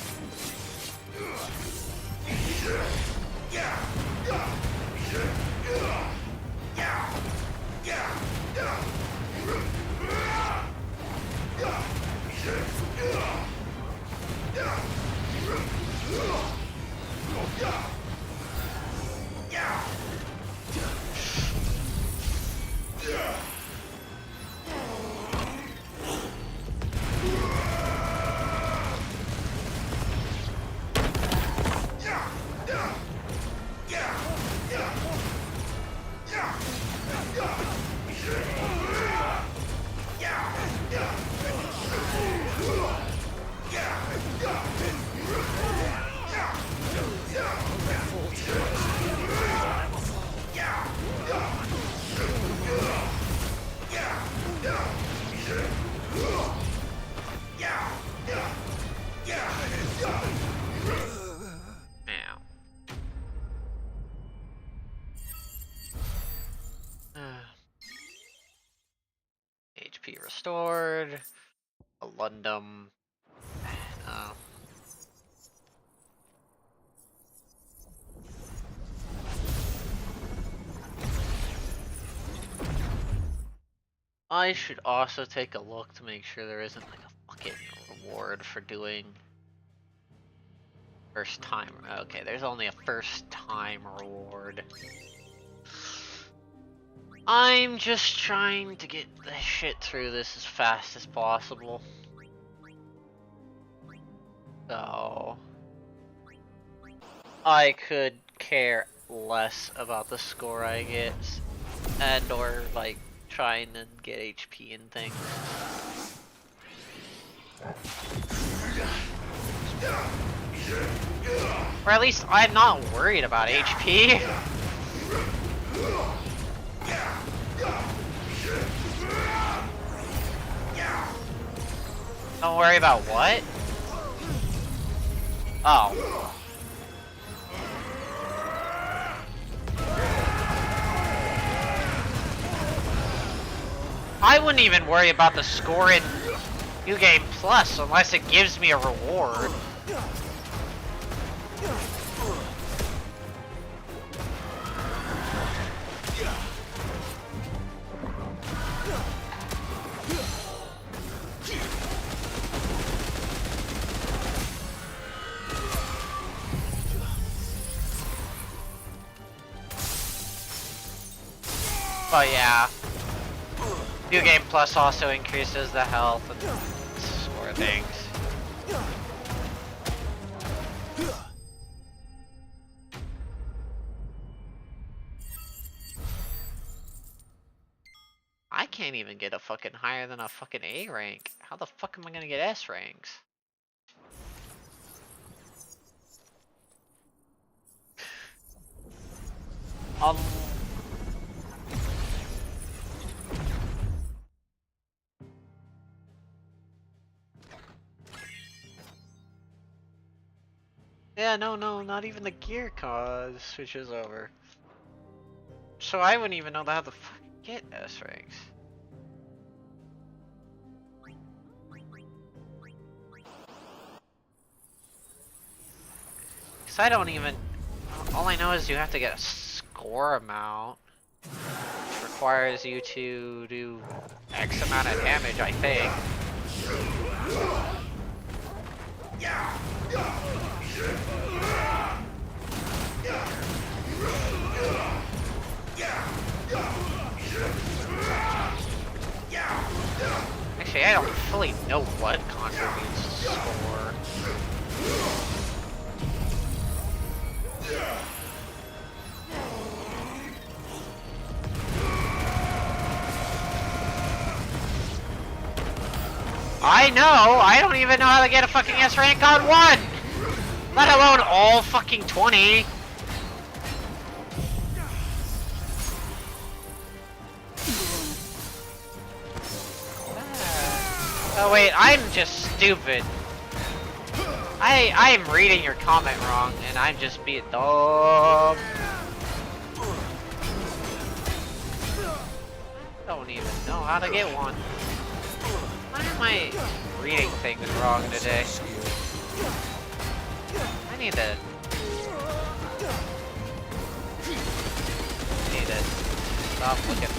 restored. A Lundum. No. I should also take a look to make sure there isn't like a fucking reward for doing first time. Okay, there's only a first time reward. I'm just trying to get the shit through this as fast as possible. So I could care less about the score I get and or like trying to get HP and things. Or at least I'm not worried about HP. Don't worry about what? Oh. I wouldn't even worry about the score in New Game Plus unless it gives me a reward. But yeah. New Game Plus also increases the health and score things. I can't even get a fucking higher than a fucking A rank. How the fuck am I gonna get S ranks? Yeah, no, not even the gear cause switches over. So I wouldn't even know how to fucking get S ranks. Cause I don't even, all I know is you have to get a score amount. Which requires you to do X amount of damage, I think. Actually, I don't fully know what contributes to score. I know! I don't even know how to get a fucking S rank on 1! Let alone all fucking 20! Oh wait, I'm just stupid. I'm reading your comment wrong, and I'm just being dumb. Don't even know how to get one. Why am I reading things wrong today? I need to stop looking.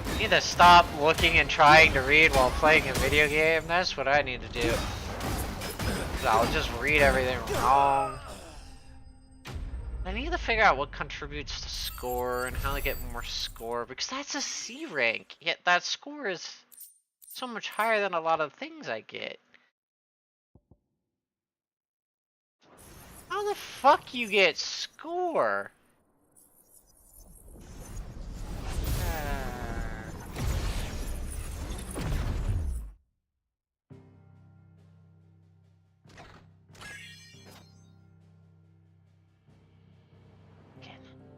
I need to stop looking and trying to read while playing a video game. That's what I need to do. I'll just read everything wrong. I need to figure out what contributes to score and how to get more score, because that's a C rank, yet that score is so much higher than a lot of things I get. How the fuck you get score?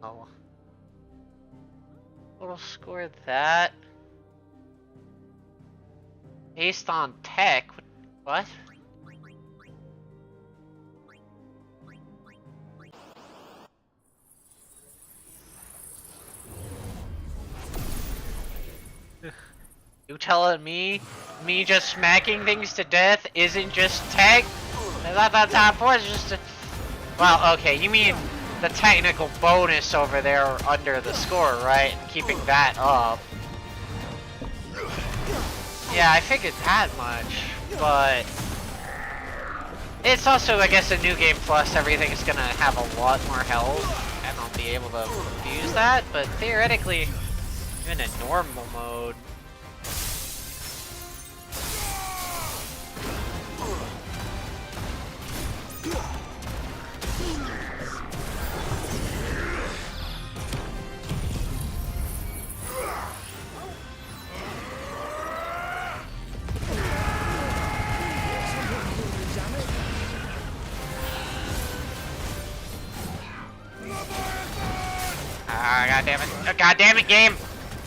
Oh. Total score that. Based on tech? What? You telling me just smacking things to death isn't just tech? I thought that top was just a... Well, okay, you mean the technical bonus over there under the score, right? Keeping that up. Yeah, I figured that much, but... It's also, I guess, a new game plus, everything is gonna have a lot more health, and I'll be able to use that, but theoretically, even in normal mode... Ah, goddammit. Oh, goddammit, game!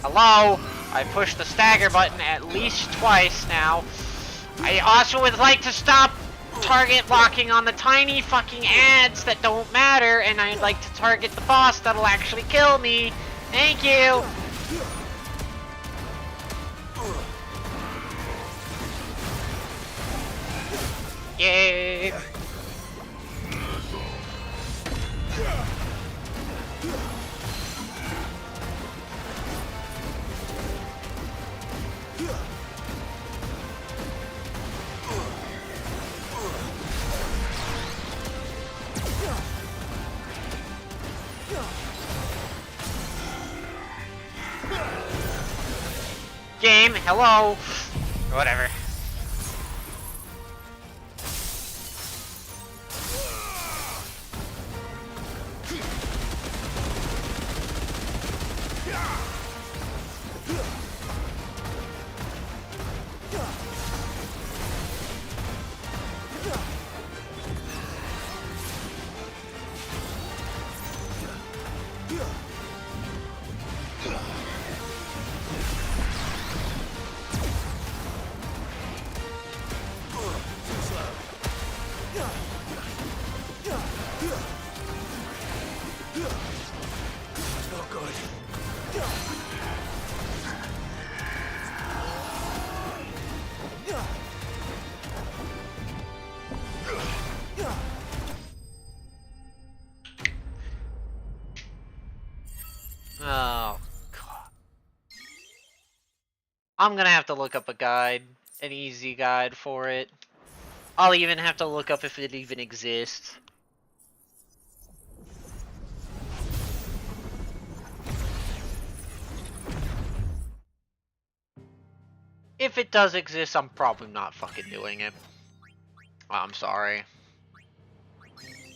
Hello? I pushed the stagger button at least twice now. I also would like to stop target locking on the tiny fucking ads that don't matter, and I'd like to target the boss that'll actually kill me. Thank you! Yay! Game, hello. Whatever. Oh, God. I'm gonna have to look up a guide, an easy guide for it. I'll even have to look up if it even exists. If it does exist, I'm probably not fucking doing it. I'm sorry.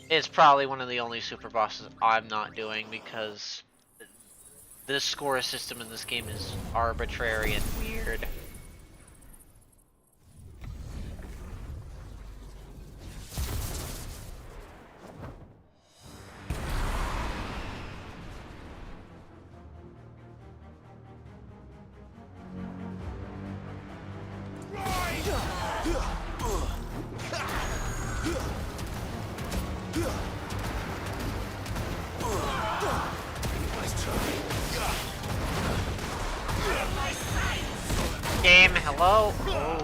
It's probably one of the only super bosses I'm not doing because the score system in this game is arbitrary and weird. Game, hello? Oh.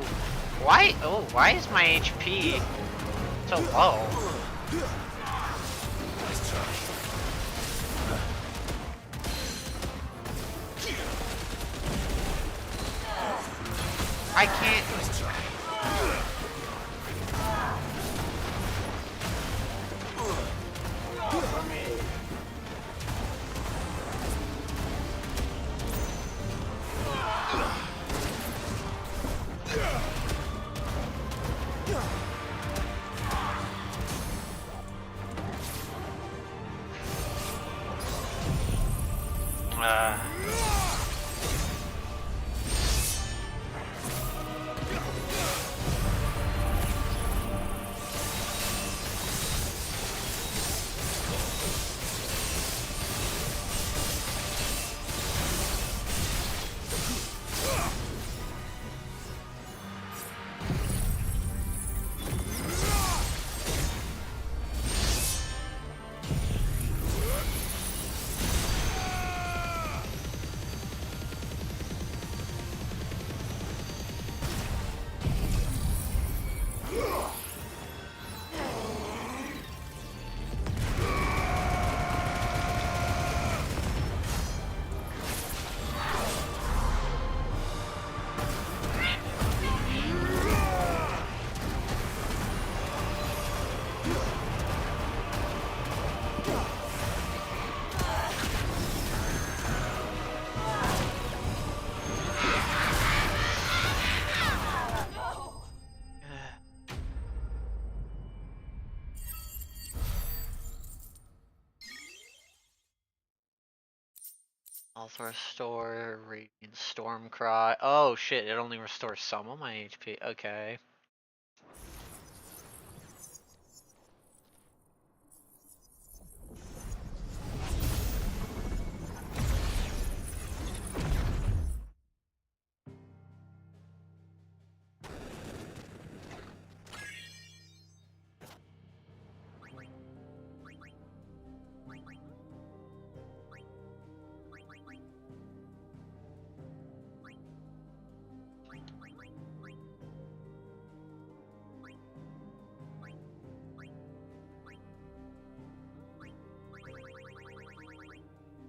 Why? Oh, why is my HP so low? I can't. Health restore, radiant storm cry. Oh shit, it only restores some of my HP. Okay.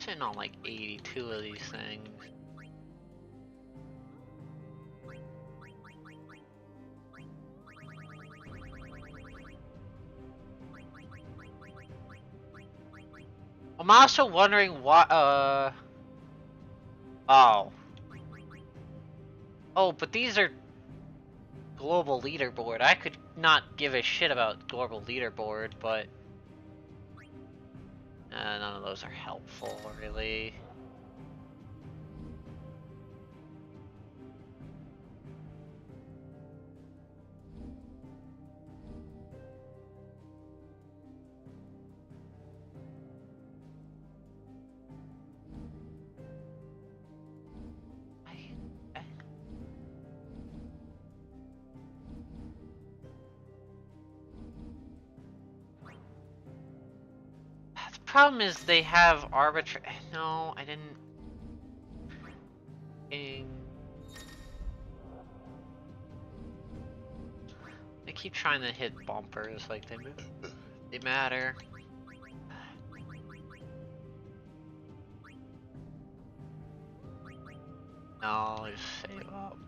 Sitting on like 82 of these things. I'm also wondering what, oh. Oh, but these are global leaderboard. I could not give a shit about global leaderboard, but none of those are helpful, really. The problem is they have arbitrary. No, I didn't. They keep trying to hit bumpers like they matter. No, I'll just save up.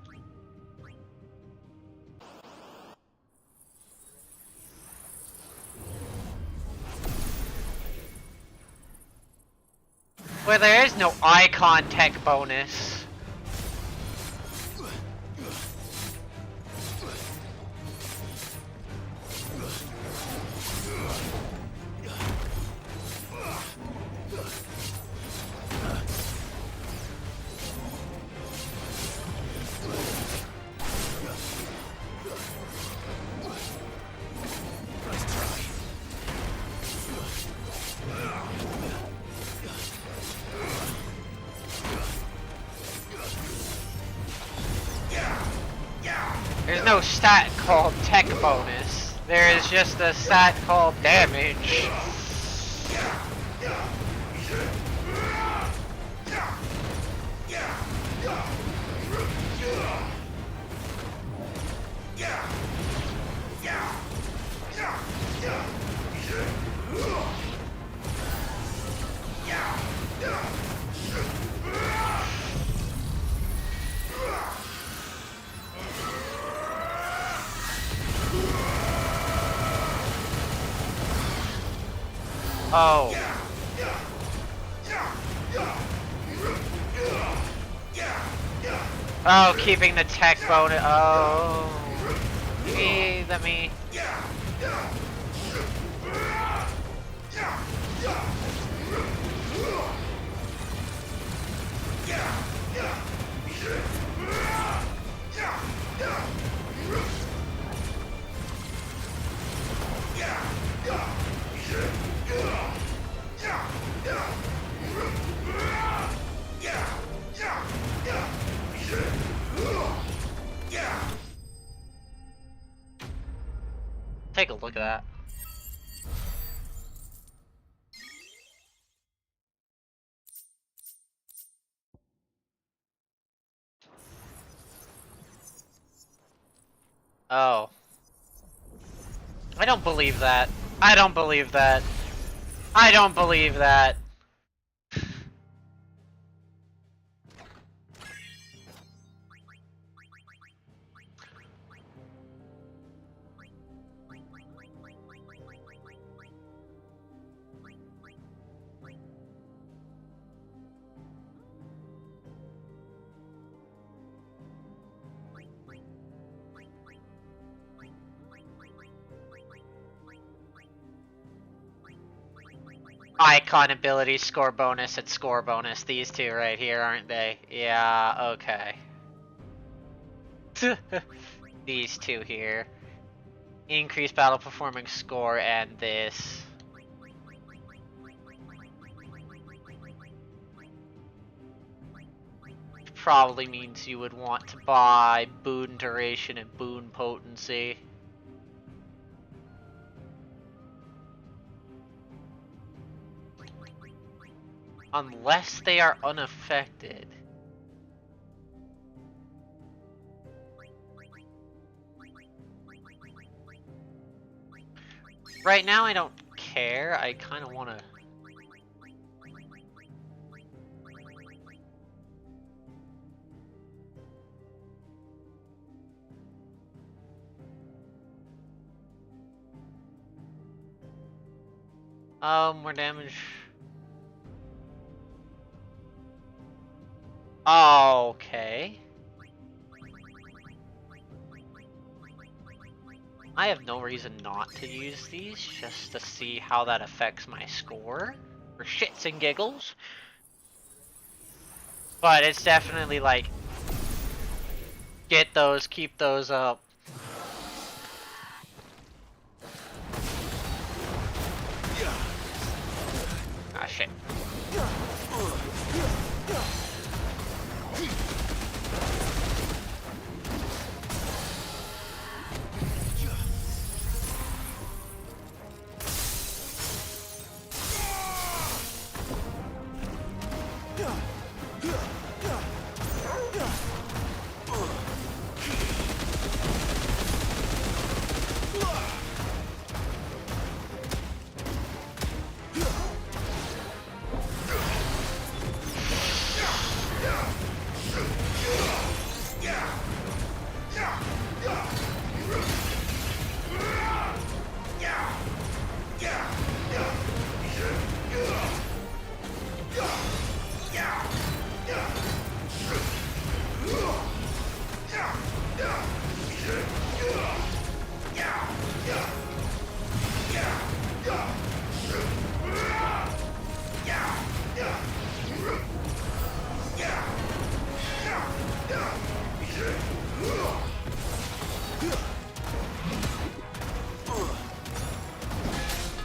Well, there is no icon tech bonus. There's no stat called tech bonus. There is just a stat called damage. Oh. Oh, keeping the tech bonus. Oh. Let me. Take a look at that. Oh. I don't believe that. I don't believe that. I don't believe that. Icon ability, score bonus, and score bonus. These two right here, aren't they? Yeah, okay. These two here. Increase battle performance score and this. Probably means you would want to buy boon duration and boon potency. Unless they are unaffected. Right now I don't care, I kind of want to... more damage. Okay. I have no reason not to use these, just to see how that affects my score, for shits and giggles. But it's definitely like, get those, keep those up. Ah, shit.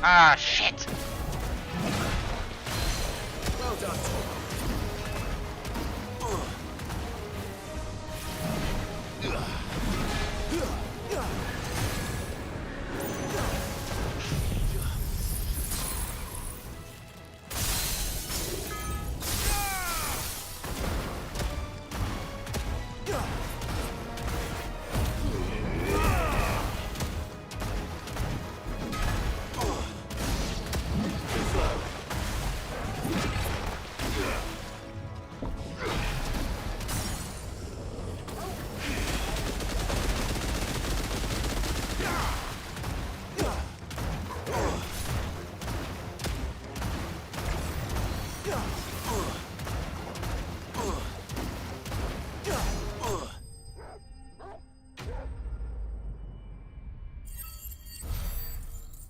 Ah, shit! Well done.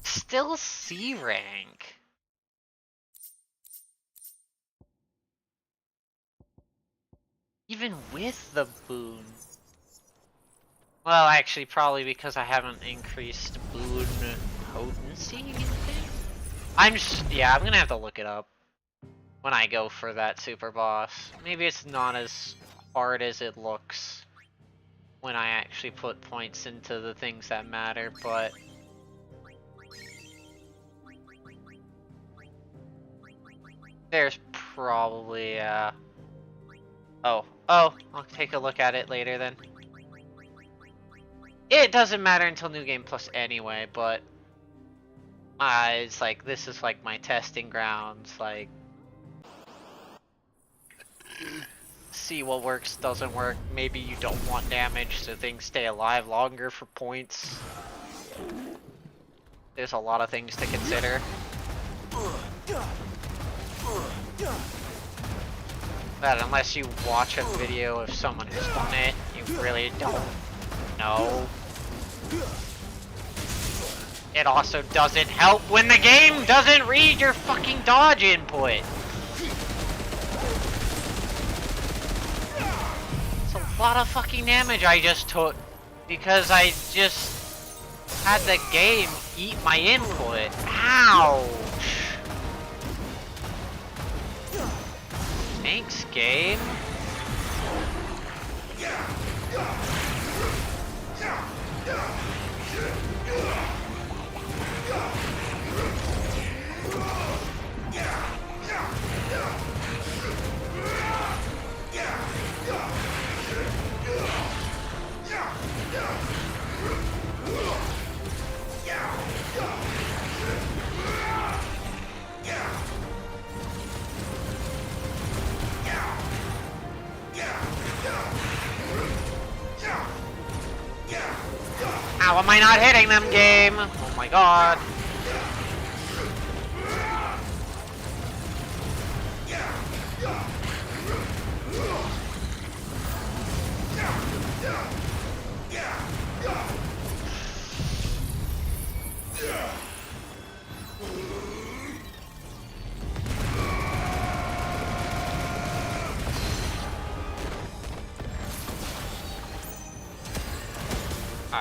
Still C rank. Even with the boon. Well, actually, probably because I haven't increased boon potency, you think? I'm gonna have to look it up when I go for that super boss. Maybe it's not as hard as it looks when I actually put points into the things that matter, but... There's probably, Oh, I'll take a look at it later then. It doesn't matter until New Game Plus anyway, but... it's like, this is like my testing grounds, like... See what works, doesn't work. Maybe you don't want damage, so things stay alive longer for points. There's a lot of things to consider. But unless you watch a video of someone who's done it, you really don't know. It also doesn't help when the game doesn't read your fucking dodge input. It's a lot of fucking damage I just took because I just had the game eat my input. Ouch. Thanks, game. How am I not hitting them, game? Oh my god.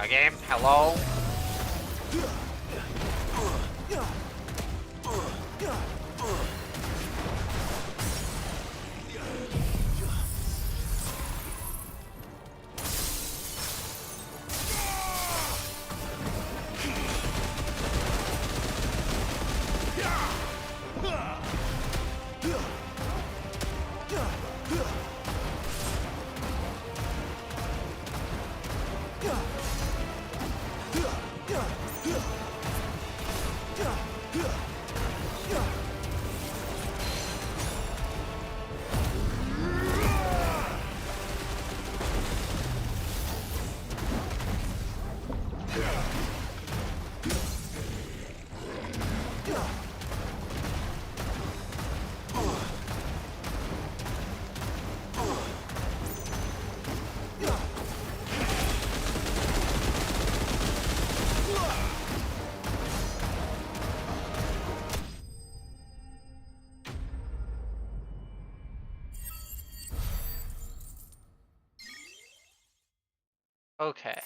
Game, hello? Okay.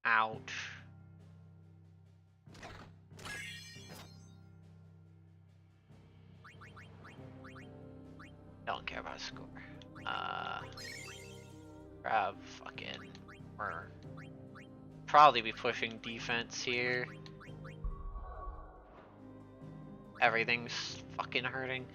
Ouch. Don't care about score. Grab fucking or probably be pushing defense here. Everything's fucking hurting.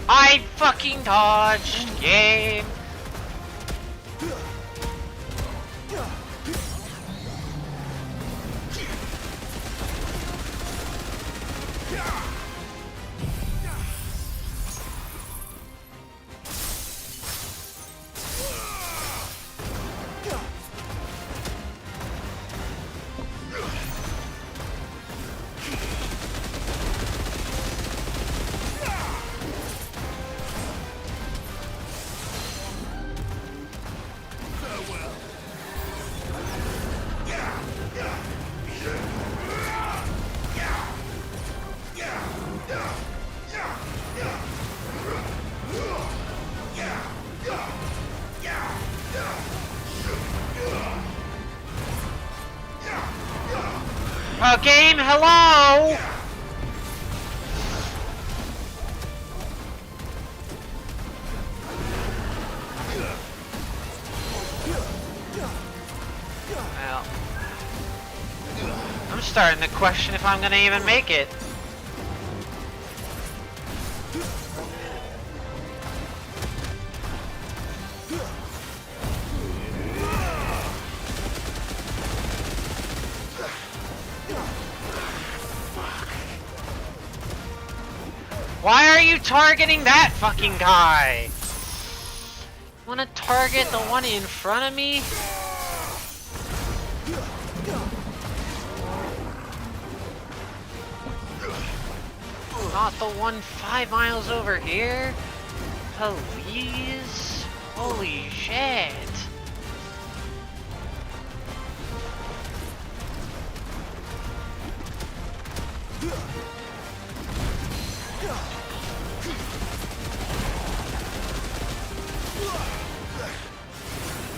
I fucking dodged, game. Game, hello! Well. I'm starting to question if I'm gonna even make it. Why are you targeting that fucking guy? Wanna target the one in front of me? Not the one 5 miles over here? Please? Holy shit.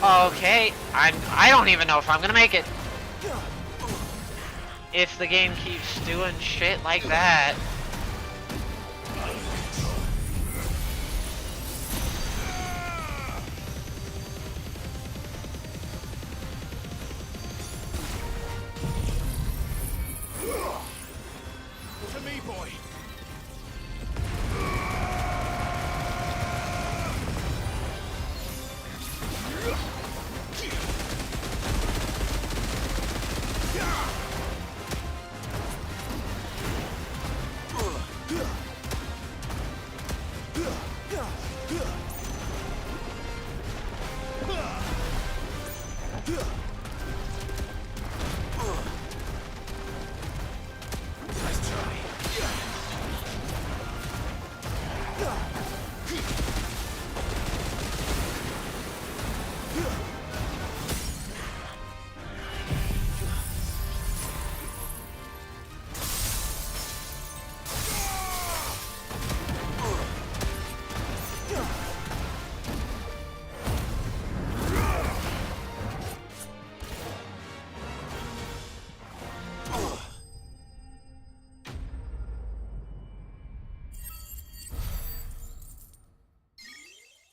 Okay, I don't even know if I'm gonna make it. If the game keeps doing shit like that. To me, boy.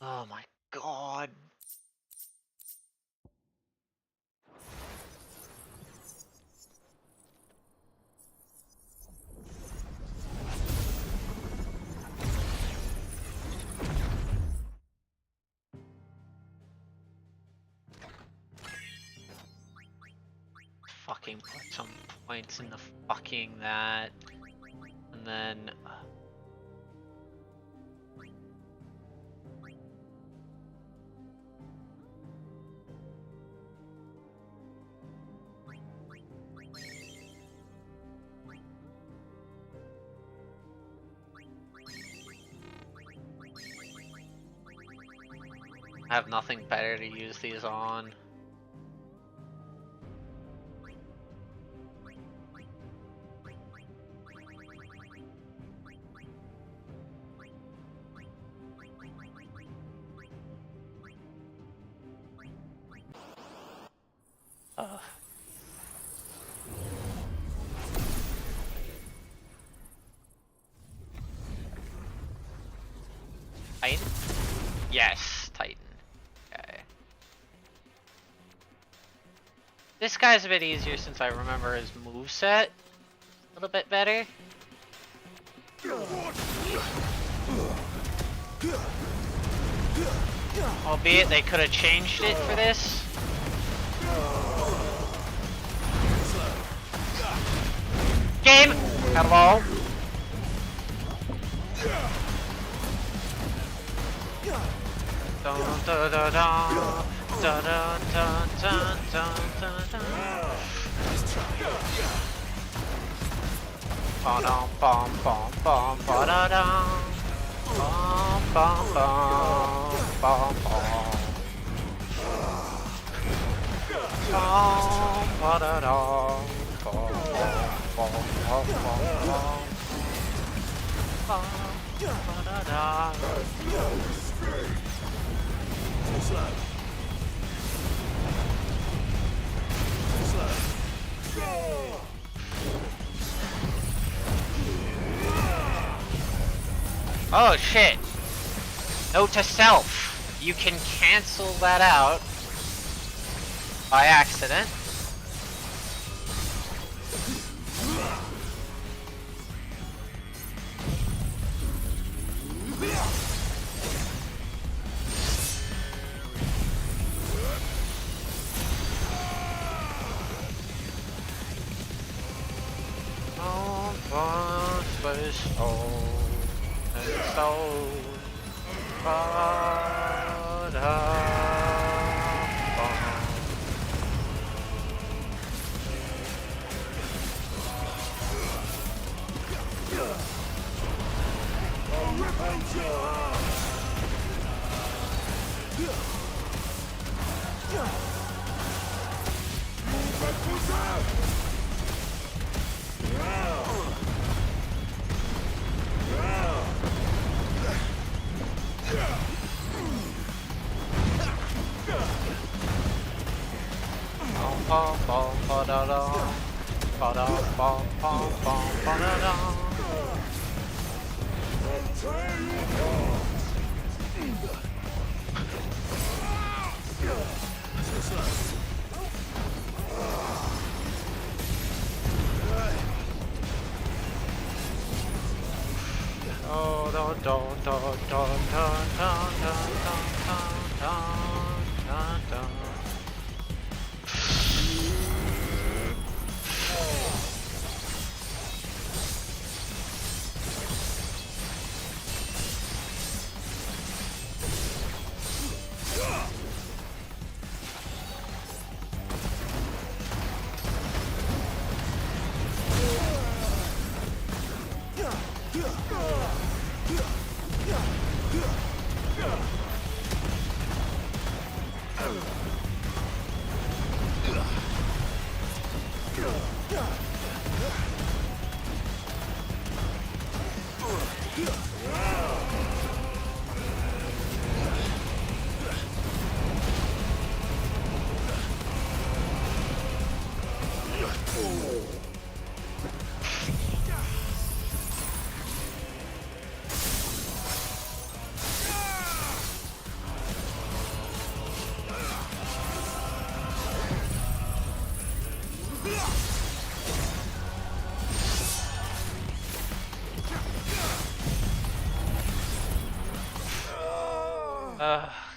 Oh my god. Fucking put some points in the fucking that. And then... I have nothing better to use these on. Titan? Yes, Titan. Okay. This guy's a bit easier since I remember his moveset a little bit better. Albeit they could have changed it for this. Game! Hello? Dun, dun, dun, dun. Dun, dun, dun, dun, dun, dun, dun. Ba-dum, bum, bum, bum, ba-da-dum. Bum, bum, bum, bum, bum. Bum, ba-da-dum. Bum, bum, bum, bum, bum. Bum, ba-da-dum. Oh shit! Note to self, you can cancel that out by accident.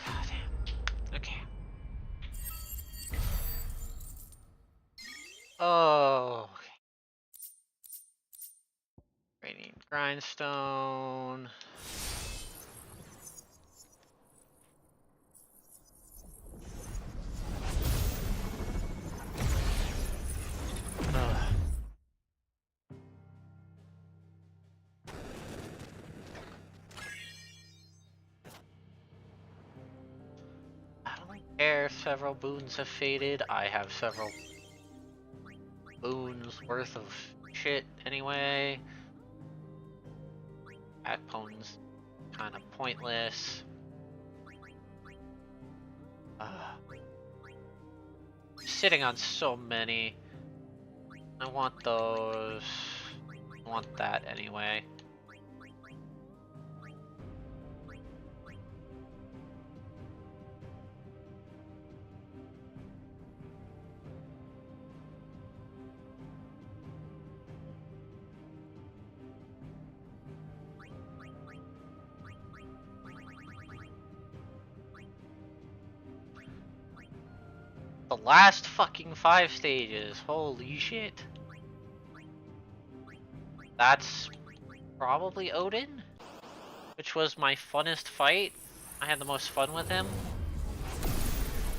Goddamn. Okay. Oh. Okay. Radiant Grindstone. Several boons have faded. I have several boons worth of shit anyway. Backbone's kind of pointless. Sitting on so many. I want those. I want that anyway. The last fucking 5 stages, holy shit. That's probably Odin, which was my funnest fight. I had the most fun with him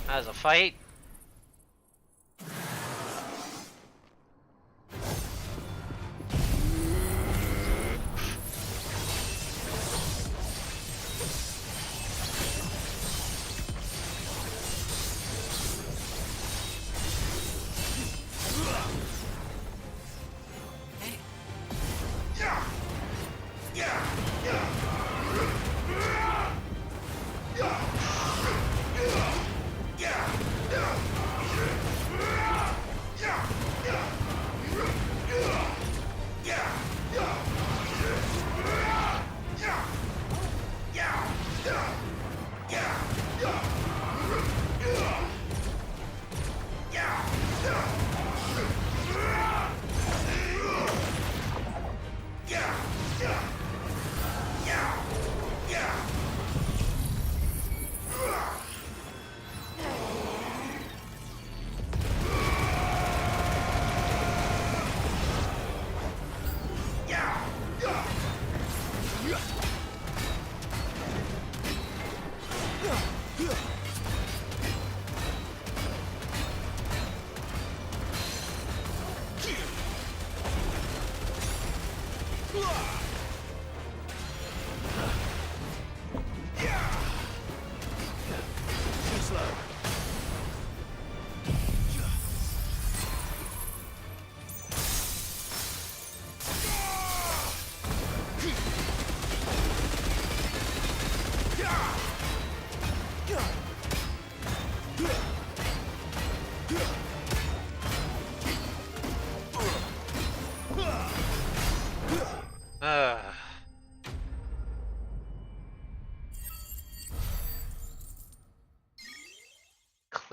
as a fight.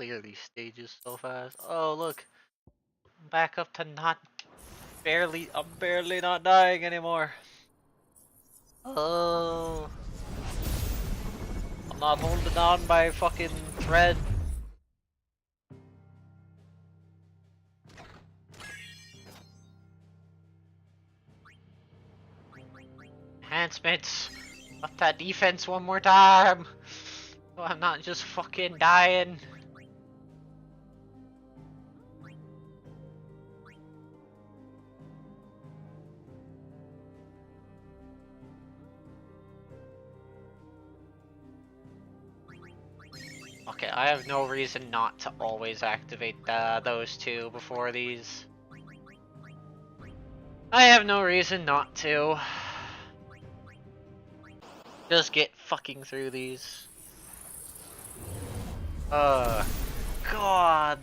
clear these stages so fast. Oh look, I'm back up to not barely. I'm barely not dying anymore. Oh, I'm not holding on by fucking thread. Enhancements. Up that defense one more time. So I'm not just fucking dying. Okay, I have no reason not to always activate those two before these. I have no reason not to. Just get fucking through these. God.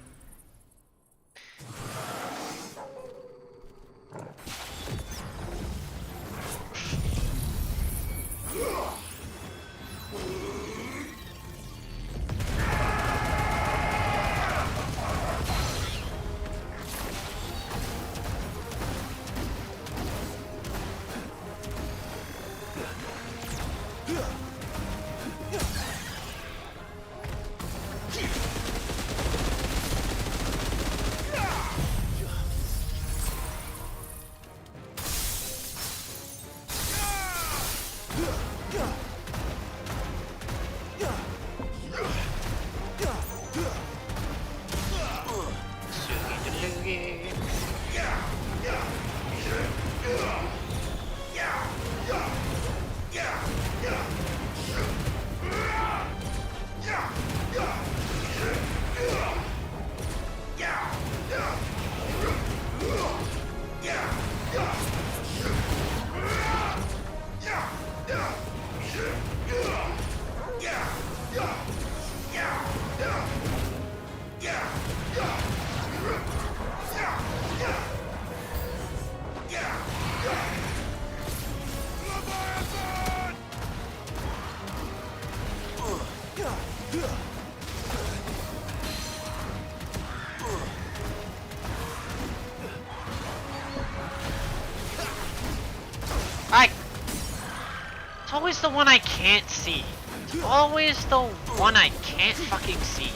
It's always the one I can't see. It's always the one I can't fucking see.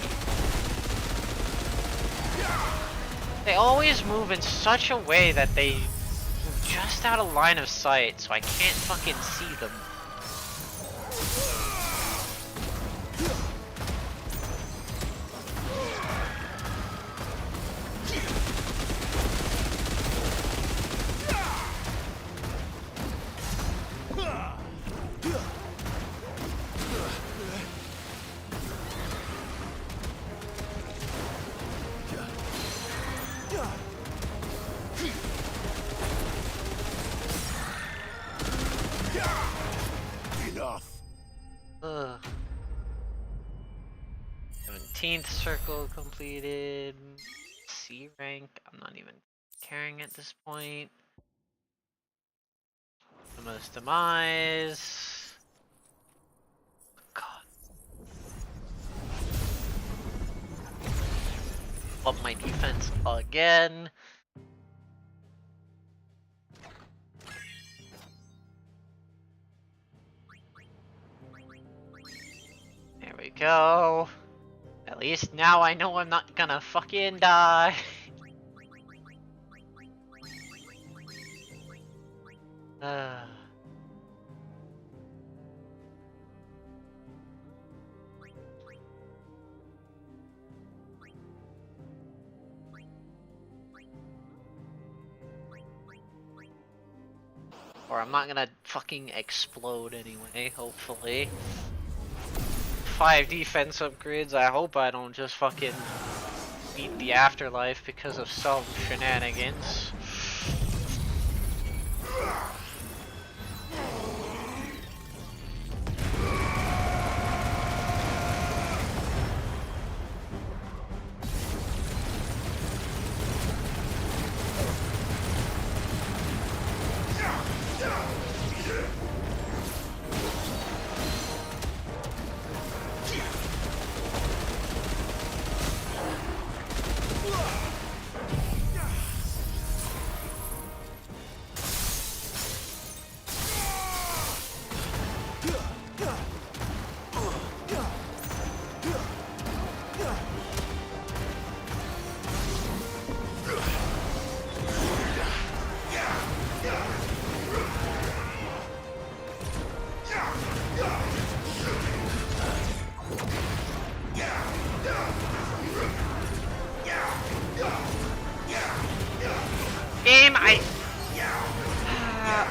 They always move in such a way that they move just out of line of sight, so I can't fucking see them. Ugh. 17th circle completed. C rank. I'm not even caring at this point. Almost demise. God. Up my defense again. There we go. At least now I know I'm not gonna fucking die. Or I'm not gonna fucking explode anyway, hopefully. 5 defense upgrades, I hope I don't just fucking beat the afterlife because of some shenanigans.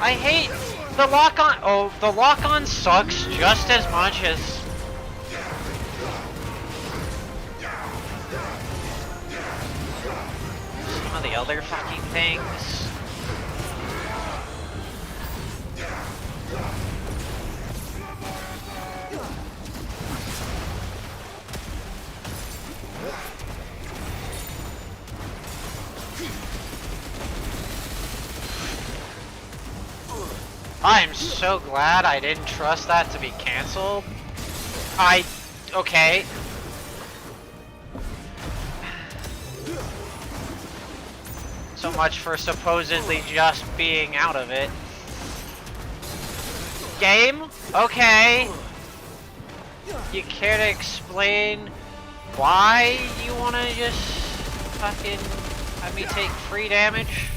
I hate the lock-on. Oh, the lock-on sucks just as much as some of the other fucking things. I'm so glad I didn't trust that to be cancelled. Okay. So much for supposedly just being out of it. Game? Okay. You care to explain why you wanna just fucking have me take free damage?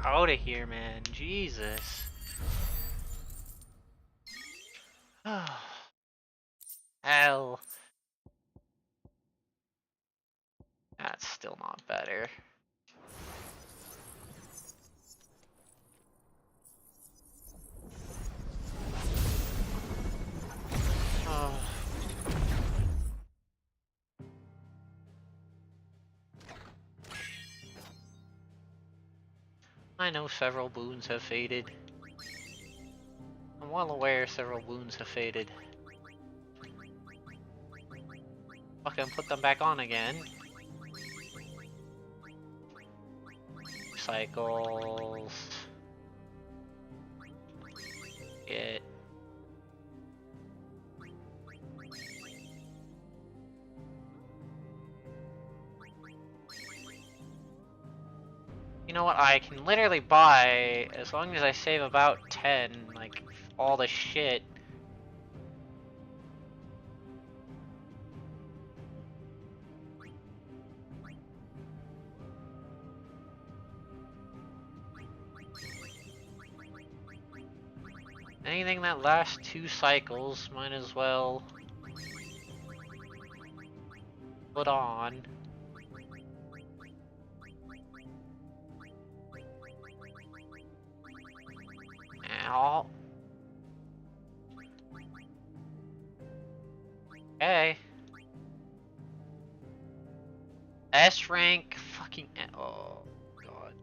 Out of here, man. Jesus. Oh. Hell. That's still not better. Oh. I know several boons have faded. I'm well aware several boons have faded. Fucking put them back on again. Cycles. Get. You know what, I can literally buy, as long as I save about 10, like, all the shit. Anything that lasts 2 cycles, might as well put on. Ow. Okay. S rank fucking. Oh god.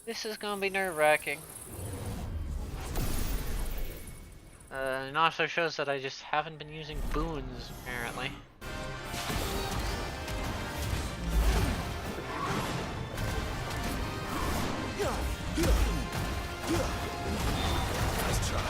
This is gonna be nerve-wracking. It also shows that I just haven't been using boons, apparently. Nice try.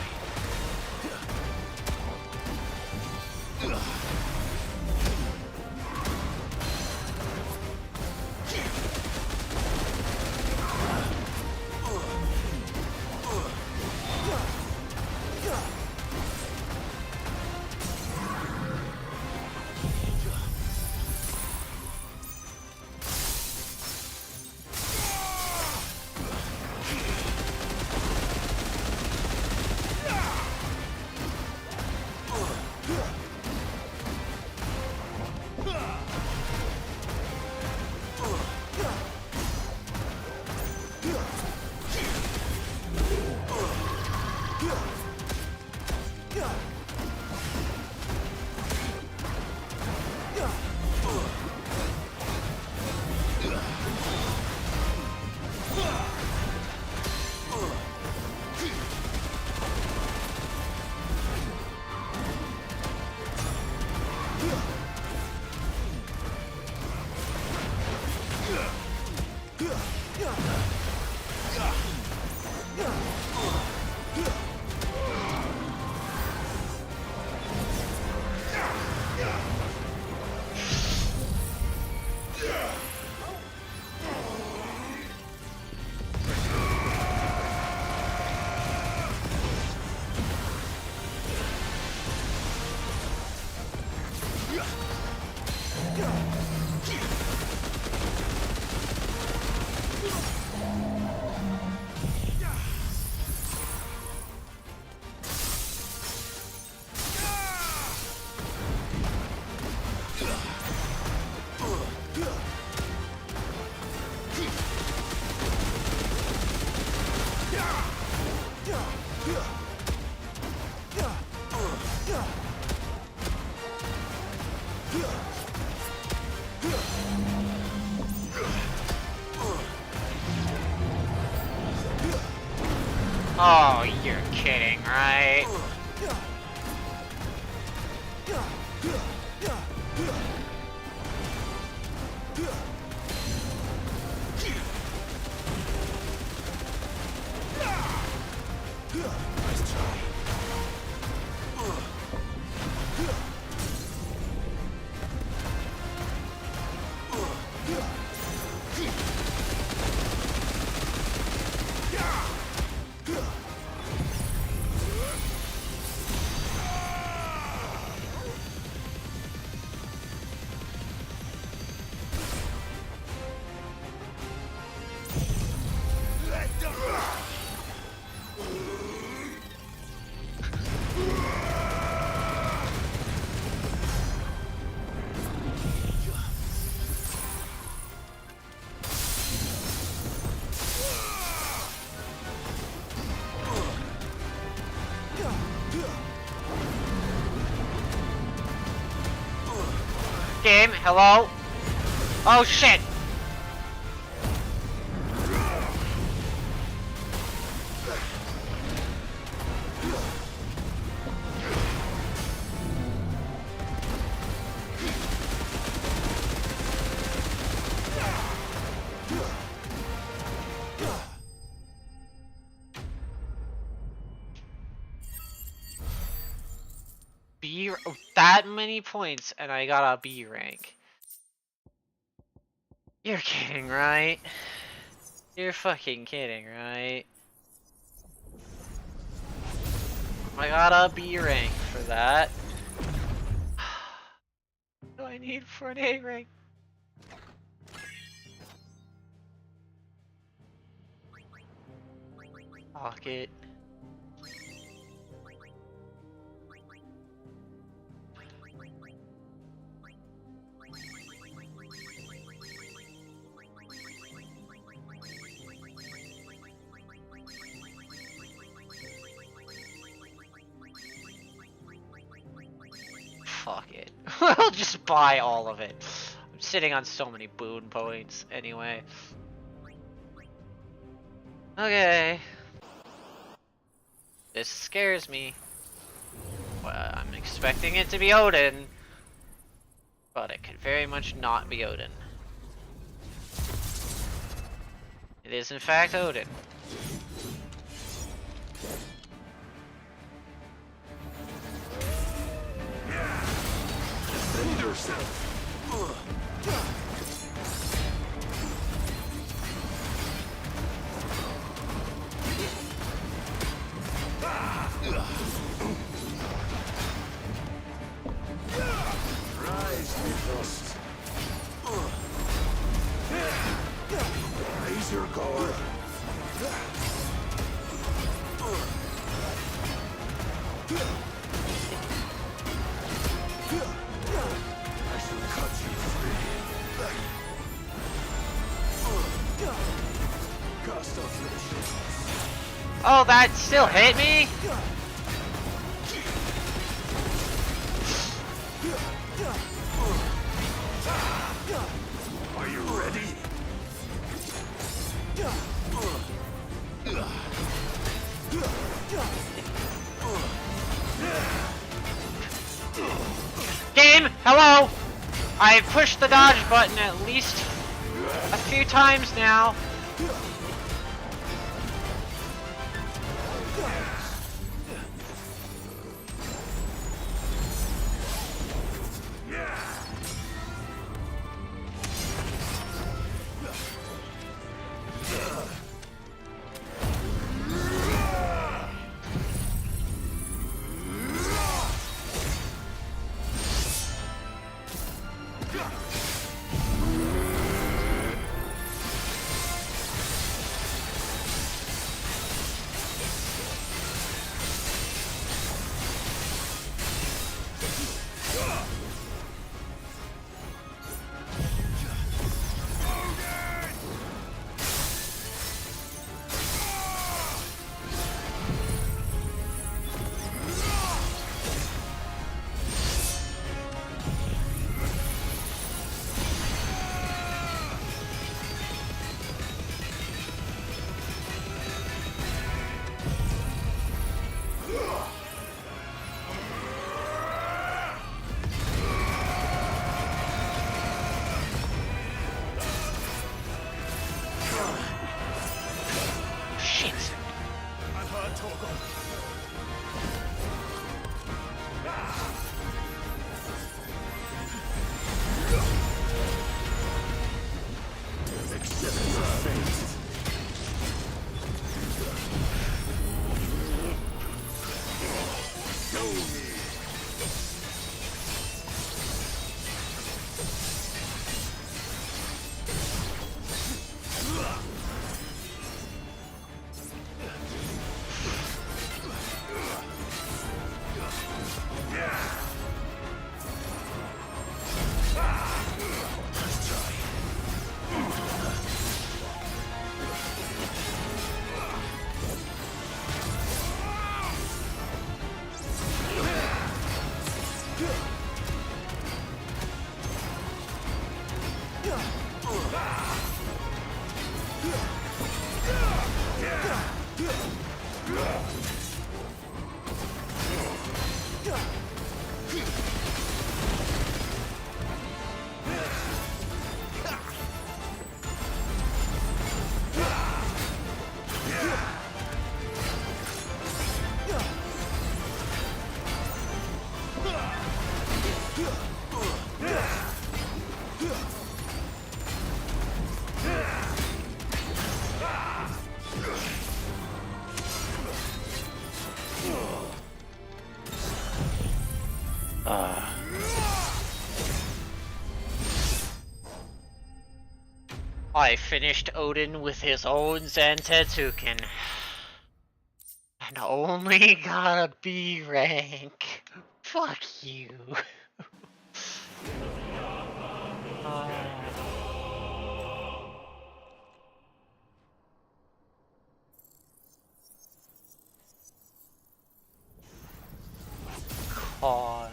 Oh, you're kidding, right? Nice try. Game, hello? Oh shit! B, that many points and I got a B rank. You're kidding, right? You're fucking kidding, right? I got a B rank for that. What do I need for an A rank? Pocket. Fuck it. I'll just buy all of it. I'm sitting on so many boon points anyway. Okay. This scares me. Well, I'm expecting it to be Odin. But it could very much not be Odin. It is in fact Odin. Defend yourself. Rise, Mythos. Raise your guard. I shall cut you free. Cast off your shields. Oh, that still hit me? Are you ready? Game, hello! I've pushed the dodge button at least a few times now. I finished Odin with his own Zantetsuken. And only got a B rank. Fuck you. God.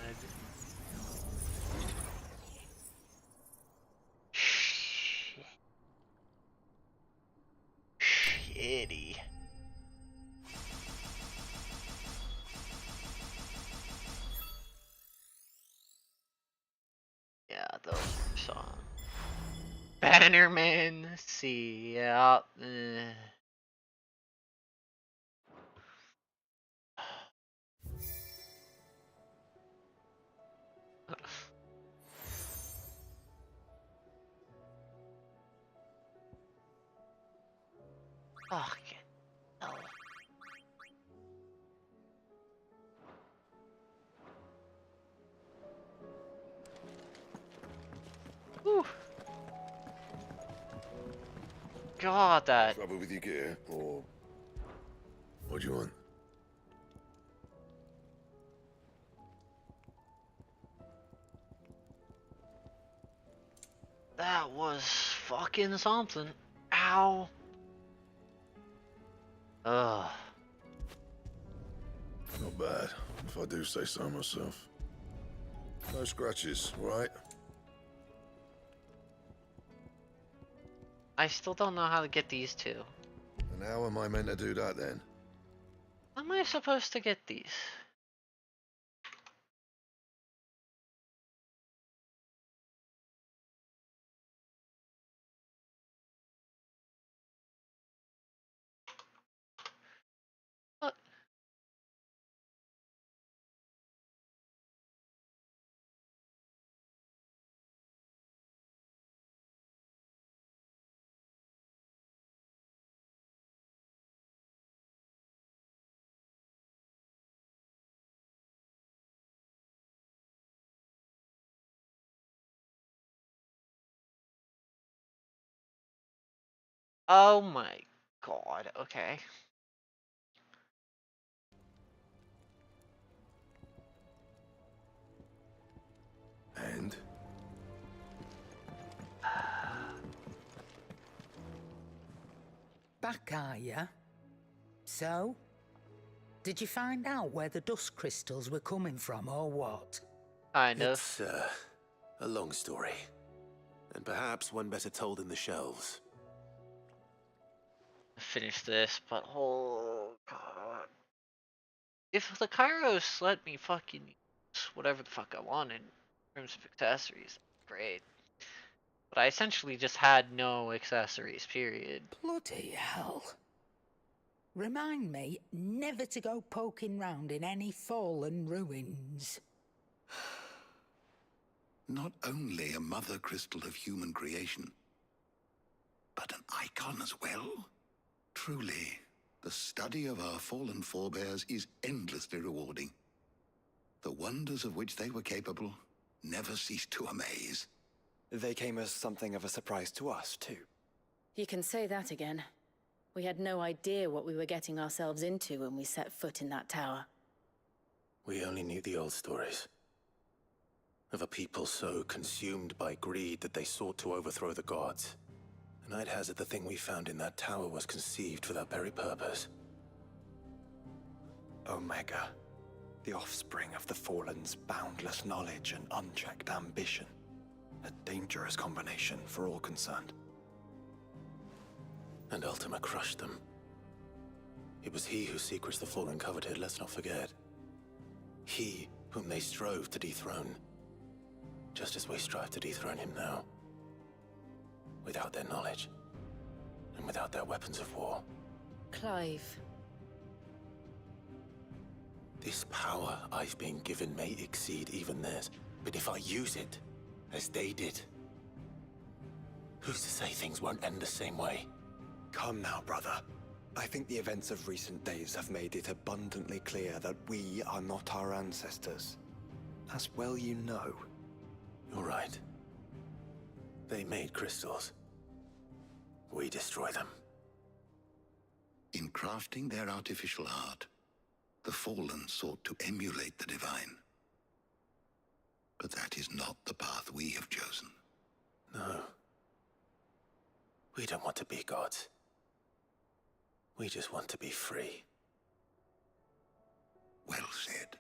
Shitty. Yeah, those songs. Bannerman, see, yeah. Fucking hell. Whew. God, that. Trouble with your gear, or what do you want? That was fucking something. Ow. Ugh. Not bad, if I do say so myself. No scratches, right? I still don't know how to get these two. And how am I meant to do that then? How am I supposed to get these? What? Oh my god, okay. And? Back, are ya? So? Did you find out where the dust crystals were coming from, or what? Kind of. It's, a long story. And perhaps one better told in the shelves. Finish this, but oh god. If the Kairos let me fucking use whatever the fuck I wanted in terms of accessories, great. But I essentially just had no accessories, period. Bloody hell. Remind me never to go poking round in any fallen ruins. Not only a mother crystal of human creation, but an icon as well. Truly, the study of our fallen forebears is endlessly rewarding. The wonders of which they were capable never cease to amaze. They came as something of a surprise to us, too. You can say that again. We had no idea what we were getting ourselves into when we set foot in that tower. We only knew the old stories. Of a people so consumed by greed that they sought to overthrow the gods. And I'd hazard the thing we found in that tower was conceived for that very purpose. Omega, the offspring of the Fallen's boundless knowledge and unchecked ambition. A dangerous combination for all concerned. And Ultima crushed them. It was he whose secrets the Fallen coveted, let's not forget. He whom they strove to dethrone. Just as we strive to dethrone him now. Without their knowledge. And without their weapons of war. Clive. This power I've been given may exceed even theirs, but if I use it, as they did, who's to say things won't end the same way? Come now, brother. I think the events of recent days have made it abundantly clear that we are not our ancestors. As well you know. You're right. They made crystals. We destroy them. In crafting their artificial art, the Fallen sought to emulate the divine. But that is not the path we have chosen. No. We don't want to be gods. We just want to be free. Well said.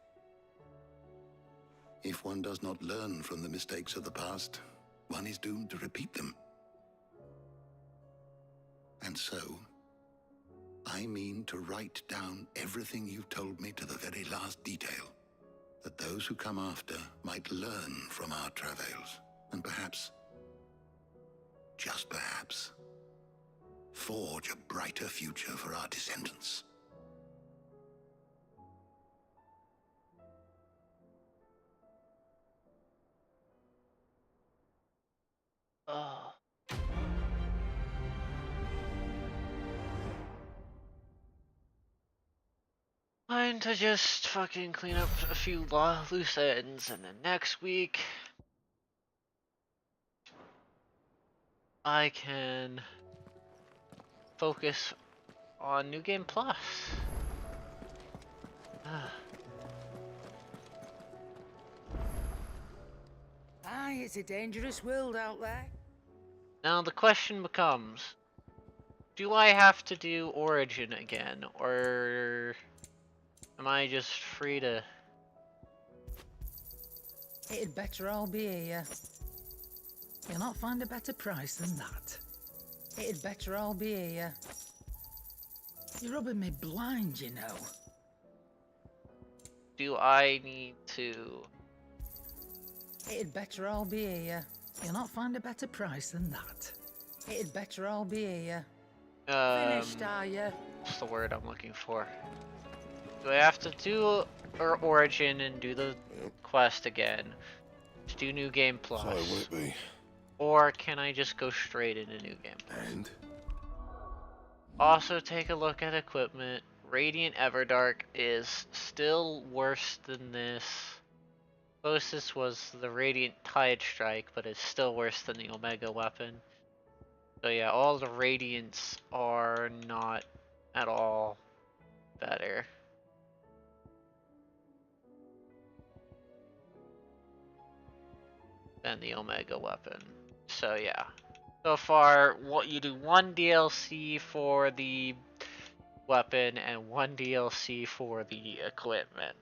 If one does not learn from the mistakes of the past, one is doomed to repeat them. And so, I mean to write down everything you told me to the very last detail, that those who come after might learn from our travails, and perhaps, just perhaps, forge a brighter future for our descendants. Oh. Time to just fucking clean up a few loose ends, and then next week I can focus on New Game Plus. Aye, it's a dangerous world out there. Now the question becomes, do I have to do Origin again, or am I just free to... It'd better all be here. You'll not find a better price than that. It'd better all be here. You're rubbing me blind, you know. Do I need to... It'd better all be here. You'll not find a better price than that. It'd better all be here. Finished, are you? What's the word I'm looking for? Do I have to do Origin and do the quest again to do New Game Plus? So would it be? Or can I just go straight into New Game Plus? And? Also take a look at equipment. Radiant Everdark is still worse than this. Closest was the Radiant Tide Strike, but it's still worse than the Omega weapon. So yeah, all the Radiants are not at all better. Than the Omega weapon. So yeah. So far, what you do one DLC for the weapon and one DLC for the equipment.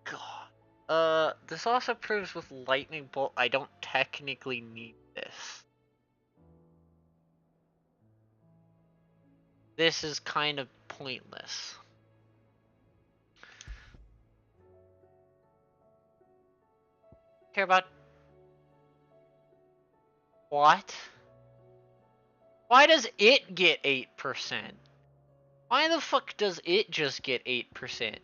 God. This also proves with Lightning Bolt I don't technically need this. This is kind of pointless. Care about what? Why does it get 8%? Why the fuck does it just get 8%?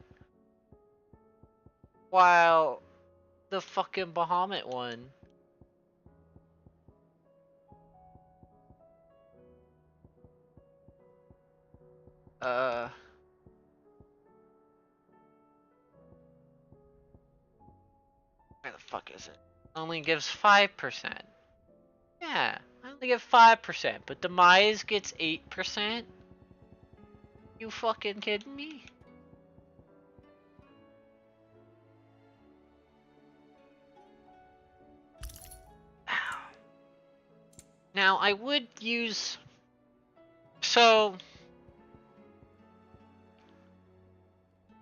While the fucking Bahamut one. Where the fuck is it? Only gives 5%. Yeah, I only give 5%, but Demise gets 8%? You fucking kidding me? Now, I would use... So,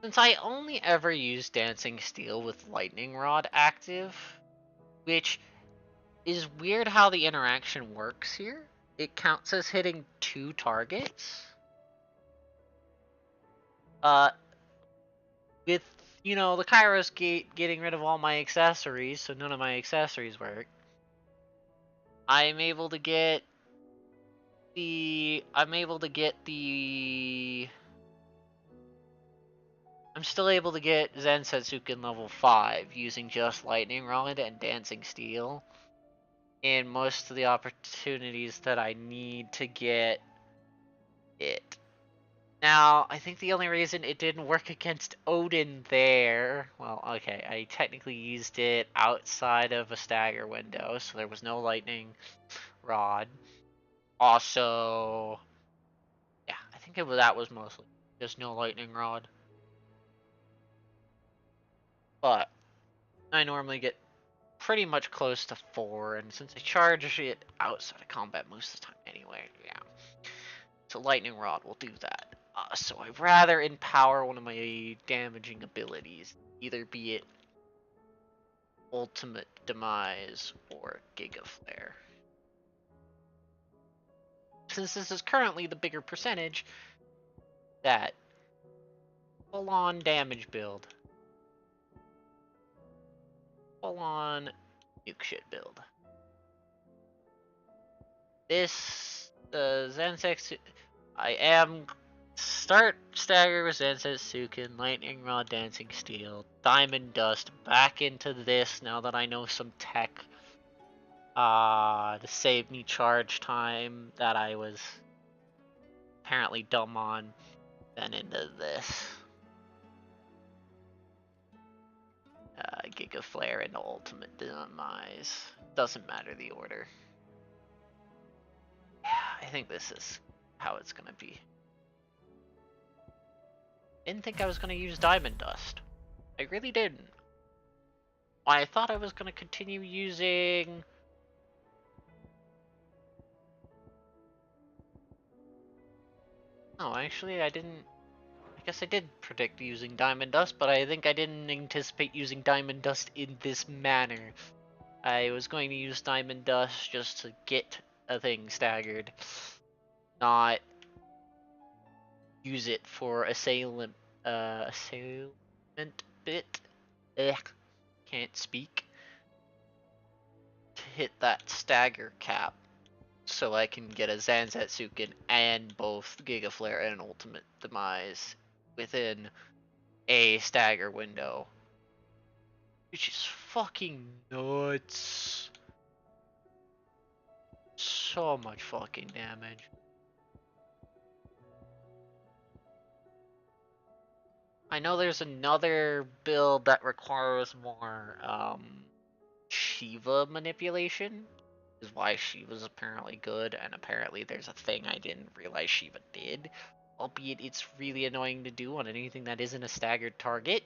Since I only ever use Dancing Steel with Lightning Rod active, which is weird how the interaction works here. It counts as hitting 2 targets. With, you know, the Kairos Gate getting rid of all my accessories, so none of my accessories work, I'm able to get the... I'm still able to get Zansetsuken level 5 using just Lightning Rod and Dancing Steel in most of the opportunities that I need to get it. Now, I think the only reason it didn't work against Odin there, well, okay, I technically used it outside of a stagger window, so there was no Lightning Rod. Also, yeah, I think that was mostly just no Lightning Rod. But I normally get pretty much close to 4, and since I charge it outside of combat most of the time anyway, yeah. So Lightning Rod will do that. So I'd rather empower one of my damaging abilities, either be it Ultimate Demise or Giga Flare. Since this is currently the bigger percentage, that full-on damage build. Full-on nuke shit build. This, Zansetsuken, I am start stagger with Zansetsuken, Lightning Rod, Dancing Steel, Diamond Dust, back into this now that I know some tech to save me charge time that I was apparently dumb on, then into this. Giga Flare and Ultimate Demise. Doesn't matter the order. Yeah, I think this is how it's gonna be. Didn't think I was gonna use Diamond Dust. I really didn't. I thought I was gonna continue using... No, actually I didn't. I guess I did predict using Diamond Dust, but I think I didn't anticipate using Diamond Dust in this manner. I was going to use Diamond Dust just to get a thing staggered, not use it for assailant bit. Can't speak. To hit that stagger cap, so I can get a Zansetsuken and both Giga Flare and Ultimate Demise within a stagger window, which is fucking nuts. So much fucking damage. I know there's another build that requires more Shiva manipulation, is why Shiva's apparently good, and apparently there's a thing I didn't realize Shiva did, albeit it's really annoying to do on anything that isn't a staggered target.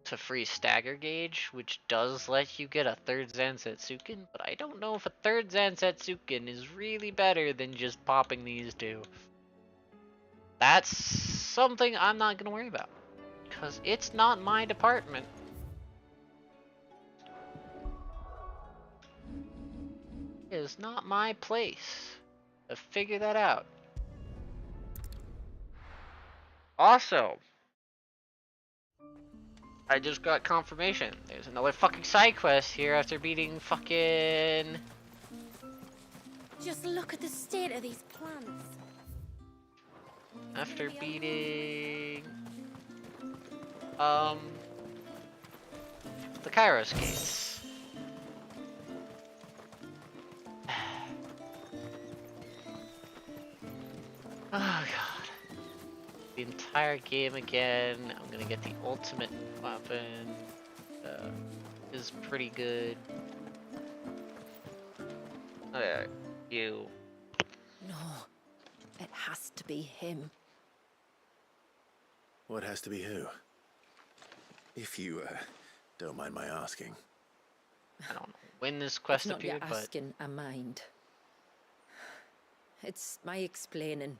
To free stagger gauge, which does let you get a third Zansetsuken, but I don't know if a third Zansetsuken is really better than just popping these two. That's something I'm not gonna worry about, because it's not my department. It is not my place to figure that out. Also, I just got confirmation. There's another fucking side quest here after beating fucking... Just look at the state of these plants. After beating... the Kairos Gates. Oh god. The entire game again. I'm gonna get the ultimate weapon. Is pretty good. You. No, it has to be him. What has to be who? If you, don't mind my asking. I don't know when this quest It's not appeared, your but... asking, I mind. It's my explaining.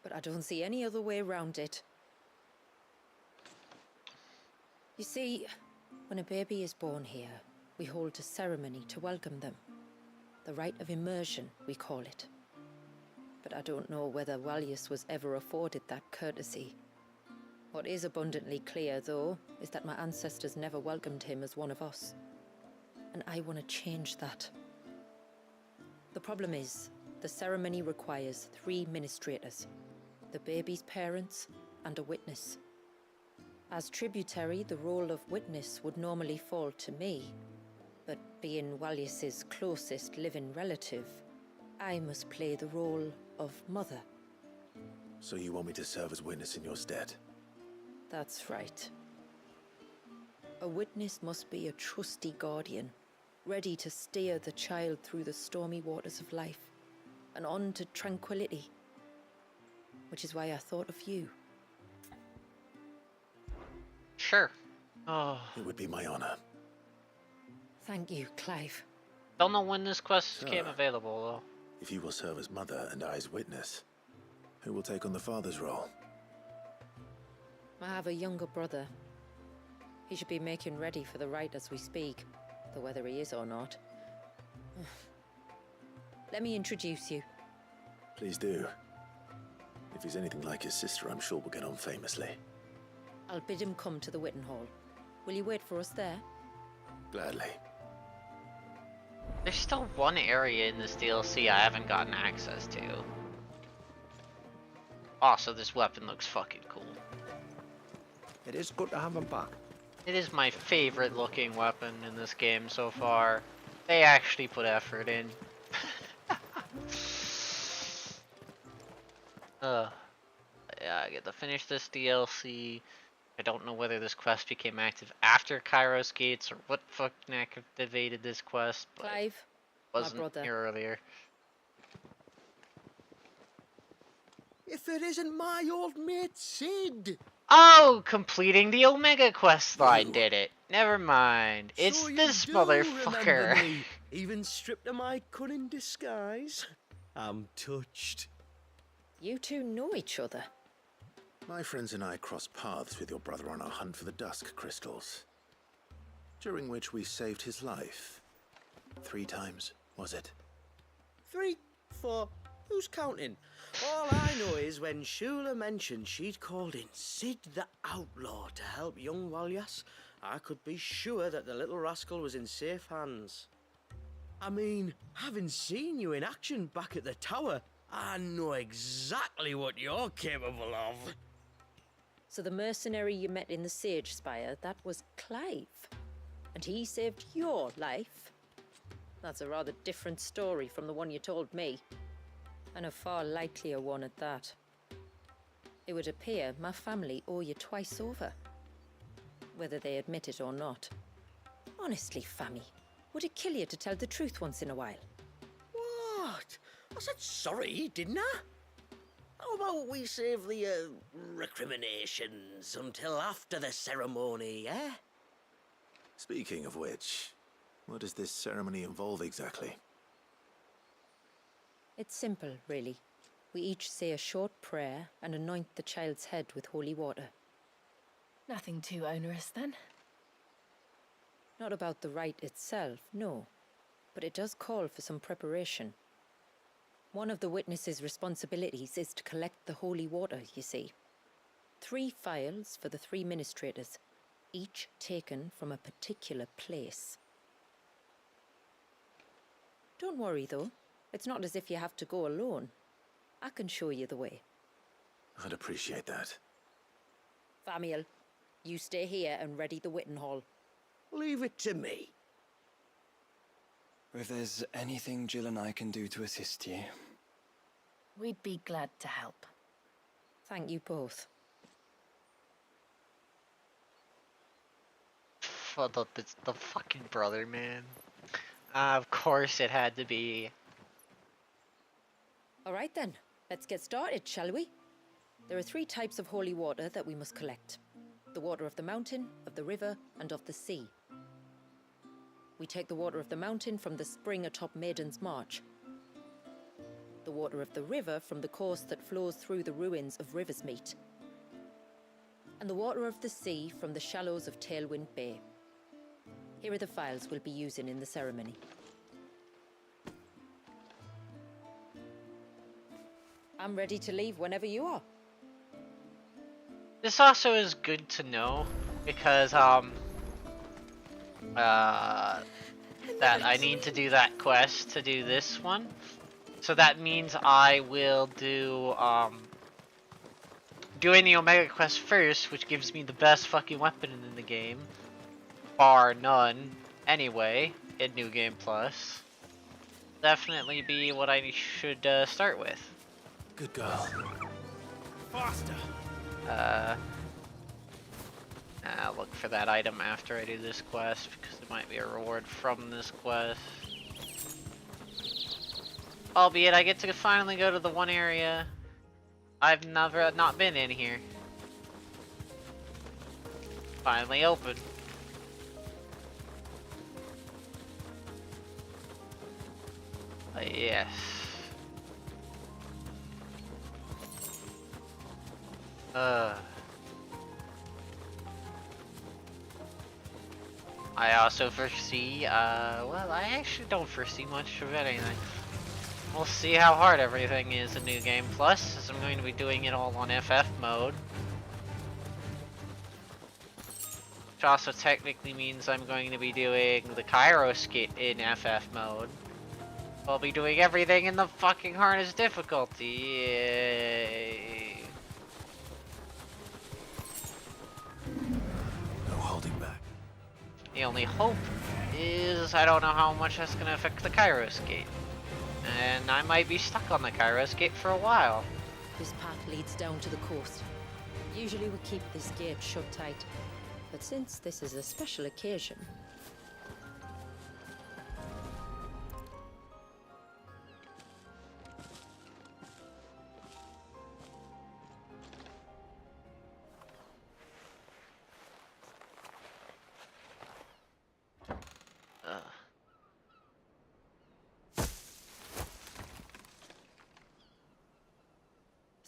but I don't see any other way around it. You see, when a baby is born here, we hold a ceremony to welcome them. The rite of immersion, we call it. But I don't know whether Wallius was ever afforded that courtesy. What is abundantly clear, though, is that my ancestors never welcomed him as one of us. And I want to change that. The problem is, the ceremony requires 3 ministrators, the baby's parents and a witness. As tributary, the role of witness would normally fall to me, but being Wallius's closest living relative, I must play the role of mother. So you want me to serve as witness in your stead? That's right. A witness must be a trusty guardian, ready to steer the child through the stormy waters of life and on to tranquility. Which is why I thought of you. Sure. Oh. It would be my honor. Thank you, Clive. Don't know when this quest came available, though. If you will serve as mother and I as witness, who will take on the father's role? I have a younger brother. He should be making ready for the rite as we speak, though whether he is or not. Let me introduce you. Please do. If he's anything like his sister, I'm sure we'll get on famously. I'll bid him come to the Witten Hall. Will you wait for us there? Gladly. There's still one area in this DLC I haven't gotten access to. Also, this weapon looks fucking cool. It is good to have him back. It is my favorite looking weapon in this game so far. They actually put effort in. Yeah, I get to finish this DLC. I don't know whether this quest became active after Kairos Gates or what fucking activated this quest, but Clive, wasn't my brother. here earlier. If it isn't my old mate Sid! Oh, completing the Omega quest line did it. Never mind. It's So you this do motherfucker. remember me, even stripped of my cunning disguise. I'm touched. You two know each other. My friends and I crossed paths with your brother on our hunt for the Dusk Crystals, during which we saved his life. 3 times, was it? 3, 4, who's counting? All I know is when Shula mentioned she'd called in Sid the Outlaw to help young Wallius, I could be sure that the little rascal was in safe hands. I mean, having seen you in action back at the tower, I know exactly what you're capable of. So the mercenary you met in the Sage Spire, that was Clive. And he saved your life. That's a rather different story from the one you told me. And a far likelier one at that. It would appear my family owe you twice over. Whether they admit it or not. Honestly, Fammy, would it kill you to tell the truth once in a while? What? I said sorry, didn't I? How about we save the recriminations until after the ceremony, eh? Speaking of which, what does this ceremony involve exactly? It's simple, really. We each say a short prayer and anoint the child's head with holy water. Nothing too onerous, then? Not about the rite itself, no. But it does call for some preparation. One of the witness's responsibilities is to collect the holy water, you see. 3 phials for the 3 ministrators, each taken from a particular place. Don't worry, though. It's not as if you have to go alone. I can show you the way. I'd appreciate that. Famiel, you stay here and ready the Witten Hall. Leave it to me. If there's anything Jill and I can do to assist you. We'd be glad to help. Thank you both. For the fucking brother, man. Of course it had to be. All right then, let's get started, shall we? There are 3 types of holy water that we must collect. The water of the mountain, of the river, and of the sea. We take the water of the mountain from the spring atop Maiden's March. the water of the river from the course that flows through the ruins of Riversmeet, and the water of the sea from the shallows of Tailwind Bay. Here are the files we'll be using in the ceremony. I'm ready to leave whenever you are. This also is good to know because that I need to do that quest to do this one. So that means I will do doing the Omega quest first, which gives me the best fucking weapon in the game, bar none. Anyway, in New Game Plus, definitely be what I should start with. Good girl. Faster. I'll look for that item after I do this quest because there might be a reward from this quest. Albeit I get to finally go to the one area I've not been in here. Finally open. Yes. I also foresee, well, I actually don't foresee much of anything. We'll see how hard everything is in New Game Plus, as I'm going to be doing it all on FF mode. Which also technically means I'm going to be doing the Kairos Gate in FF mode. I'll be doing everything in the fucking hardest difficulty. Yay. No holding back. The only hope is I don't know how much that's going to affect the Kairos Gate. And I might be stuck on the Kairos Gate for a while. This path leads down to the coast. Usually we keep this gate shut tight, but since this is a special occasion...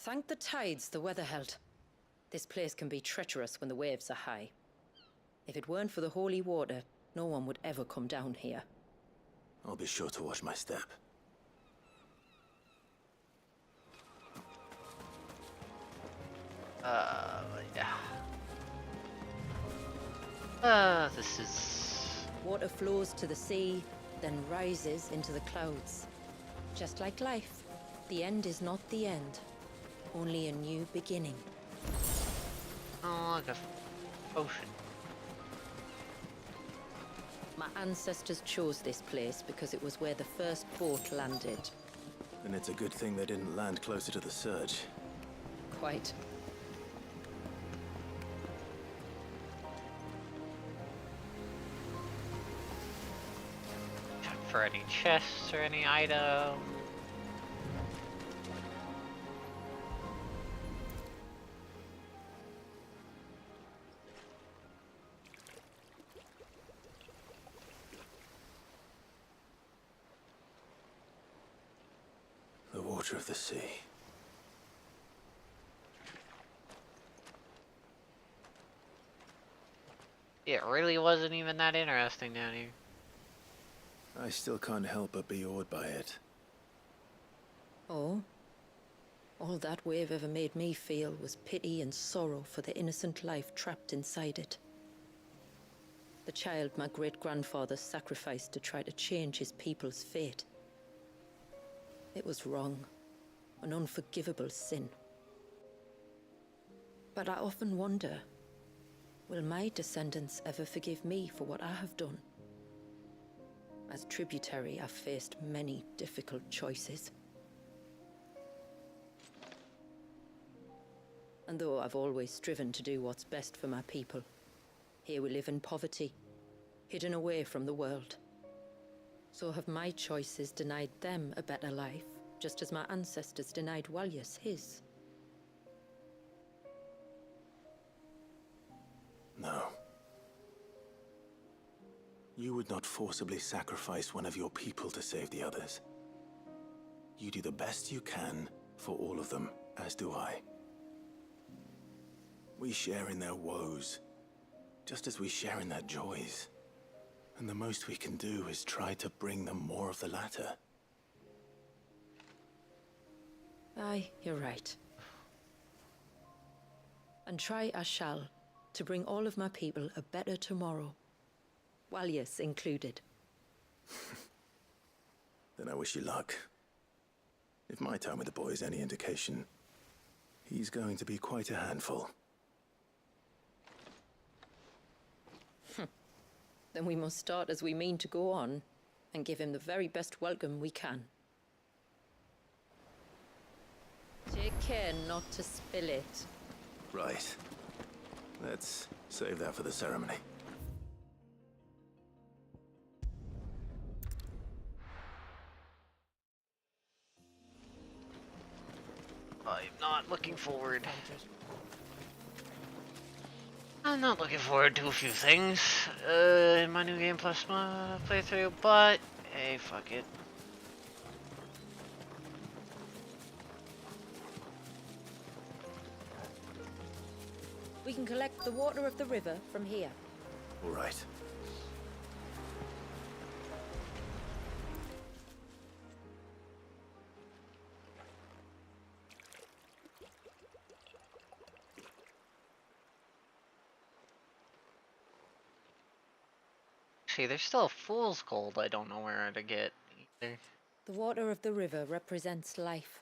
Thank the tides the weather held. This place can be treacherous when the waves are high. If it weren't for the holy water, no one would ever come down here. I'll be sure to watch my step. Yeah. This is... Water flows to the sea, then rises into the clouds. Just like life, the end is not the end. Only a new beginning. Oh, like a ocean. My ancestors chose this place because it was where the first boat landed. And it's a good thing they didn't land closer to the surge. Quite. Check for any chests or any items. The water of the sea. It really wasn't even that interesting down here. I still can't help but be awed by it. Oh? All that wave ever made me feel was pity and sorrow for the innocent life trapped inside it. The child my great-grandfather sacrificed to try to change his people's fate. It was wrong, an unforgivable sin. But I often wonder, will my descendants ever forgive me for what I have done? As tributary, I've faced many difficult choices. And though I've always striven to do what's best for my people, here we live in poverty, hidden away from the world. So have my choices denied them a better life, just as my ancestors denied Walyas his? No. You would not forcibly sacrifice one of your people to save the others. You do the best you can for all of them, as do I. We share in their woes, just as we share in their joys. And the most we can do is try to bring them more of the latter. Aye, you're right. And try I shall, to bring all of my people a better tomorrow. Walius included. Then I wish you luck. If my time with the boy is any indication, he's going to be quite a handful. Then we must start as we mean to go on, and give him the very best welcome we can. Take care not to spill it. Right. Let's save that for the ceremony. I'm not looking forward. I'm not looking forward to a few things in my new game plus my playthrough, but hey, fuck it. We can collect the water of the river from here. All right. See, there's still a fool's gold I don't know where to get either. The water of the river represents life.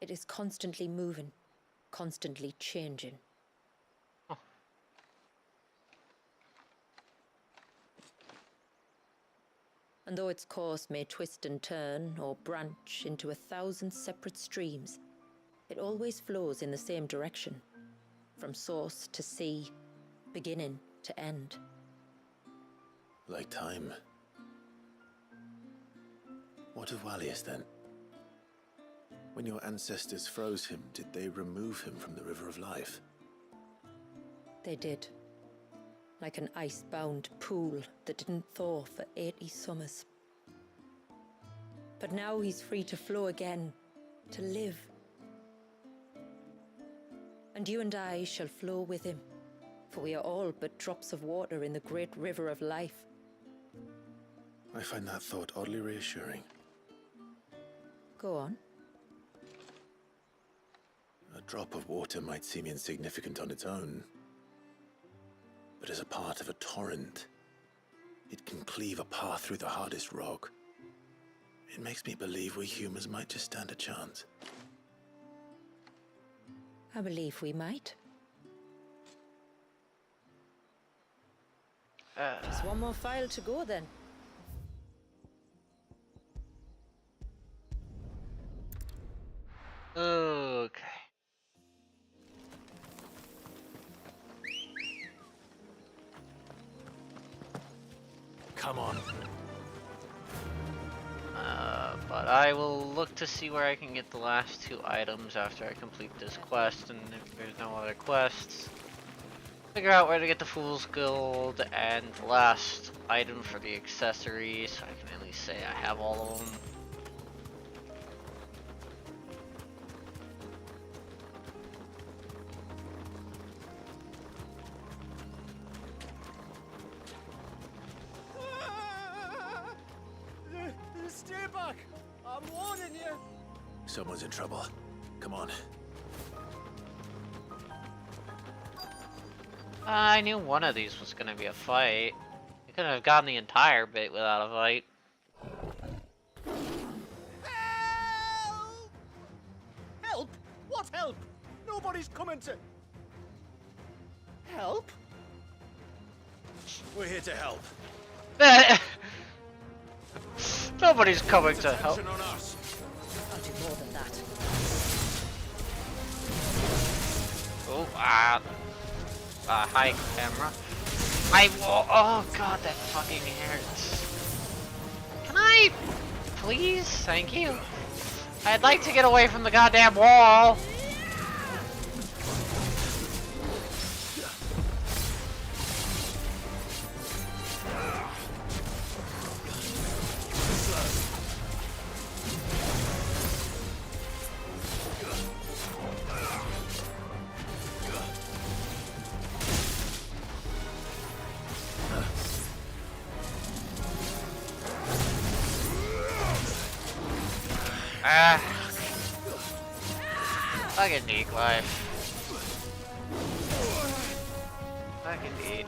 It is constantly moving, constantly changing. Oh. And though its course may twist and turn or branch into 1,000 separate streams, it always flows in the same direction, from source to sea, beginning to end. Like time. What of Walius then? When your ancestors froze him, did they remove him from the River of Life? They did. Like an ice-bound pool that didn't thaw for 80 summers. But now he's free to flow again, to live. And you and I shall flow with him, for we are all but drops of water in the great river of life. I find that thought oddly reassuring. Go on. A drop of water might seem insignificant on its own, but as a part of a torrent, it can cleave a path through the hardest rock. It makes me believe we humans might just stand a chance. I believe we might. Just one more file to go then. Okay. Come on. But I will look to see where I can get the last 2 items after I complete this quest, and if there's no other quests, figure out where to get the Fool's Gold and the last item for the accessories, so I can at least say I have all of them. Stay back! I'm warning you! Someone's in trouble. Come on. I knew one of these was gonna be a fight. I couldn't have gotten the entire bit without a fight. Help! Help? What help? Nobody's coming to... Help? We're here to help. Nobody's coming to help. Attention on us. I'll do more than that. Oh, hi camera. Oh god, that fucking hurts. Can I, please? Thank you. I'd like to get away from the goddamn wall. Ah. Fucking D, Clive. Fucking D.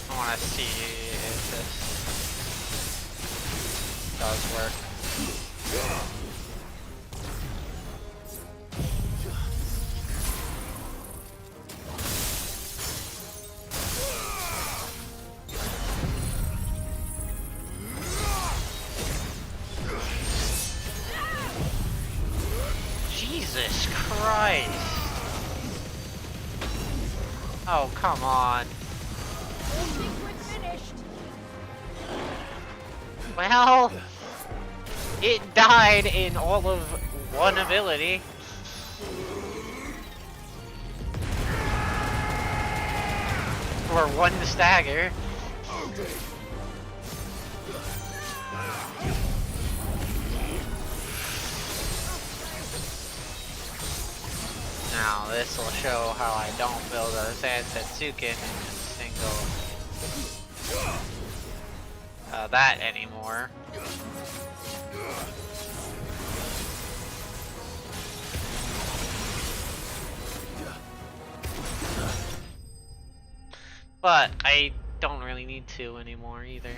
I want to see if this does work. Jesus Christ! Oh, come on. Well, it died in all of one ability. Or one stagger. Now this will show how I don't build a Zantetsuken in a single that anymore. But I don't really need to anymore either.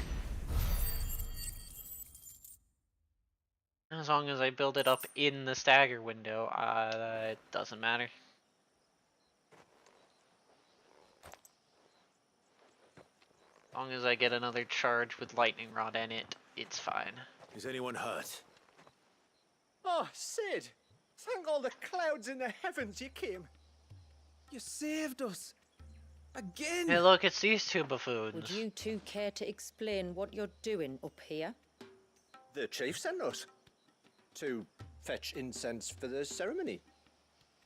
As long as I build it up in the stagger window, it doesn't matter. As long as I get another charge with lightning rod in it, it's fine. Is anyone hurt? Oh, Sid! Thank all the clouds in the heavens you came. You saved us. Again! Hey look, it's these two buffoons. Would you two care to explain what you're doing up here? The chief sent us to fetch incense for the ceremony.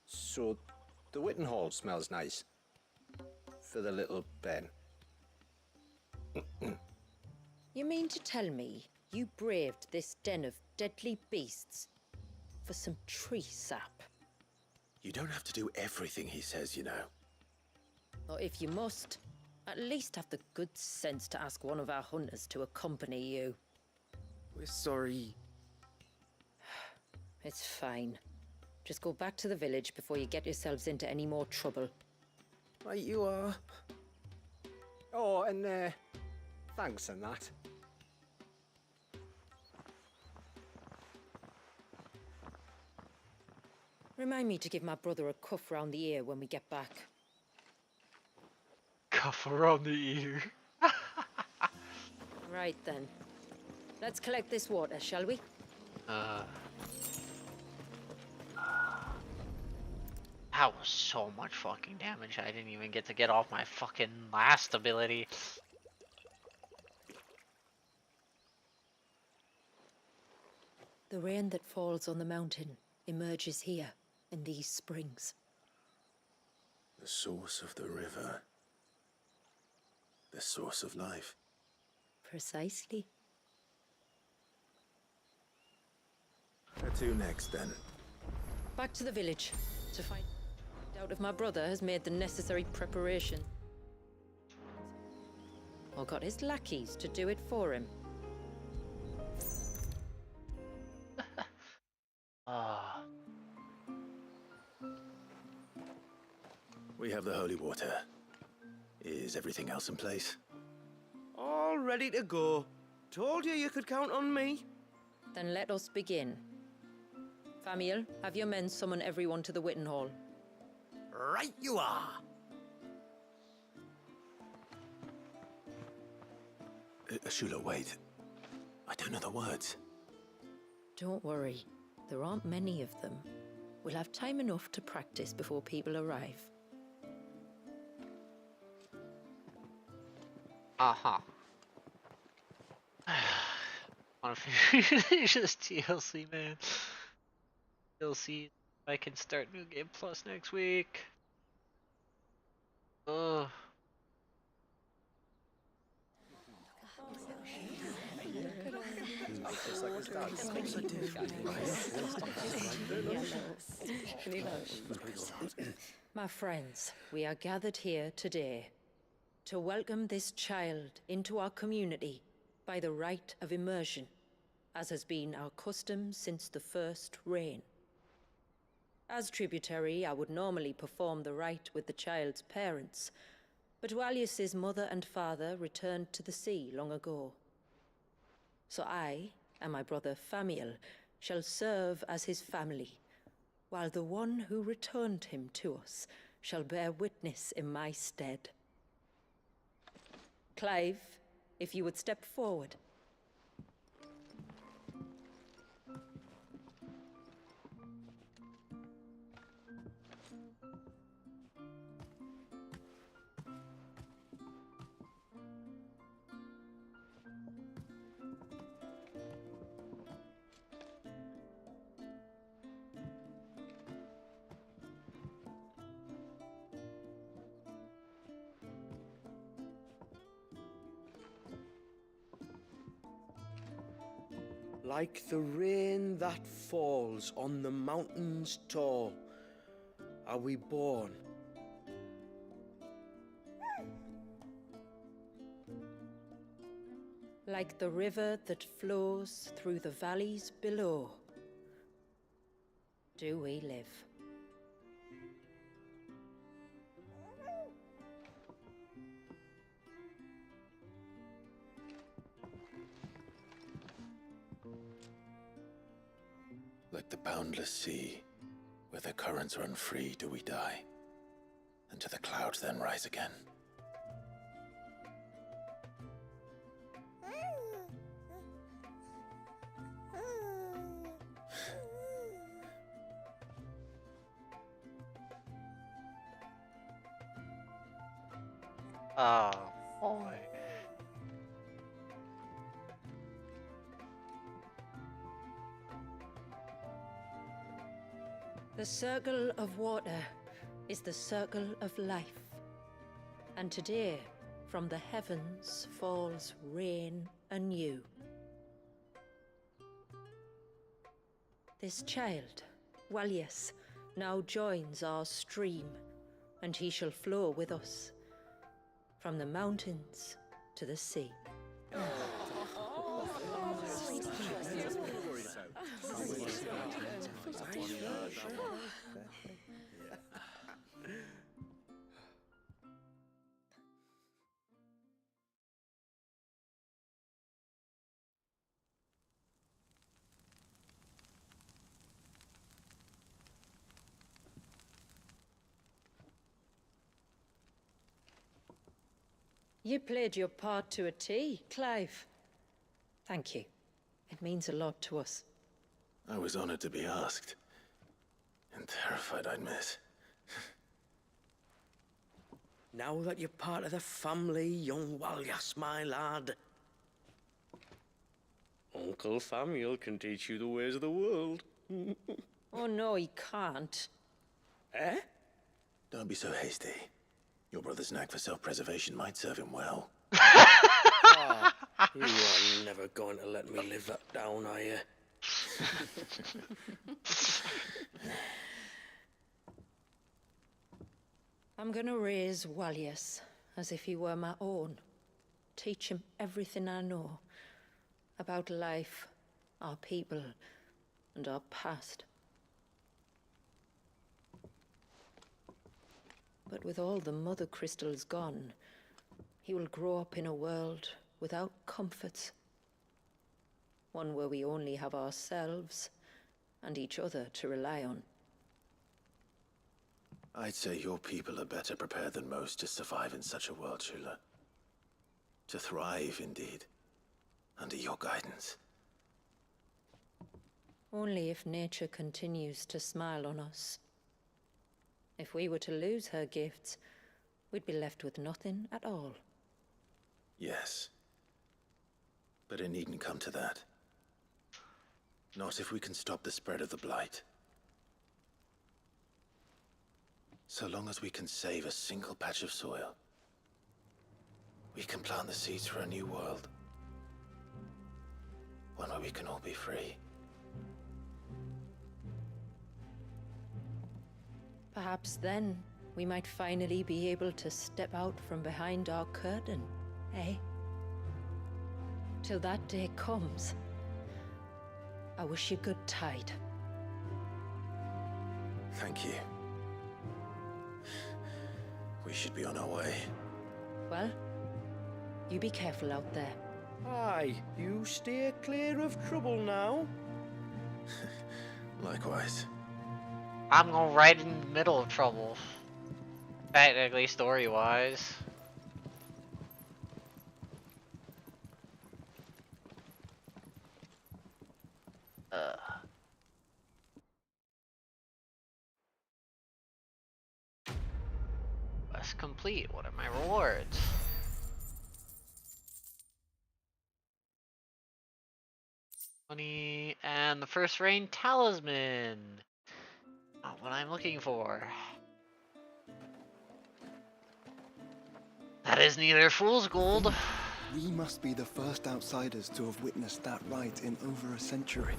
So the Witten Hall smells nice. For the little Ben. You mean to tell me you braved this den of deadly beasts for some tree sap? You don't have to do everything he says, you know. Or if you must, at least have the good sense to ask one of our hunters to accompany you. We're sorry. It's fine. Just go back to the village before you get yourselves into any more trouble. Right you are. Oh, and thanks and that. Remind me to give my brother a cuff round the ear when we get back. Cuff around the ear. Right then. Let's collect this water, shall we? That was so much fucking damage. I didn't even get to get off my fucking last ability. The rain that falls on the mountain emerges here in these springs. The source of the river. The source of life. Precisely. Where to next, then? Back to the village to find out if my brother has made the necessary preparation. Or got his lackeys to do it for him. We have the holy water. Is everything else in place? All ready to go. Told you could count on me. Then let us begin. Famiel, have your men summon everyone to the Witten Hall. Right you are. Shula, wait. I don't know the words. Don't worry, there aren't many of them. We'll have time enough to practice before people arrive. Uh-huh. Want to finish this DLC, man. DLC, I can start New Game Plus next week. Ugh. My friends, we are gathered here today to welcome this child into our community by the rite of immersion, as has been our custom since the first reign. As tributary, I would normally perform the rite with the child's parents, but Walius's mother and father returned to the sea long ago. So I and my brother Famiel shall serve as his family, while the one who returned him to us shall bear witness in my stead. Clive, if you would step forward. Like the rain that falls on the mountains tall, are we born. Like the river that flows through the valleys below, do we live. Like the boundless sea, where the currents run free, do we die, and to the clouds then rise again. Oh boy. The circle of water is the circle of life. And today, from the heavens falls rain anew. This child, Walius, now joins our stream, and he shall flow with us, from the mountains to the sea. You played your part to a T, Clive. Thank you. It means a lot to us. I was honored to be asked, and terrified I'd miss. Now that you're part of the family, young Walius, my lad. Uncle Famiel can teach you the ways of the world. Oh no, he can't. Eh? Don't be so hasty. Your brother's knack for self-preservation might serve him well. Ah, you are never going to let me live that down, are you? I'm gonna raise Walius as if he were my own. Teach him everything I know about life, our people, and our past. But with all the mother crystals gone, he will grow up in a world without comforts. One where we only have ourselves and each other to rely on. I'd say your people are better prepared than most to survive in such a world, Shula. To thrive, indeed. under your guidance. Only if nature continues to smile on us. If we were to lose her gifts, we'd be left with nothing at all. Yes. But it needn't come to that. Not if we can stop the spread of the Blight. So long as we can save a single patch of soil, we can plant the seeds for a new world. One where we can all be free. Perhaps then we might finally be able to step out from behind our curtain, eh? Till that day comes, I wish you good tide. Thank you. We should be on our way. Well, you be careful out there. Aye, you stay clear of trouble now. Likewise. I'm going right in the middle of trouble. Technically, story-wise. Quest complete. What are my rewards? Money and the first rain talisman. Not what I'm looking for. That is neither fool's gold. We must be the first outsiders to have witnessed that rite in over a century.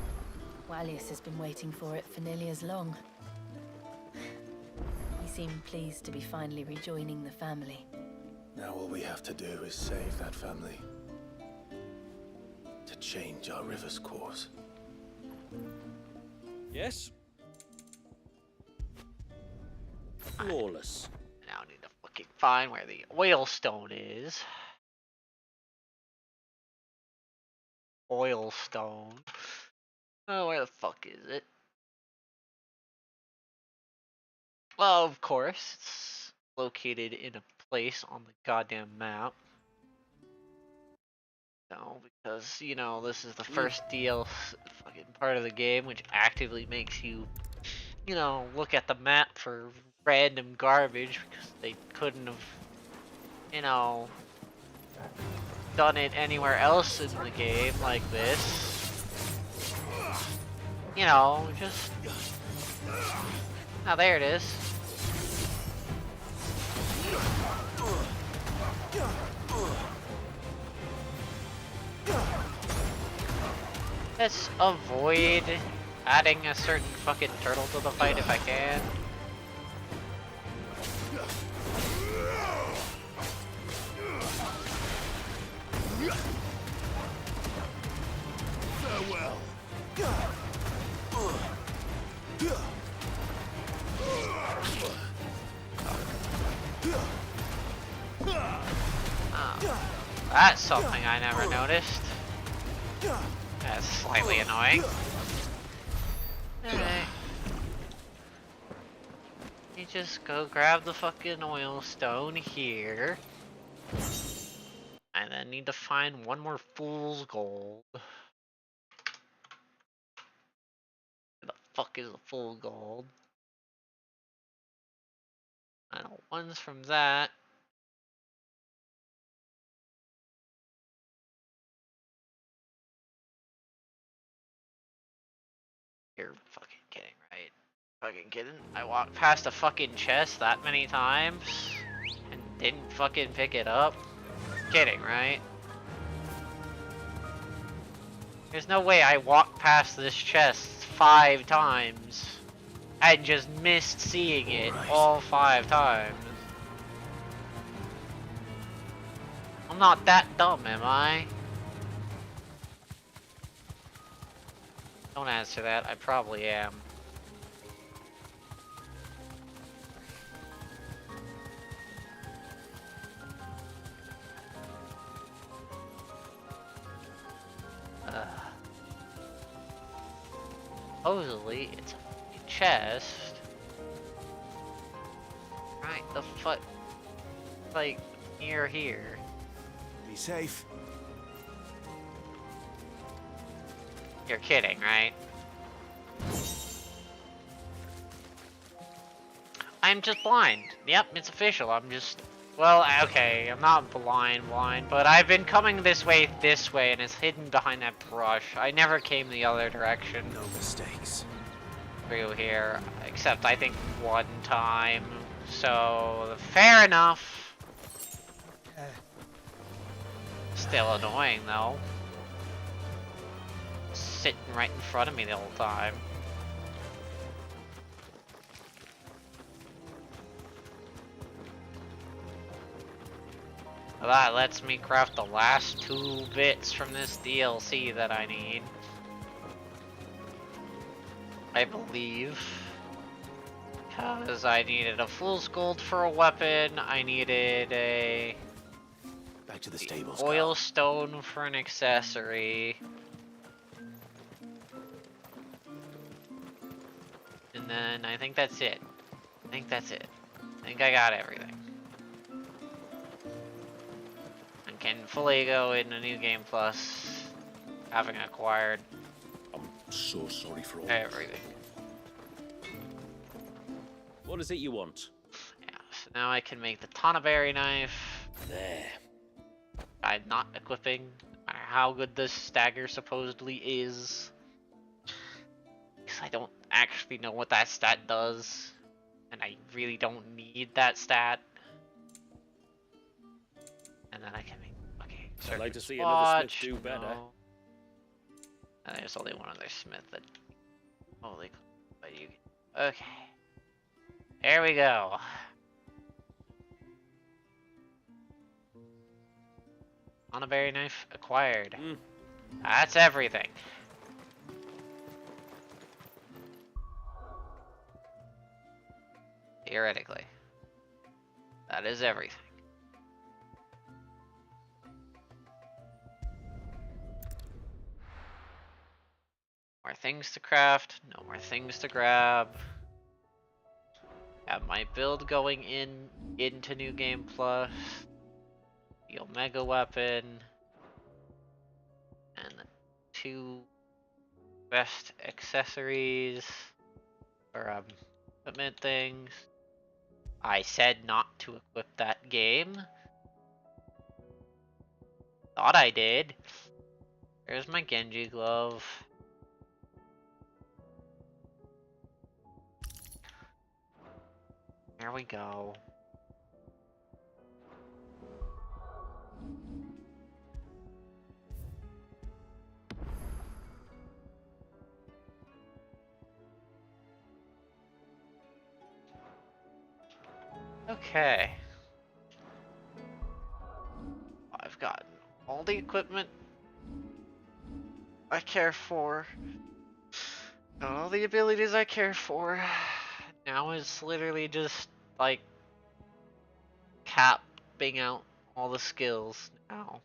Wallius has been waiting for it for nearly as long. He seemed pleased to be finally rejoining the family. Now all we have to do is save that family. To change our river's course. Yes? Flawless. Now I need to fucking find where the oil stone is. Oil stone. Oh, where the fuck is it? Well, of course, it's located in a place on the goddamn map. No, because, you know, this is the first DLC fucking part of the game, which actively makes you, you know, look at the map for random garbage, because they couldn't have, you know, done it anywhere else in the game like this. You know, just... Oh, there it is. Let's avoid adding a certain fucking turtle to the fight if I can. Farewell. Oh, that's something I never noticed. That's slightly annoying. Alright. You just go grab the fucking oil stone here. And then need to find one more fool's gold. Where the fuck is the full gold? I know one's from that. You're fucking kidding, right? Fucking kidding? I walked past a fucking chest that many times and didn't fucking pick it up? Kidding, right? There's no way I walked past this chest 5 times and just missed seeing it all 5 times. I'm not that dumb, am I? Don't answer that, I probably am. Supposedly, it's a chest. Right, the fuck? Like, near here. Be safe. You're kidding, right? I'm just blind. Yep, it's official. I'm just... Well, okay, I'm not blind, but I've been coming this way, and it's hidden behind that brush. I never came the other direction. No mistakes. Through here, except I think one time. So, fair enough. Still annoying, though. Sitting right in front of me the whole time. That lets me craft the last 2 bits from this DLC that I need. I believe. Because I needed a fool's gold for a weapon, I needed a... Back to the stables. Oil stone for an accessory. And then I think that's it. I think I got everything. And can fully go into New Game Plus, having acquired I'm so sorry for all everything. What is it you want? Yeah, so now I can make the Tanaberry knife. There. I'm not equipping, no matter how good this stagger supposedly is. Because I don't actually know what that stat does. And I really don't need that stat. And then I can make... Okay, I'd like to see another another smith do better. No. And there's only one other smith that... Holy... But you... Okay. There we go. On a berry knife acquired. That's everything. Theoretically. That is everything. More things to craft, no more things to grab. Have my build going into New Game Plus. The Omega weapon. And the 2 best accessories or equipment things. I said not to equip that game. Thought I did. There's my Genji glove. There we go. Okay. I've got all the equipment I care for. Got all the abilities I care for. Now it's literally just like capping out all the skills now.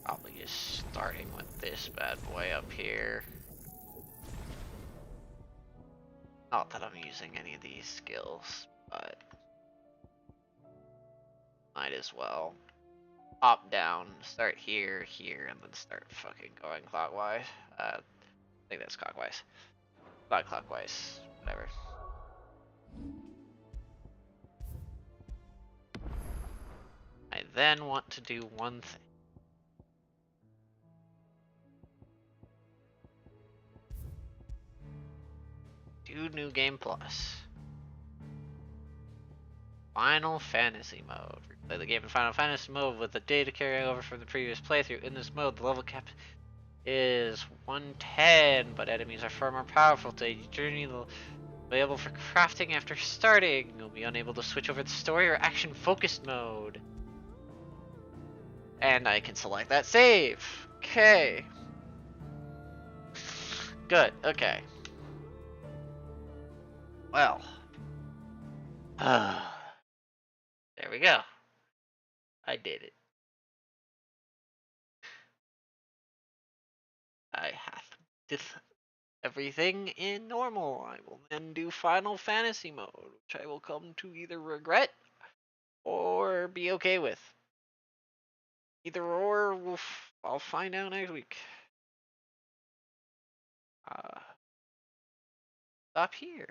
Probably just starting with this bad boy up here. Not that I'm using any of these skills, but might as well. Hop down, start here, and then start fucking going clockwise. I think that's clockwise. Not clockwise, whatever. I then want to do one thing. Do New Game Plus. Final Fantasy mode. Play the game in Final Fantasy mode with the data carrying over from the previous playthrough. In this mode, the level cap is 110, but enemies are far more powerful. To journey available for crafting after starting. You'll be unable to switch over to story or action focused mode. And I can select that save. Okay. Good, okay. Well. There we go. I did it. I have everything in normal. I will then do Final Fantasy mode, which I will come to either regret or be okay with. Either or, I'll find out next week. Stop here.